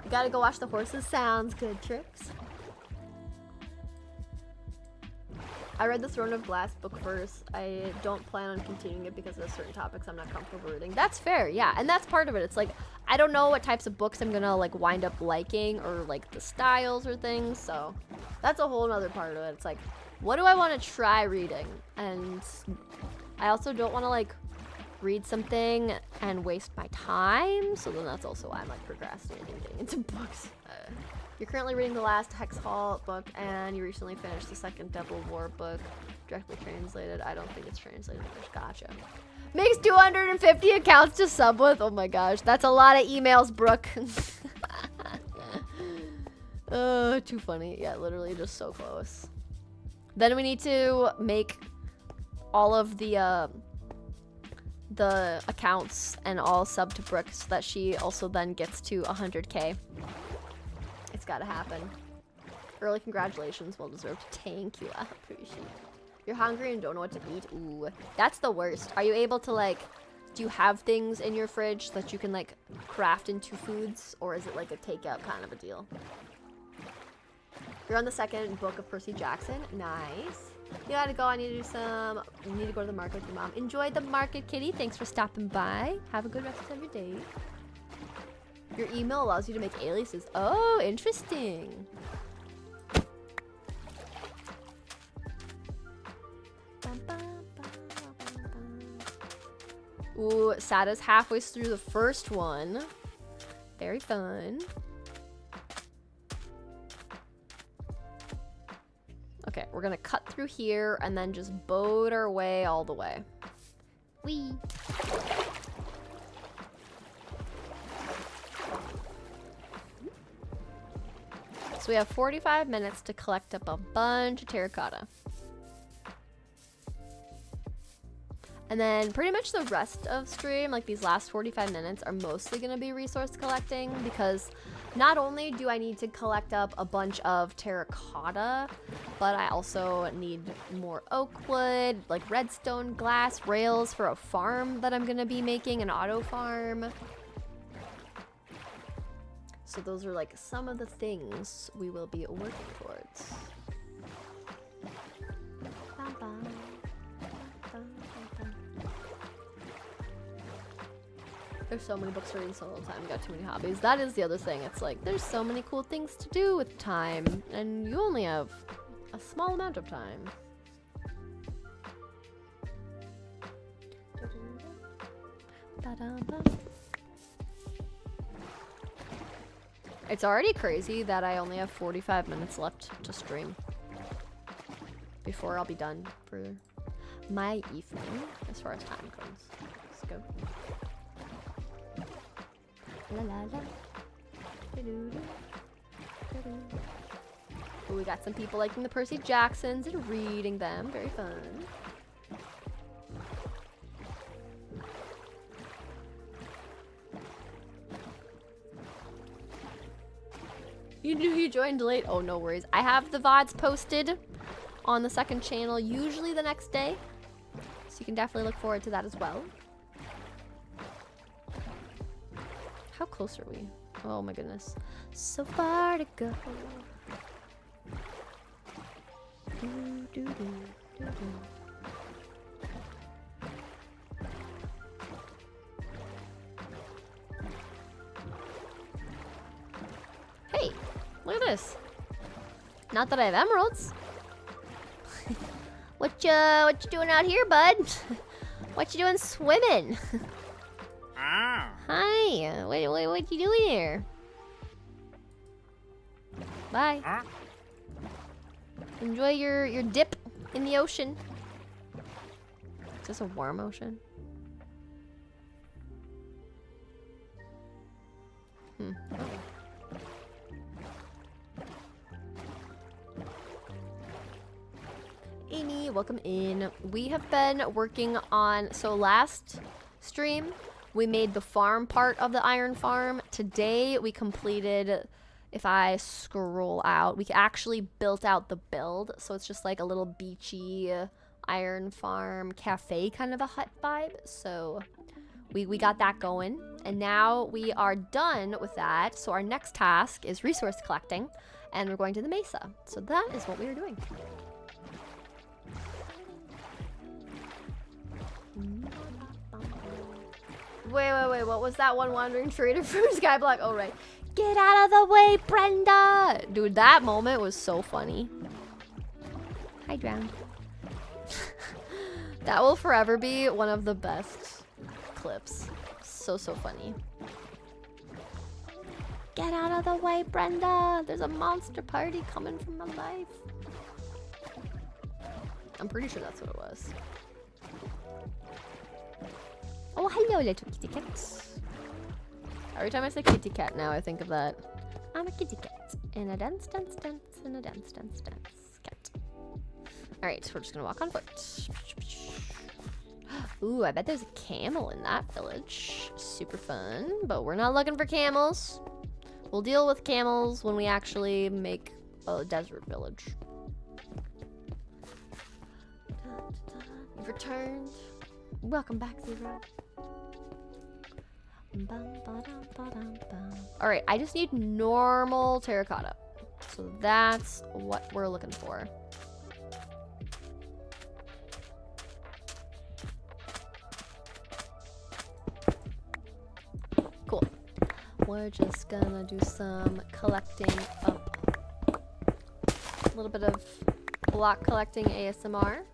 S1: You gotta go watch the horses. Sounds good, Tricks. I read the Throne of Glass book first. I don't plan on continuing it because of certain topics I'm not comfortable reading. That's fair, yeah. And that's part of it. It's like, I don't know what types of books I'm gonna like wind up liking, or like the styles or things, so that's a whole nother part of it. It's like, what do I want to try reading? And I also don't want to like read something and waste my time, so then that's also why I'm like procrastinating getting into books. You're currently reading the last Hex Hall book, and you recently finished the second Devil War book, directly translated. I don't think it's translated English. Gotcha. Makes 250 accounts to sub with. Oh my gosh, that's a lot of emails, Brooke. Too funny. Yeah, literally just so close. Then we need to make all of the accounts and all sub to Brooke so that she also then gets to 100K. It's gotta happen. Early congratulations, well deserved. Thank you, I appreciate it. You're hungry and don't know what to eat? Ooh, that's the worst. Are you able to like, do you have things in your fridge that you can like craft into foods, or is it like a takeout kind of a deal? You're on the second book of Percy Jackson. Nice. You gotta go. I need to do some. You need to go to the market with your mom. Enjoy the market, kitty. Thanks for stopping by. Have a good rest of your day. Your email allows you to make aliases. Oh, interesting. Ooh, Sada's halfway through the first one. Very fun. Okay, we're gonna cut through here and then just boat our way all the way. Whee! So we have 45 minutes to collect up a bunch of terracotta. And then pretty much the rest of stream, like these last 45 minutes, are mostly going to be resource collecting, because not only do I need to collect up a bunch of terracotta, but I also need more oak wood, like redstone glass, rails for a farm that I'm going to be making, an auto farm. So those are like some of the things we will be working towards. There's so many books to read in so little time. You got too many hobbies. That is the other thing. It's like there's so many cool things to do with time, and you only have a small amount of time. It's already crazy that I only have 45 minutes left to stream before I'll be done for my evening, as far as time goes. Let's go. La, la, la. Ooh, we got some people liking the Percy Jacksons and reading them. Very fun. You knew you joined late. Oh, no worries. I have the VODs posted on the second channel, usually the next day. So you can definitely look forward to that as well. How close are we? Oh my goodness. So far to go. Hey, look at this. Not that I have emeralds. What you doing out here, bud? What you doing swimming? Hi. What you doing here? Bye. Enjoy your dip in the ocean. Is this a warm ocean? Amy, welcome in. We have been working on, so last stream we made the farm part of the iron farm. Today we completed, if I scroll out, we actually built out the build. So it's just like a little beachy iron farm cafe kind of a hut vibe. So we got that going, and now we are done with that. So our next task is resource collecting, and we're going to the mesa. So that is what we are doing. Wait. What was that one wandering trader from Skyblock? Oh, right. Get out of the way, Brenda! Dude, that moment was so funny. I drowned. That will forever be one of the best clips. So funny. Get out of the way, Brenda! There's a monster party coming from my life. I'm pretty sure that's what it was. Oh, hello, little kitty cat. Every time I say kitty cat now, I think of that. I'm a kitty cat. In a dance, in a dance, cat. Alright, we're just gonna walk on foot. Ooh, I bet there's a camel in that village. Super fun, but we're not looking for camels. We'll deal with camels when we actually make a desert village. You've returned. Welcome back, Zero. Alright, I just need normal terracotta. So that's what we're looking for. Cool. We're just gonna do some collecting up. A little bit of block collecting ASMR.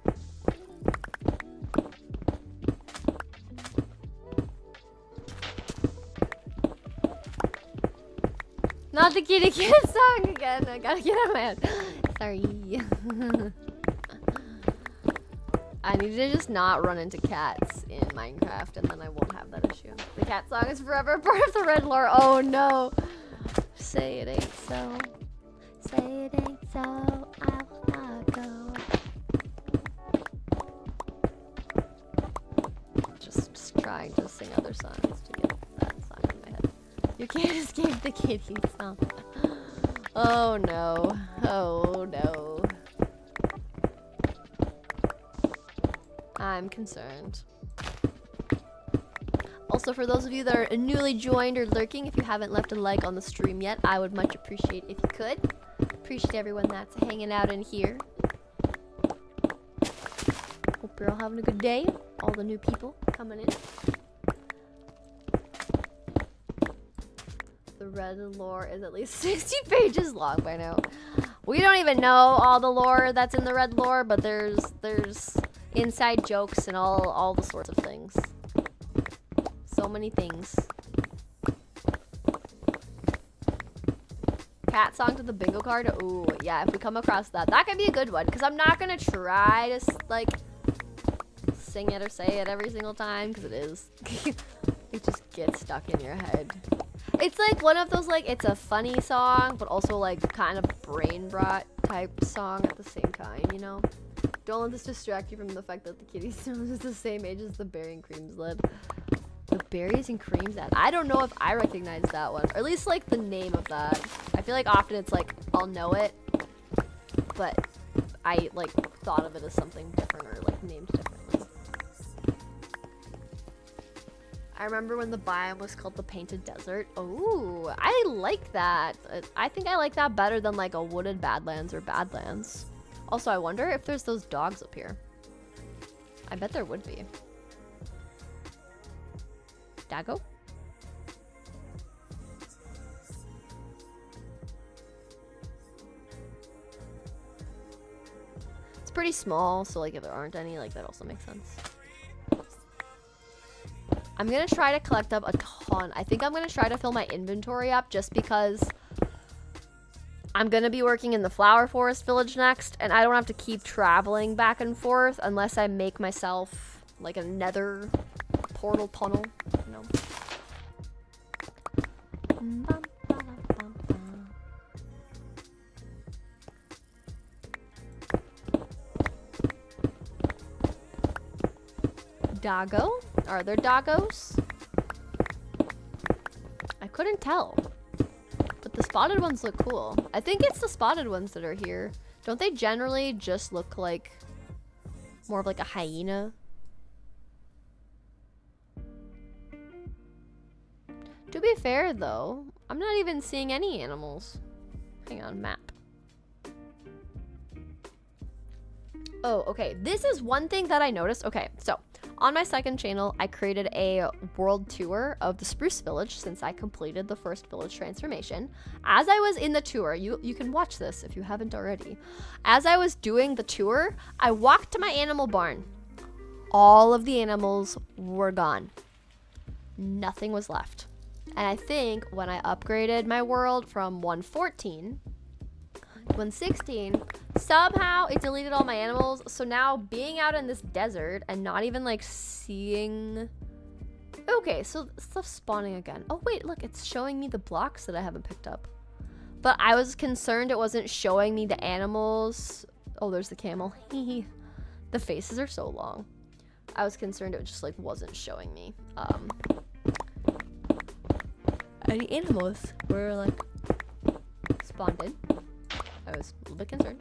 S1: Not the kitty cat song again. I gotta get out of my head. Sorry. I need to just not run into cats in Minecraft, and then I won't have that issue. The cat song is forever part of the red lore. Oh no. Say it ain't so. Say it ain't so. I will not go. Just trying to sing other songs to get that song in my head. You can't escape the kitty song. Oh no. Oh no. I'm concerned. Also, for those of you that are newly joined or lurking, if you haven't left a like on the stream yet, I would much appreciate if you could. Appreciate everyone that's hanging out in here. Hope you're all having a good day. All the new people coming in. The red lore is at least 60 pages long by now. We don't even know all the lore that's in the red lore, but there's inside jokes and all the sorts of things. So many things. Cat song to the bingo card. Ooh, yeah, if we come across that, that could be a good one. Because I'm not going to try to, like, sing it or say it every single time. Because it is. It just gets stuck in your head. It's like one of those, like, it's a funny song, but also, like, kind of brain-rot type song at the same time, you know? Don't let this distract you from the fact that the kitty stone is the same age as the berry and creams lid. The berries and creams lid. I don't know if I recognize that one. Or at least like the name of that. I feel like often it's like, I'll know it. But I like thought of it as something different or like named differently. I remember when the biome was called the Painted Desert. Oh, I like that. I think I like that better than like a wooded Badlands or Badlands. Also, I wonder if there's those dogs up here. I bet there would be. Dago? It's pretty small, so like if there aren't any, like that also makes sense. I'm gonna try to collect up a ton. I think I'm gonna try to fill my inventory up just because I'm gonna be working in the Flower Forest Village next, and I don't have to keep traveling back and forth unless I make myself like a nether portal tunnel, you know. Doggo? Are there doggos? I couldn't tell. But the spotted ones look cool. I think it's the spotted ones that are here. Don't they generally just look like more of like a hyena? To be fair though, I'm not even seeing any animals. Hang on, map. Oh, okay. This is one thing that I noticed. Okay, so On my second channel, I created a world tour of the Spruce Village since I completed the first village transformation. As I was in the tour, you can watch this if you haven't already. As I was doing the tour, I walked to my animal barn. All of the animals were gone. Nothing was left. And I think when I upgraded my world from 114 116, somehow it deleted all my animals. So now being out in this desert and not even like seeing... Okay, so stuff's spawning again. Oh wait, look, it's showing me the blocks that I haven't picked up. But I was concerned it wasn't showing me the animals. Oh, there's the camel. The faces are so long. I was concerned it just like wasn't showing me any animals were like spawned in. I was a little bit concerned.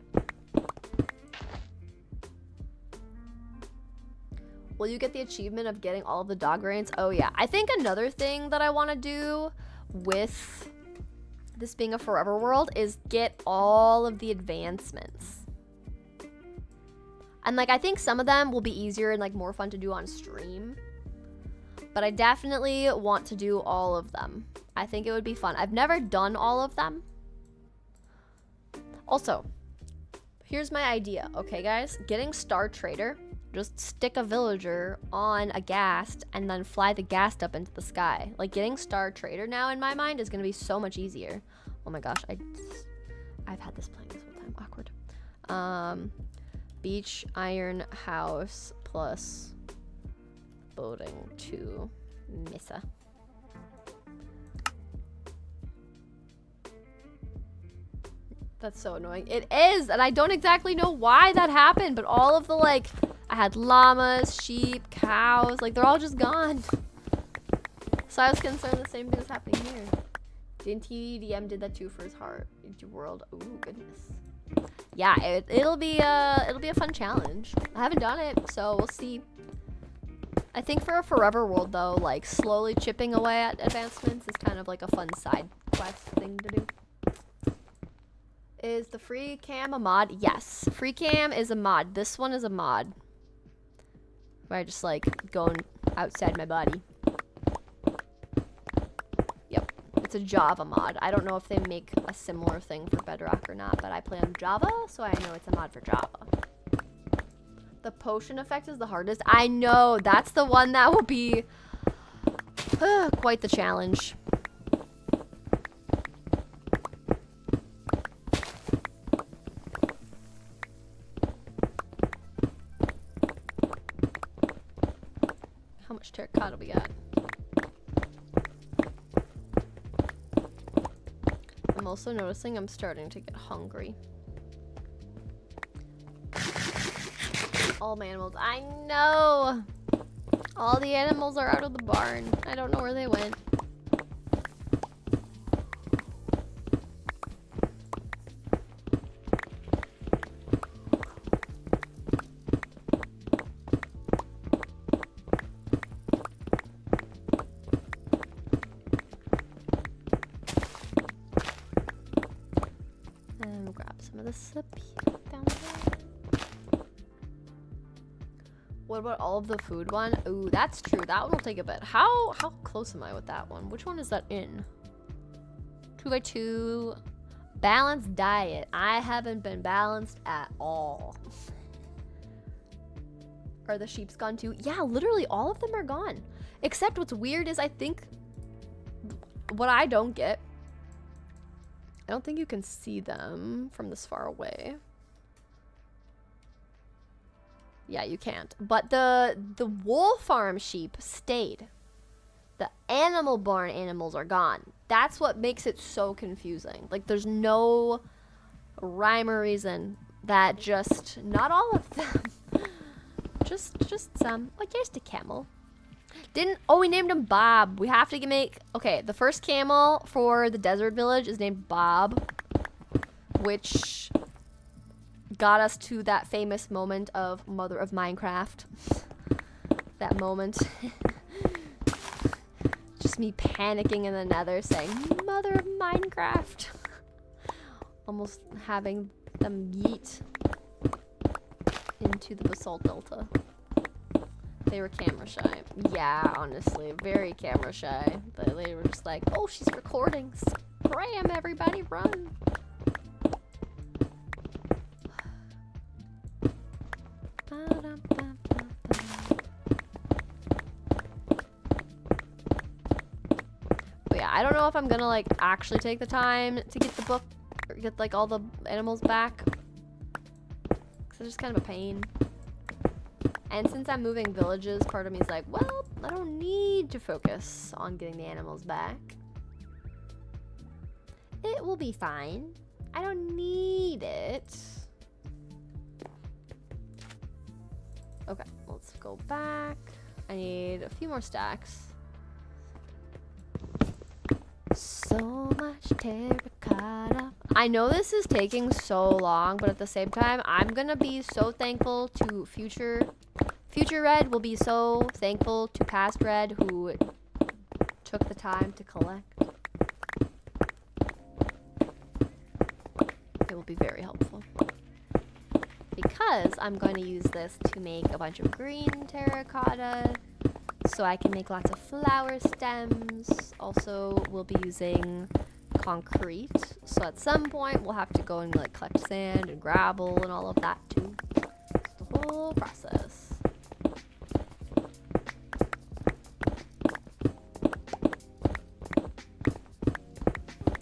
S1: Will you get the achievement of getting all of the dog reins? Oh yeah. I think another thing that I want to do with this being a forever world is get all of the advancements. And like I think some of them will be easier and like more fun to do on stream. But I definitely want to do all of them. I think it would be fun. I've never done all of them. Also, here's my idea, okay guys? Getting Star Trader, just stick a villager on a ghast and then fly the ghast up into the sky. Like getting Star Trader now in my mind is gonna be so much easier. Oh my gosh, I've had this playing this whole time, awkward. Beach iron house plus boating to Missa. That's so annoying. It is, and I don't exactly know why that happened, but all of the, like, I had llamas, sheep, cows, like, they're all just gone. So I was concerned the same thing was happening here. Didn't TDM did that too for his heart into world? Ooh, goodness. Yeah, it'll be a fun challenge. I haven't done it, so we'll see. I think for a forever world though, like slowly chipping away at advancements is kind of like a fun side quest thing to do. Is the free cam a mod? Yes, free cam is a mod. This one is a mod. Where I just like going outside my body. Yep, it's a Java mod. I don't know if they make a similar thing for Bedrock or not, but I play on Java, so I know it's a mod for Java. The potion effect is the hardest. I know, that's the one that will be quite the challenge. How much terracotta we got? I'm also noticing I'm starting to get hungry. All my animals. I know! All the animals are out of the barn. I don't know where they went. And grab some of this up here, down there. What about all of the food one? Ooh, that's true. That one will take a bit. How close am I with that one? Which one is that in? 2x2. Balanced diet. I haven't been balanced at all. Are the sheep's gone too? Yeah, literally all of them are gone. Except what's weird is I think what I don't get, I don't think you can see them from this far away. Yeah, you can't. But the wool farm sheep stayed. The animal barn animals are gone. That's what makes it so confusing. Like, there's no rhyme or reason that just, not all of them. just some. Oh, there's the camel. We named him Bob. We have to make, okay, the first camel for the desert village is named Bob, which got us to that famous moment of Mother of Minecraft. That moment. Just me panicking in the nether saying, Mother of Minecraft. Almost having them yeet into the basalt delta. They were camera shy. Yeah, honestly, very camera shy. They were just like, oh, she's recording. Scram, everybody, run. But yeah, I don't know if I'm gonna like actually take the time to get the book or get like all the animals back. Cause it's just kind of a pain. And since I'm moving villages, part of me is like, well, I don't need to focus on getting the animals back. It will be fine. I don't need it. Okay, let's go back. I need a few more stacks. So much terracotta. I know this is taking so long, but at the same time, I'm gonna be so thankful to future Red will be so thankful to past Red who took the time to collect. It will be very helpful. Because I'm going to use this to make a bunch of green terracotta so I can make lots of flower stems. Also, we'll be using concrete. So at some point, we'll have to go and like collect sand and gravel and all of that too. It's the whole process.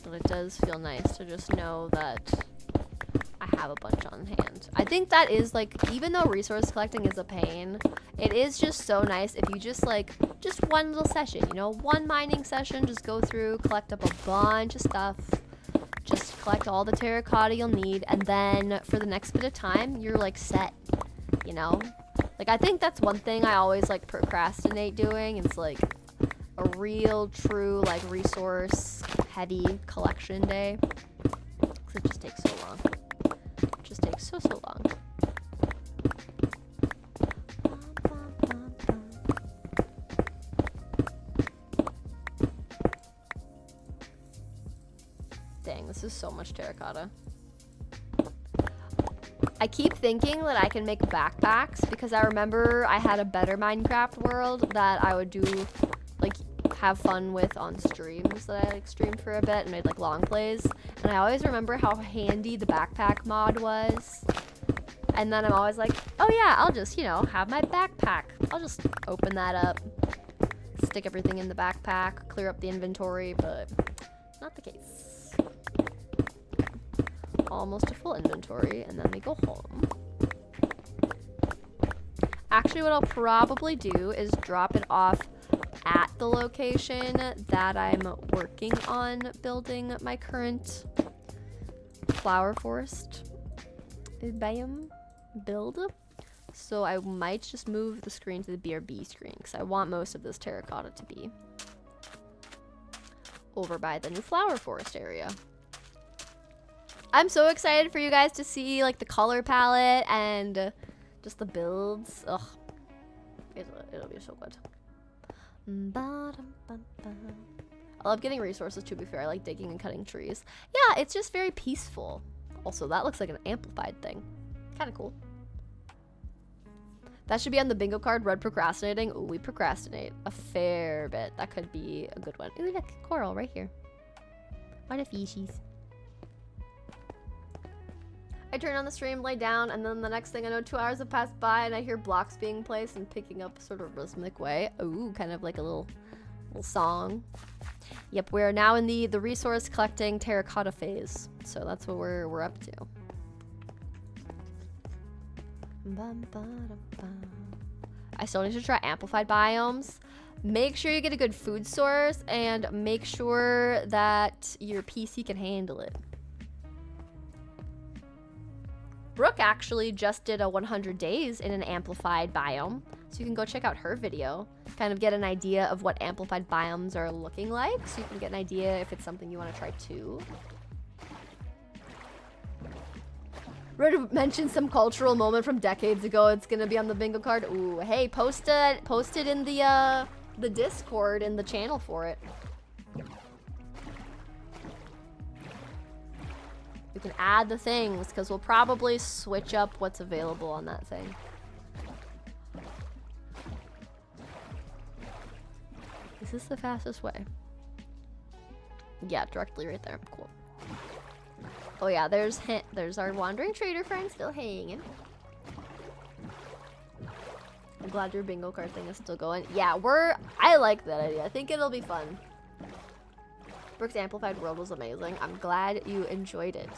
S1: But it does feel nice to just know that I have a bunch on hand. I think that is like, even though resource collecting is a pain, it is just so nice if you just like, just one little session, you know, one mining session, just go through, collect up a bunch of stuff, just collect all the terracotta you'll need, and then for the next bit of time, you're like set, you know? Like, I think that's one thing I always like procrastinate doing. It's like a real, true, like resource heavy collection day. Because it just takes so long. It just takes so long. Dang, this is so much terracotta. I keep thinking that I can make backpacks because I remember I had a better Minecraft world that I would do, like, have fun with on streams that I like streamed for a bit and made like long plays. And I always remember how handy the backpack mod was. And then I'm always like, oh yeah, I'll just, you know, have my backpack. I'll just open that up, stick everything in the backpack, clear up the inventory, but not the case. Almost a full inventory, and then we go home. Actually, what I'll probably do is drop it off at the location that I'm working on building my current flower forest biome build. So I might just move the screen to the BRB screen because I want most of this terracotta to be over by the new flower forest area. I'm so excited for you guys to see like the color palette and just the builds. Ugh, it'll be so good. I love getting resources, to be fair. I like digging and cutting trees. Yeah, it's just very peaceful. Also, that looks like an amplified thing. Kind of cool. That should be on the bingo card. Red procrastinating. Ooh, we procrastinate a fair bit. That could be a good one. Ooh, look, coral right here. What a fishies. I turn on the stream, lay down, and then the next thing I know, 2 hours have passed by, and I hear blocks being placed and picking up sort of rhythmic way. Ooh, kind of like a little song. Yep, we're now in the resource collecting terracotta phase, so that's what we're up to. I still need to try amplified biomes. Make sure you get a good food source, and make sure that your PC can handle it. Brooke actually just did a 100 days in an amplified biome, so you can go check out her video, kind of get an idea of what amplified biomes are looking like, so you can get an idea if it's something you want to try too. Red mentioned some cultural moment from decades ago. It's gonna be on the bingo card. Ooh, hey, post it in the Discord in the channel for it. We can add the things, because we'll probably switch up what's available on that thing. this the fastest way? Yeah, directly right there. Cool. Oh yeah, there's our wandering trader friend still hanging. I'm glad your bingo card thing is still going. Yeah, I like that idea. I think it'll be fun. Brooke's Amplified World was amazing. I'm glad you enjoyed it.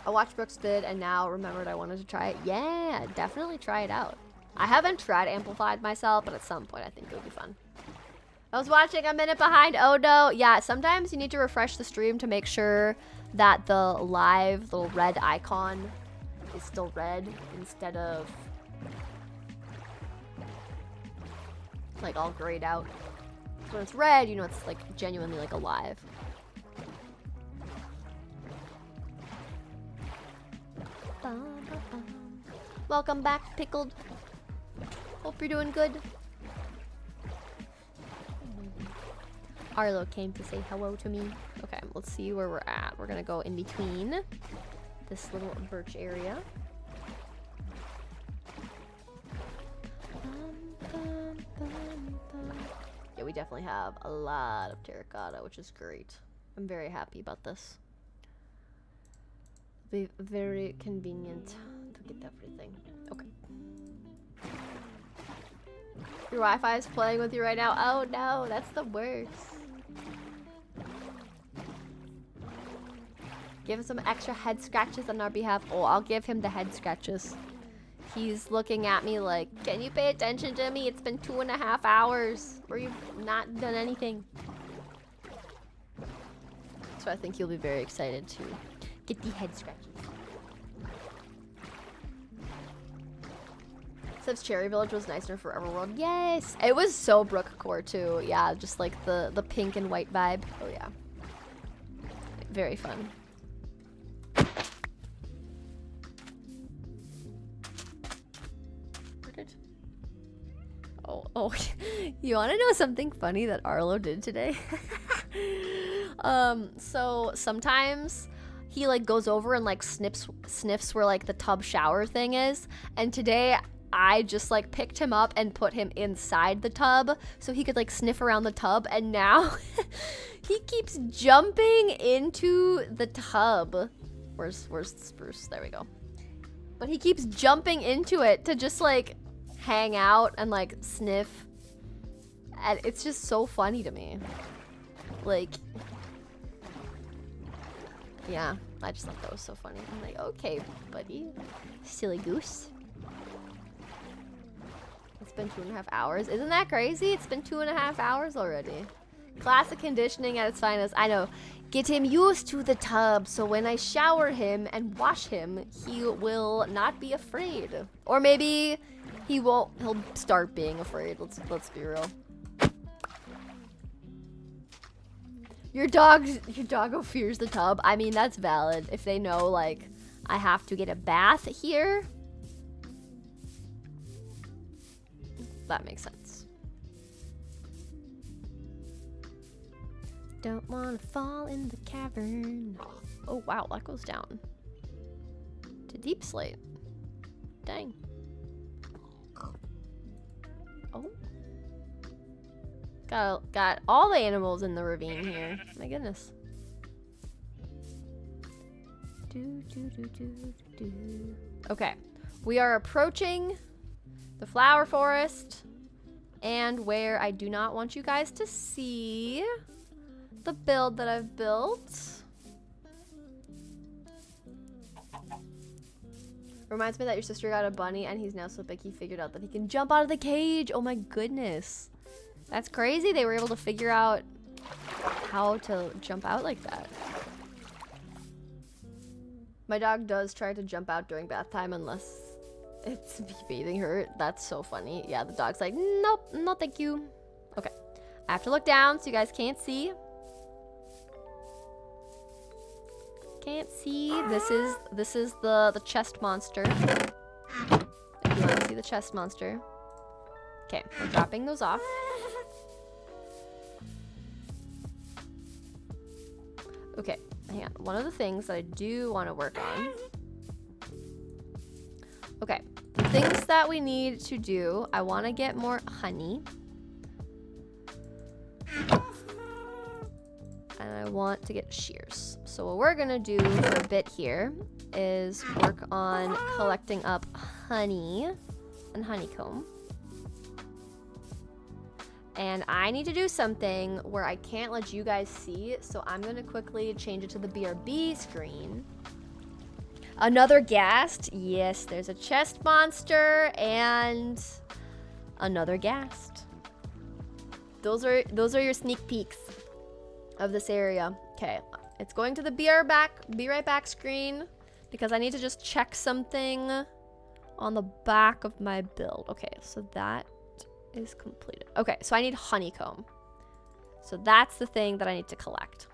S1: I watched Brooks vid and now remembered I wanted to try it. Yeah, definitely try it out. I haven't tried Amplified myself, but at some point I think it would be fun. I was watching a minute behind. Oh no. Yeah, sometimes you need to refresh the stream to make sure that the live little red icon is still red instead of like all grayed out. So when it's red, you know it's like genuinely like alive. Welcome back, Pickled. Hope you're doing good. Arlo came to say hello to me. Okay, let's see where we're at. We're gonna go in between this little birch area. Yeah, we definitely have a lot of terracotta, which is great. I'm very happy about this. Be very convenient to get everything. Okay. Your Wi-Fi is playing with you right now. Oh no, that's the worst. Give him some extra head scratches on our behalf. Oh, I'll give him the head scratches. He's looking at me like, can you pay attention to me? It's been 2.5 hours where you've not done anything. So I think you'll be very excited to get the head scratches. Except Cherry Village was nicer for Everworld. Yes! It was so Brookcore too. Yeah, just like the pink and white vibe. Oh yeah. Very fun. Oh, you want to know something funny that Arlo did today? So sometimes he like goes over and like sniffs where like the tub shower thing is, and today I just like picked him up and put him inside the tub so he could like sniff around the tub, and now he keeps jumping into the tub. Where's the spruce? There we go. But he keeps jumping into it to just like hang out and like sniff, and it's just so funny to me. Like, yeah, I just thought that was so funny. I'm like, okay, buddy, silly goose. It's been 2.5 hours. Isn't that crazy? It's been 2.5 hours already. Classic conditioning at its finest. I know. Get him used to the tub so when I shower him and wash him, he will not be afraid. Or maybe he won't. He'll start being afraid. Let's be real. Your doggo fears the tub. I mean, that's valid. If they know, like, I have to get a bath here, that makes sense. Don't want to fall in the cavern. Oh wow, that goes down to deep slate. Dang. Oh. Got all the animals in the ravine here. My goodness. Okay. We are approaching the flower forest, and where I do not want you guys to see the build that I've built. Reminds me that your sister got a bunny and he's now so big he figured out that he can jump out of the cage. Oh my goodness. That's crazy. They were able to figure out how to jump out like that. My dog does try to jump out during bath time unless it's me bathing her. That's so funny. Yeah, the dog's like, nope, no thank you. Okay. I have to look down so you guys can't see. Can't see. This is the chest monster. If you want to see the chest monster. Okay, we're dropping those off. Okay, hang on. One of the things that I do want to work on. Okay, The things that we need to do, I want to get more honey. And I want to get shears. So what we're gonna do for a bit here is work on collecting up honey and honeycomb. And I need to do something where I can't let you guys see, so I'm gonna quickly change it to the BRB screen. Another ghast. Yes, there's a chest monster and another ghast. Those are your sneak peeks of this area. Okay, it's going to the be right back screen because I need to just check something on the back of my build. Okay, so that is completed. Okay, so I need honeycomb. So that's the thing that I need to collect.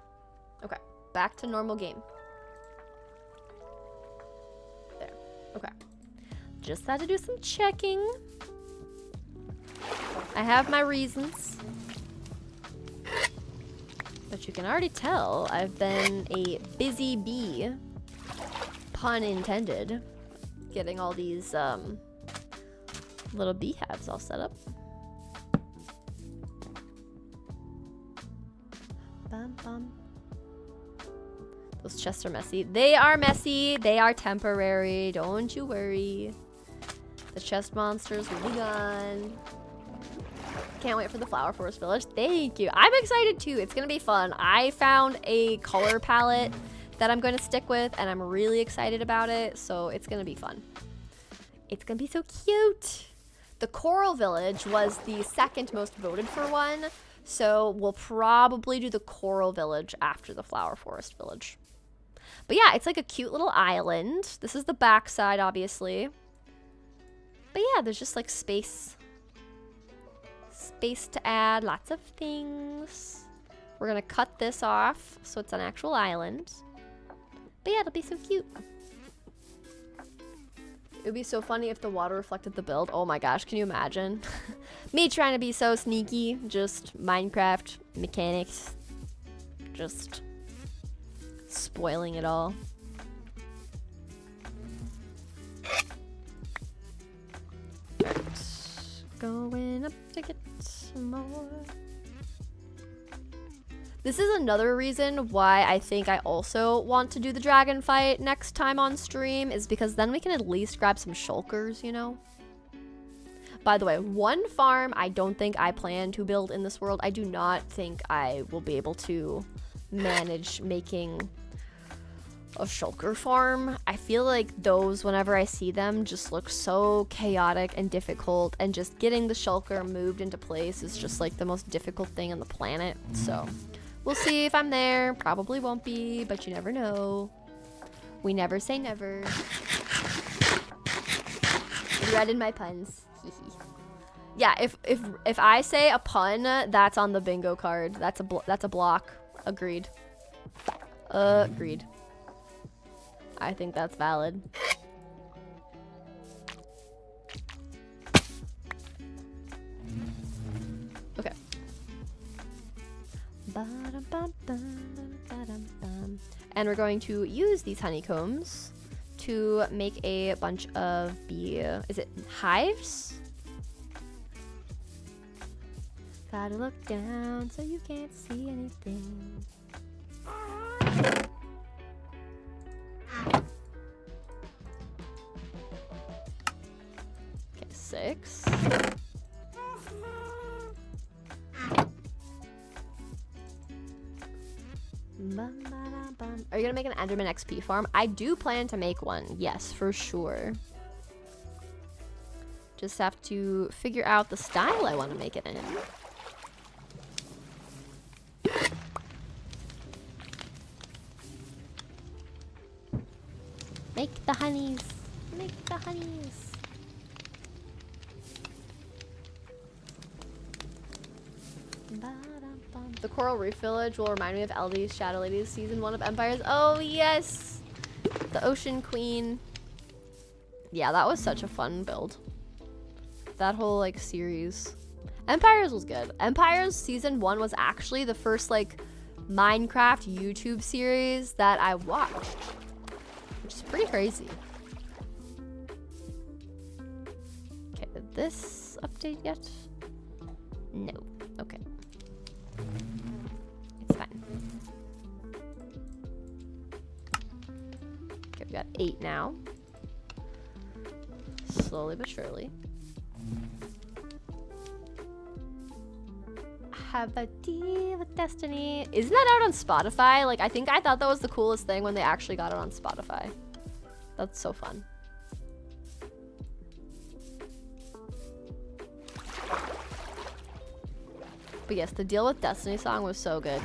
S1: Okay, back to normal game. There. Okay. Just had to do some checking. I have my reasons. But you can already tell I've been a busy bee. Pun intended. Getting all these little beehives all set up. Bum, bum. Those chests are messy. They are messy. They are temporary. Don't you worry. The chest monsters will be gone. Can't wait for the Flower Forest Village. Thank you. I'm excited too. It's gonna be fun. I found a color palette that I'm going to stick with, and I'm really excited about it. So it's gonna be fun. It's gonna be so cute. The Coral Village was the second most voted for one. So we'll probably do the Coral Village after the Flower Forest Village. But yeah, it's like a cute little island. This is the backside, obviously. But yeah, there's just like space to add, lots of things. We're gonna cut this off so it's an actual island. But yeah, it'll be so cute. It would be so funny if the water reflected the build. Oh my gosh, can you imagine? Me trying to be so sneaky, just Minecraft mechanics, just spoiling it all. Right. Going up to get some more. This is another reason why I think I also want to do the dragon fight next time on stream, is because then we can at least grab some shulkers, you know? By the way, one farm I don't think I plan to build in this world. I do not think I will be able to manage making a shulker farm. I feel like those, whenever I see them, just look so chaotic and difficult, and just getting the shulker moved into place is just like the most difficult thing on the planet. So we'll see if I'm there. Probably won't be, but you never know. We never say never. Read in my puns. Yeah, if I say a pun, that's on the bingo card. That's a block. Agreed. Agreed. I think that's valid. Okay. And we're going to use these honeycombs to make a bunch of is it hives? Gotta look down so you can't see anything. Okay, 6. Are you gonna make an Enderman XP farm? I do plan to make one. Yes, for sure. Just have to figure out the style I want to make it in. Make the honeys. Make the honeys. The Coral Reef Village will remind me of LD's Shadow Ladies Season 1 of Empires. Oh, yes! The Ocean Queen. Yeah, that was such a fun build. That whole, like, series. Empires was good. Empires Season 1 was actually the first, like, Minecraft YouTube series that I watched. Which is pretty crazy. this update yet? No. Okay. It's fine. Okay, we got 8 now. Slowly but surely. Have a deal with destiny. Isn't that out on Spotify? Like, I thought that was the coolest thing when they actually got it on Spotify. That's so fun. But yes, the Deal with Destiny song was so good.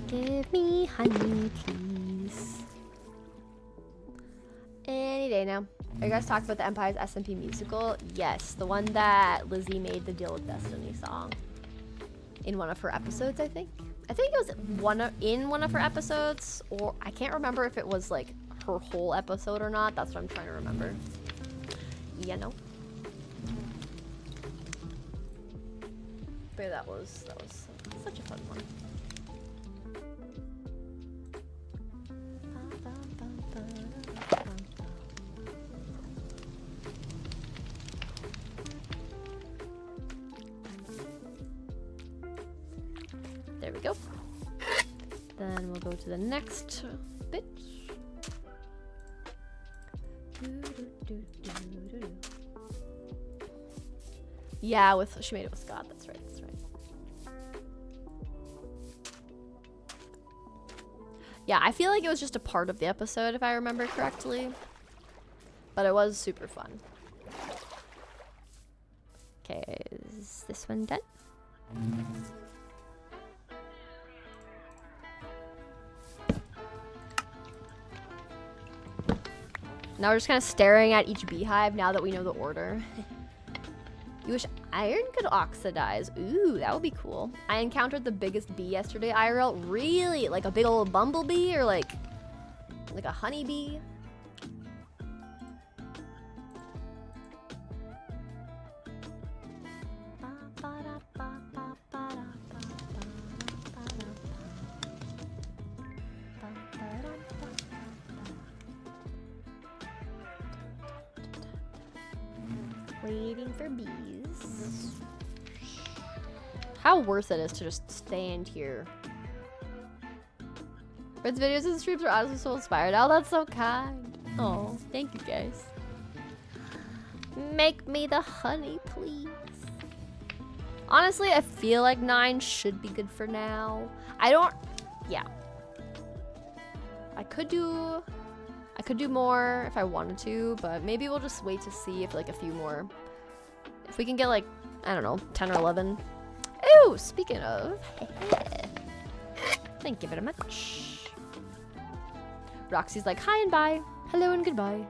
S1: Give me honey, please. Any day now. Are you guys talking about the Empire's SMP musical? Yes, the one that Lizzie made the Deal with Destiny song in one of her episodes, I think. I think it was in one of her episodes, or I can't remember if it was like her whole episode or not. That's what I'm trying to remember. Yeah, no. But that was such a fun one. There we go. Then we'll go to the next bit. Yeah, she made it with Scott. That's right. That's right. Yeah, I feel like it was just a part of the episode, if I remember correctly. But it was super fun. Okay, is this one done? Now we're just kind of staring at each beehive now that we know the order. You wish iron could oxidize. Ooh, that would be cool. I encountered the biggest bee yesterday, IRL. Really? Like a big old bumblebee or like a honeybee? Waiting for bees. How worth it is to just stand here. Red's videos and streams are honestly so inspired. Oh, that's so kind. Oh, thank you guys. Make me the honey, please. Honestly, I feel like 9 should be good for now. Yeah. I could do more if I wanted to, but maybe we'll just wait to see if like a few more. If we can get like, I don't know, 10 or 11. Ooh, speaking of. Thank you very much. Roxy's like, hi and bye. Hello and goodbye.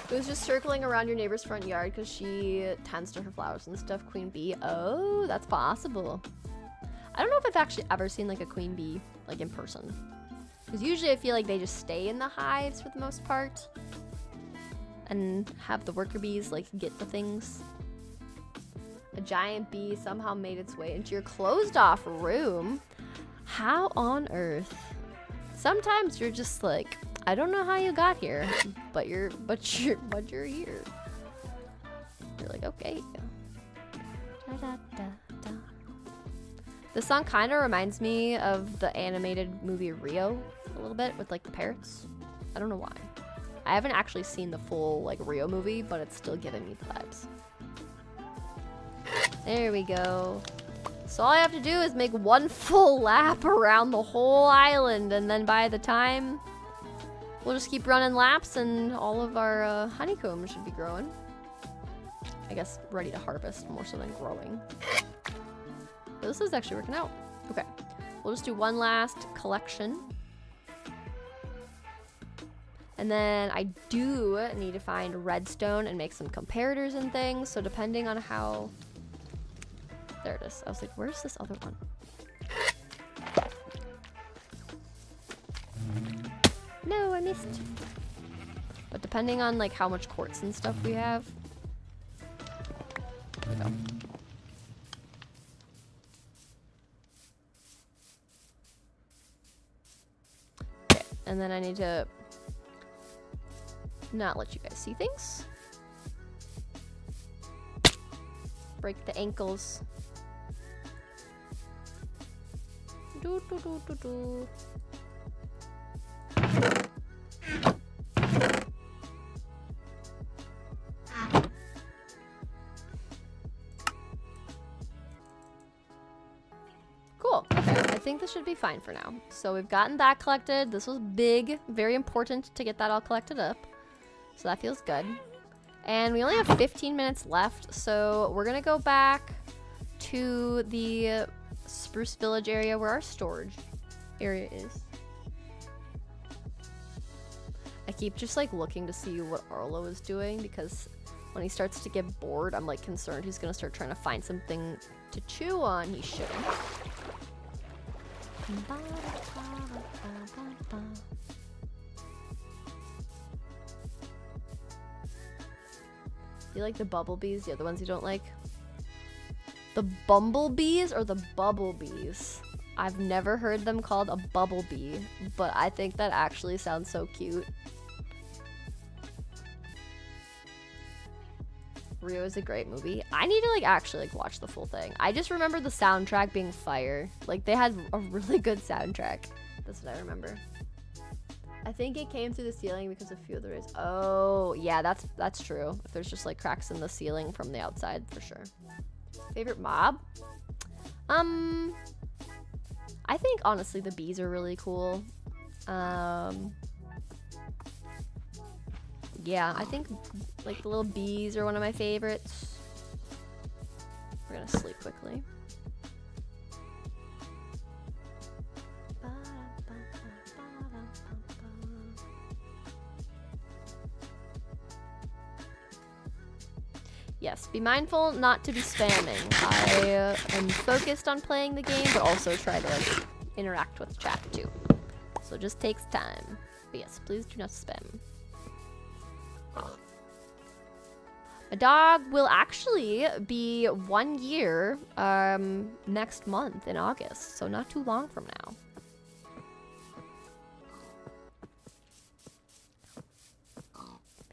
S1: It was just circling around your neighbor's front yard because she tends to her flowers and stuff. Queen bee. Oh, that's possible. I don't know if I've actually ever seen like a queen bee like in person. Because usually I feel like they just stay in the hives for the most part. And have the worker bees like get the things. A giant bee somehow made its way into your closed off room. How on earth? Sometimes you're just like, I don't know how you got here, but you're here. You're like, okay. Da, da, da, da. This song kind of reminds me of the animated movie Rio a little bit with like the parrots. I don't know why. I haven't actually seen the full like Rio movie, but it's still giving me the vibes. There we go. So all I have to do is make one full lap around the whole island, and then by the time we'll just keep running laps and all of our honeycomb should be growing. I guess ready to harvest more so than growing. But this is actually working out. Okay, we'll just do one last collection. And then I do need to find redstone and make some comparators and things. So depending on how... There it is. I was like, where's this other one? No, I missed. But depending on like how much quartz and stuff we have. There we go. And then I need to not let you guys see things. Break the ankles. Do, do, do, do, do. Cool. Okay, I think this should be fine for now. So we've gotten that collected. This was big, very important to get that all collected up. So that feels good. And we only have 15 minutes left, so we're gonna go back to the Spruce Village area where our storage area is. I keep just like looking to see what Arlo is doing because when he starts to get bored, I'm like concerned he's gonna start trying to find something to chew on. He shouldn't. You like the bumblebees? The other ones you don't like? The bumblebees or the bubblebees? I've never heard them called a bubblebee, but I think that actually sounds so cute. Rio is a great movie. I need to like actually like watch the full thing. I just remember the soundtrack being fire. Like they had a really good soundtrack. That's what I remember. I think it came through the ceiling because of a few of the rays. Oh, yeah, that's true. If there's just like cracks in the ceiling from the outside, for sure. Favorite mob? I think honestly the bees are really cool. Yeah, I think like the little bees are one of my favorites. We're gonna sleep quickly. Yes, be mindful not to be spamming. I am focused on playing the game, but also try to like interact with chat too. So it just takes time. But yes, please do not spam. A dog will actually be 1 year next month in August, so not too long from now.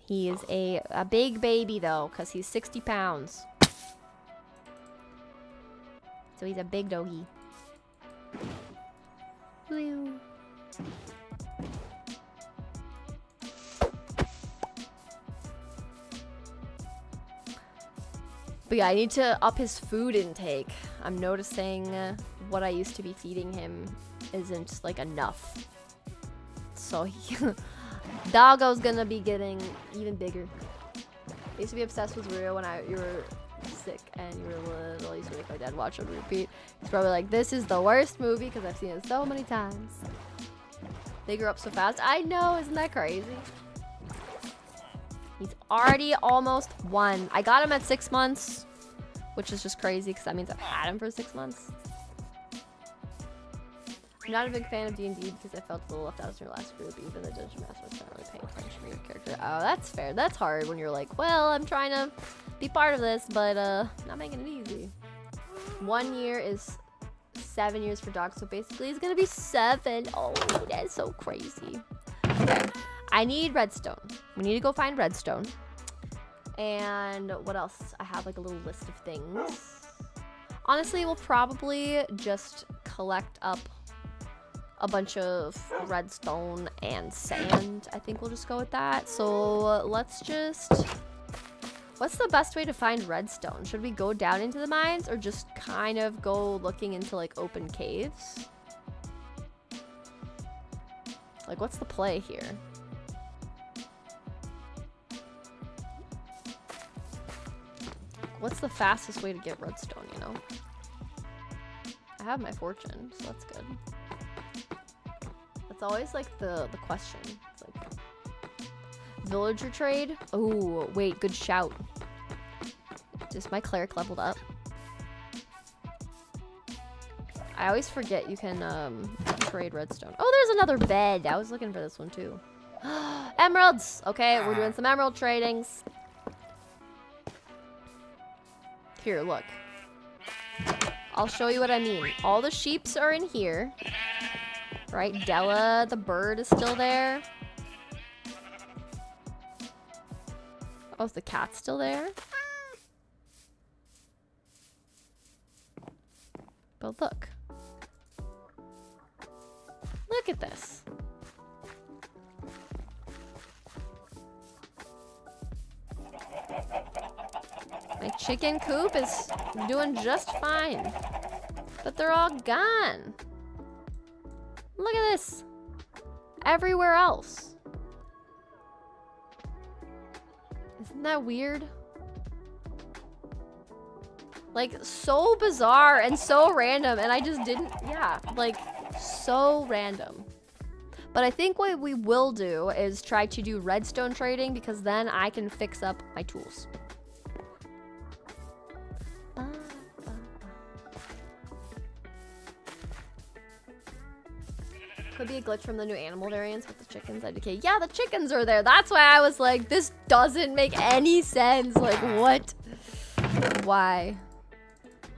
S1: He is a big baby though, because he's 60 pounds. So he's a big doggy. Woo. But yeah, I need to up his food intake. I'm noticing what I used to be feeding him isn't like enough. So Doggo's gonna be getting even bigger. I used to be obsessed with Rio when you were sick and you were little. I used to make my dad watch it on repeat. He's probably like, this is the worst movie because I've seen it so many times. They grew up so fast. I know, isn't that crazy? He's already almost 1. I got him at 6 months, which is just crazy because that means I've had him for 6 months. I'm not a big fan of D&D because I felt a little left out of your last group. Even the Dungeon Master was not really paying attention to your character. Oh, that's fair. That's hard when you're like, well, I'm trying to be part of this, but not making it easy. 1 year is 7 years for dogs, so basically it's gonna be 7. Oh, that's so crazy. Okay, I need redstone. We need to go find redstone. And what else? I have like a little list of things. Honestly, we'll probably just collect up a bunch of redstone and sand. I think we'll just go with that. So let's just... What's the best way to find redstone? Should we go down into the mines or just kind of go looking into like open caves? Like, what's the play here? What's the fastest way to get redstone, you know? I have my fortune, so that's good. That's always like the question. It's like villager trade. Oh, wait, good shout. Just my cleric leveled up. I always forget you can trade redstone. Oh, there's another bed. I was looking for this one too. Emeralds. Okay, we're doing some emerald tradings. Here, look. I'll show you what I mean. All the sheeps are in here. Right, Della, the bird, is still there. Oh, is the cat still there? But look. Look at this. My chicken coop is doing just fine. But they're all gone. Look at this. Everywhere else. Isn't that weird? Like, so bizarre and so random, and I just didn't, yeah, like, so random. But I think what we will do is try to do redstone trading, because then I can fix up my tools. Could be a glitch from the new animal variants with the chickens. Okay, yeah, the chickens are there. That's why I was like, this doesn't make any sense. Like, what? Why?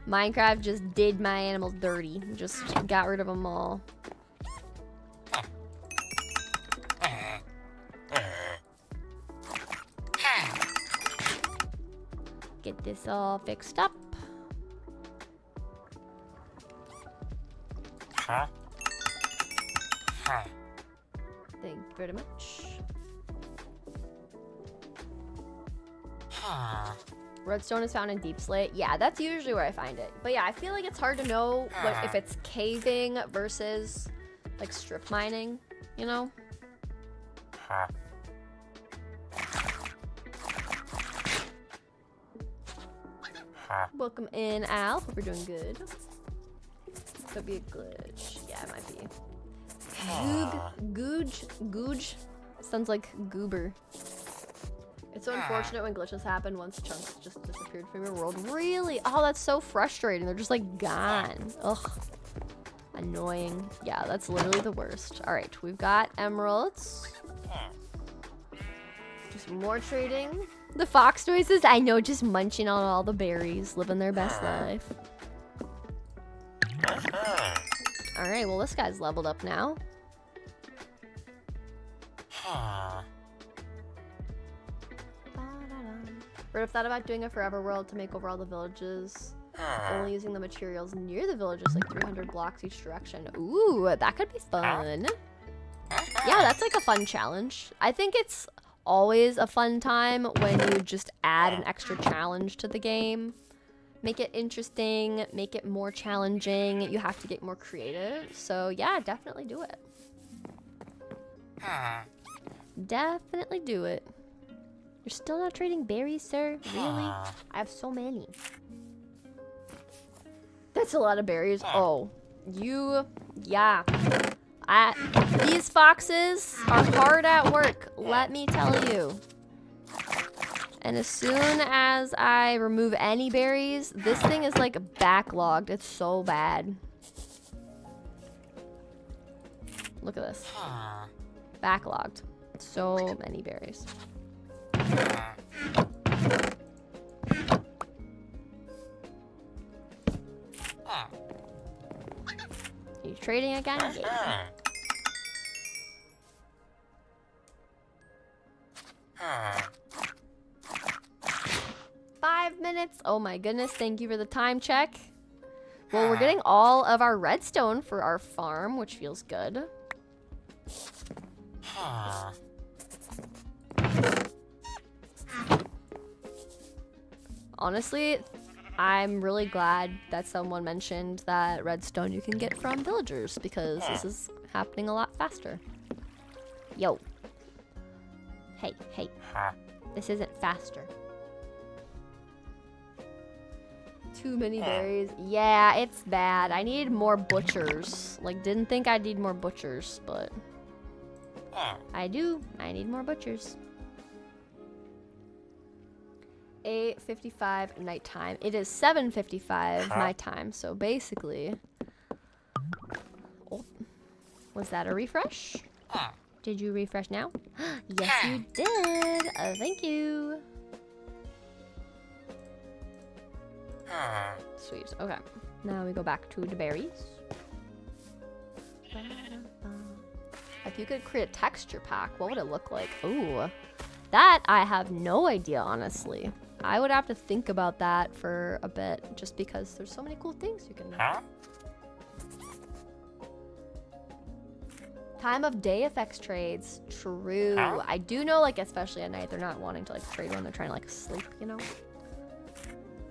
S1: Minecraft just did my animals dirty. Just got rid of them all. Get this all fixed up. Thank you very much. Redstone is found in deep slate. Yeah, that's usually where I find it. But yeah, I feel like it's hard to know what, if it's caving versus like strip mining, you know? Welcome in, Al. Hope you're doing good. Could be a glitch. Yeah, it might be. Googe. Sounds like goober. It's so unfortunate when glitches happen once chunks just disappeared from your world. Really? Oh, that's so frustrating. They're just like gone. Ugh. Annoying. Yeah, that's literally the worst. All right, we've got emeralds. Just more trading. The fox noises, I know, just munching on all the berries, living their best life. All right, well, this guy's leveled up now. But I've thought about doing a forever world to make over all the villages. Only using the materials near the villages, like 300 blocks each direction. Ooh, that could be fun. Yeah, that's like a fun challenge. I think it's always a fun time when you just add an extra challenge to the game. Make it interesting, make it more challenging. You have to get more creative. So yeah, definitely do it. Definitely do it. You're still not trading berries, sir? Really? I have so many. That's a lot of berries. Oh, yeah. These foxes are hard at work, let me tell you. And as soon as I remove any berries, this thing is like backlogged. It's so bad. Look at this. Backlogged. So many berries. Are you trading again? Yeah. 5 minutes. Oh my goodness. Thank you for the time check. Well, we're getting all of our redstone for our farm, which feels good. Honestly, I'm really glad that someone mentioned that redstone you can get from villagers, because this is happening a lot faster. Yo. Hey. This isn't faster. Too many berries. Yeah, it's bad. I need more butchers. Like, didn't think I'd need more butchers, but I do. I need more butchers. 8:55 nighttime. It is 7:55 my time, so basically... Oh, was that a refresh? Did you refresh now? Yes, you did. Thank you. Sweet. Okay. Now we go back to the berries. If you could create a texture pack, what would it look like? Ooh, that I have no idea, honestly. I would have to think about that for a bit, just because there's so many cool things you can do. Time of day effects trades. True. I do know, like, especially at night, they're not wanting to, like, trade when they're trying to, like, sleep, you know?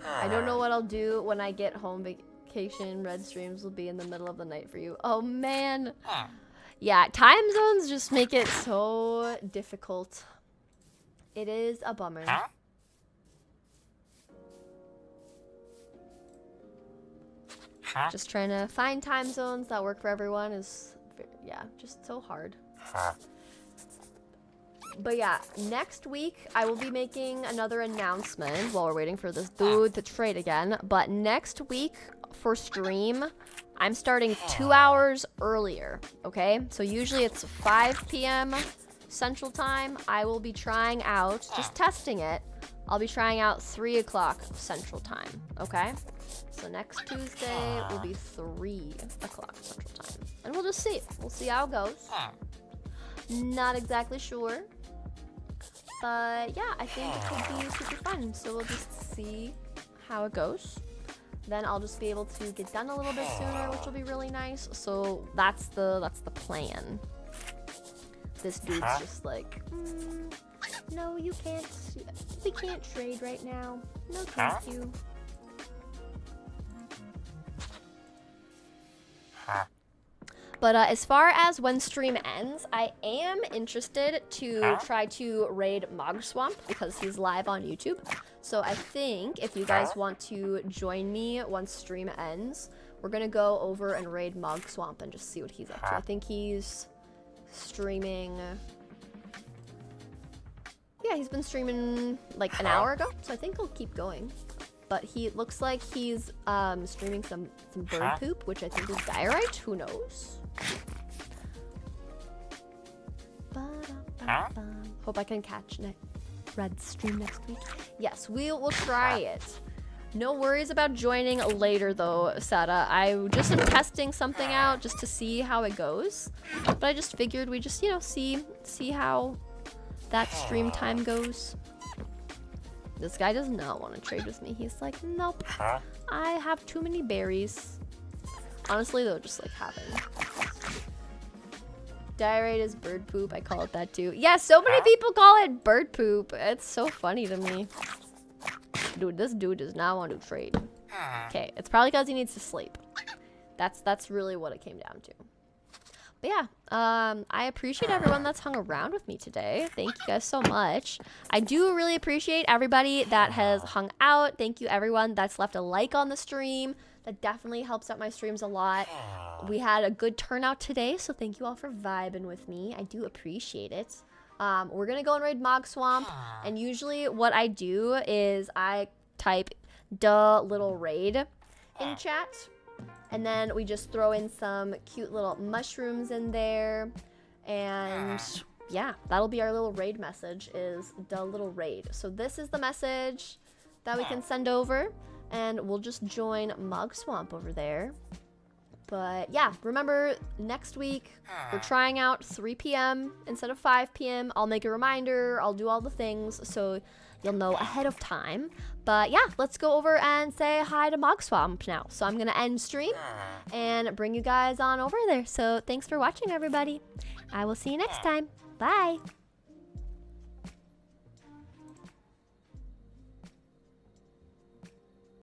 S1: I don't know what I'll do when I get home vacation. Red streams will be in the middle of the night for you. Oh, man. Yeah, time zones just make it so difficult. It is a bummer. Just trying to find time zones that work for everyone is, yeah, just so hard. But yeah, next week I will be making another announcement while we're waiting for this dude to trade again. But next week for stream, I'm starting 2 hours earlier, okay? So usually it's 5 p.m. Central Time. I will be trying out, just testing it, I'll be trying out 3 o'clock Central Time, okay? So next Tuesday will be 3 o'clock Central Time. And we'll just see. We'll see how it goes. Not exactly sure. But yeah, I think it could be super fun. So we'll just see how it goes. Then I'll just be able to get done a little bit sooner, which will be really nice. So that's the plan. This dude's just like, no, you can't. We can't trade right now. No, thank you. But as far as when stream ends, I am interested to try to raid Mog Swamp because he's live on YouTube. So I think if you guys want to join me once stream ends, we're gonna go over and raid Mog Swamp and just see what he's up to. I think he's streaming. Yeah, he's been streaming like an hour ago, so I think he'll keep going. But he looks like he's streaming some bird poop, which I think is diorite. Who knows? Hope I can catch Red stream next week. Yes, we will try it. No worries about joining later though, Sada. I just am testing something out just to see how it goes. But I just figured we just, you know, see how that stream time goes. This guy does not want to trade with me. He's like, nope. I have too many berries. Honestly though, just like having. Diorite is bird poop. I call it that too. Yeah, so many people call it bird poop. It's so funny to me. Dude, this dude does not want to trade. Okay, it's probably because he needs to sleep. That's really what it came down to. But yeah, I appreciate everyone that's hung around with me today. Thank you guys so much. I do really appreciate everybody that has hung out. Thank you everyone that's left a like on the stream. That definitely helps out my streams a lot. We had a good turnout today, so thank you all for vibing with me. I do appreciate it. We're gonna go and raid Mog Swamp, and usually what I do is I type "duh little raid" in chat, and then we just throw in some cute little mushrooms in there, and yeah, that'll be our little raid message, is "duh little raid." So this is the message that we can send over, and we'll just join Mog Swamp over there. But yeah, remember next week we're trying out 3 p.m. instead of 5 p.m. I'll make a reminder, I'll do all the things so you'll know ahead of time. But yeah, let's go over and say hi to Mog Swamp now. So I'm gonna end stream and bring you guys on over there. So thanks for watching, everybody. I will see you next time. Bye.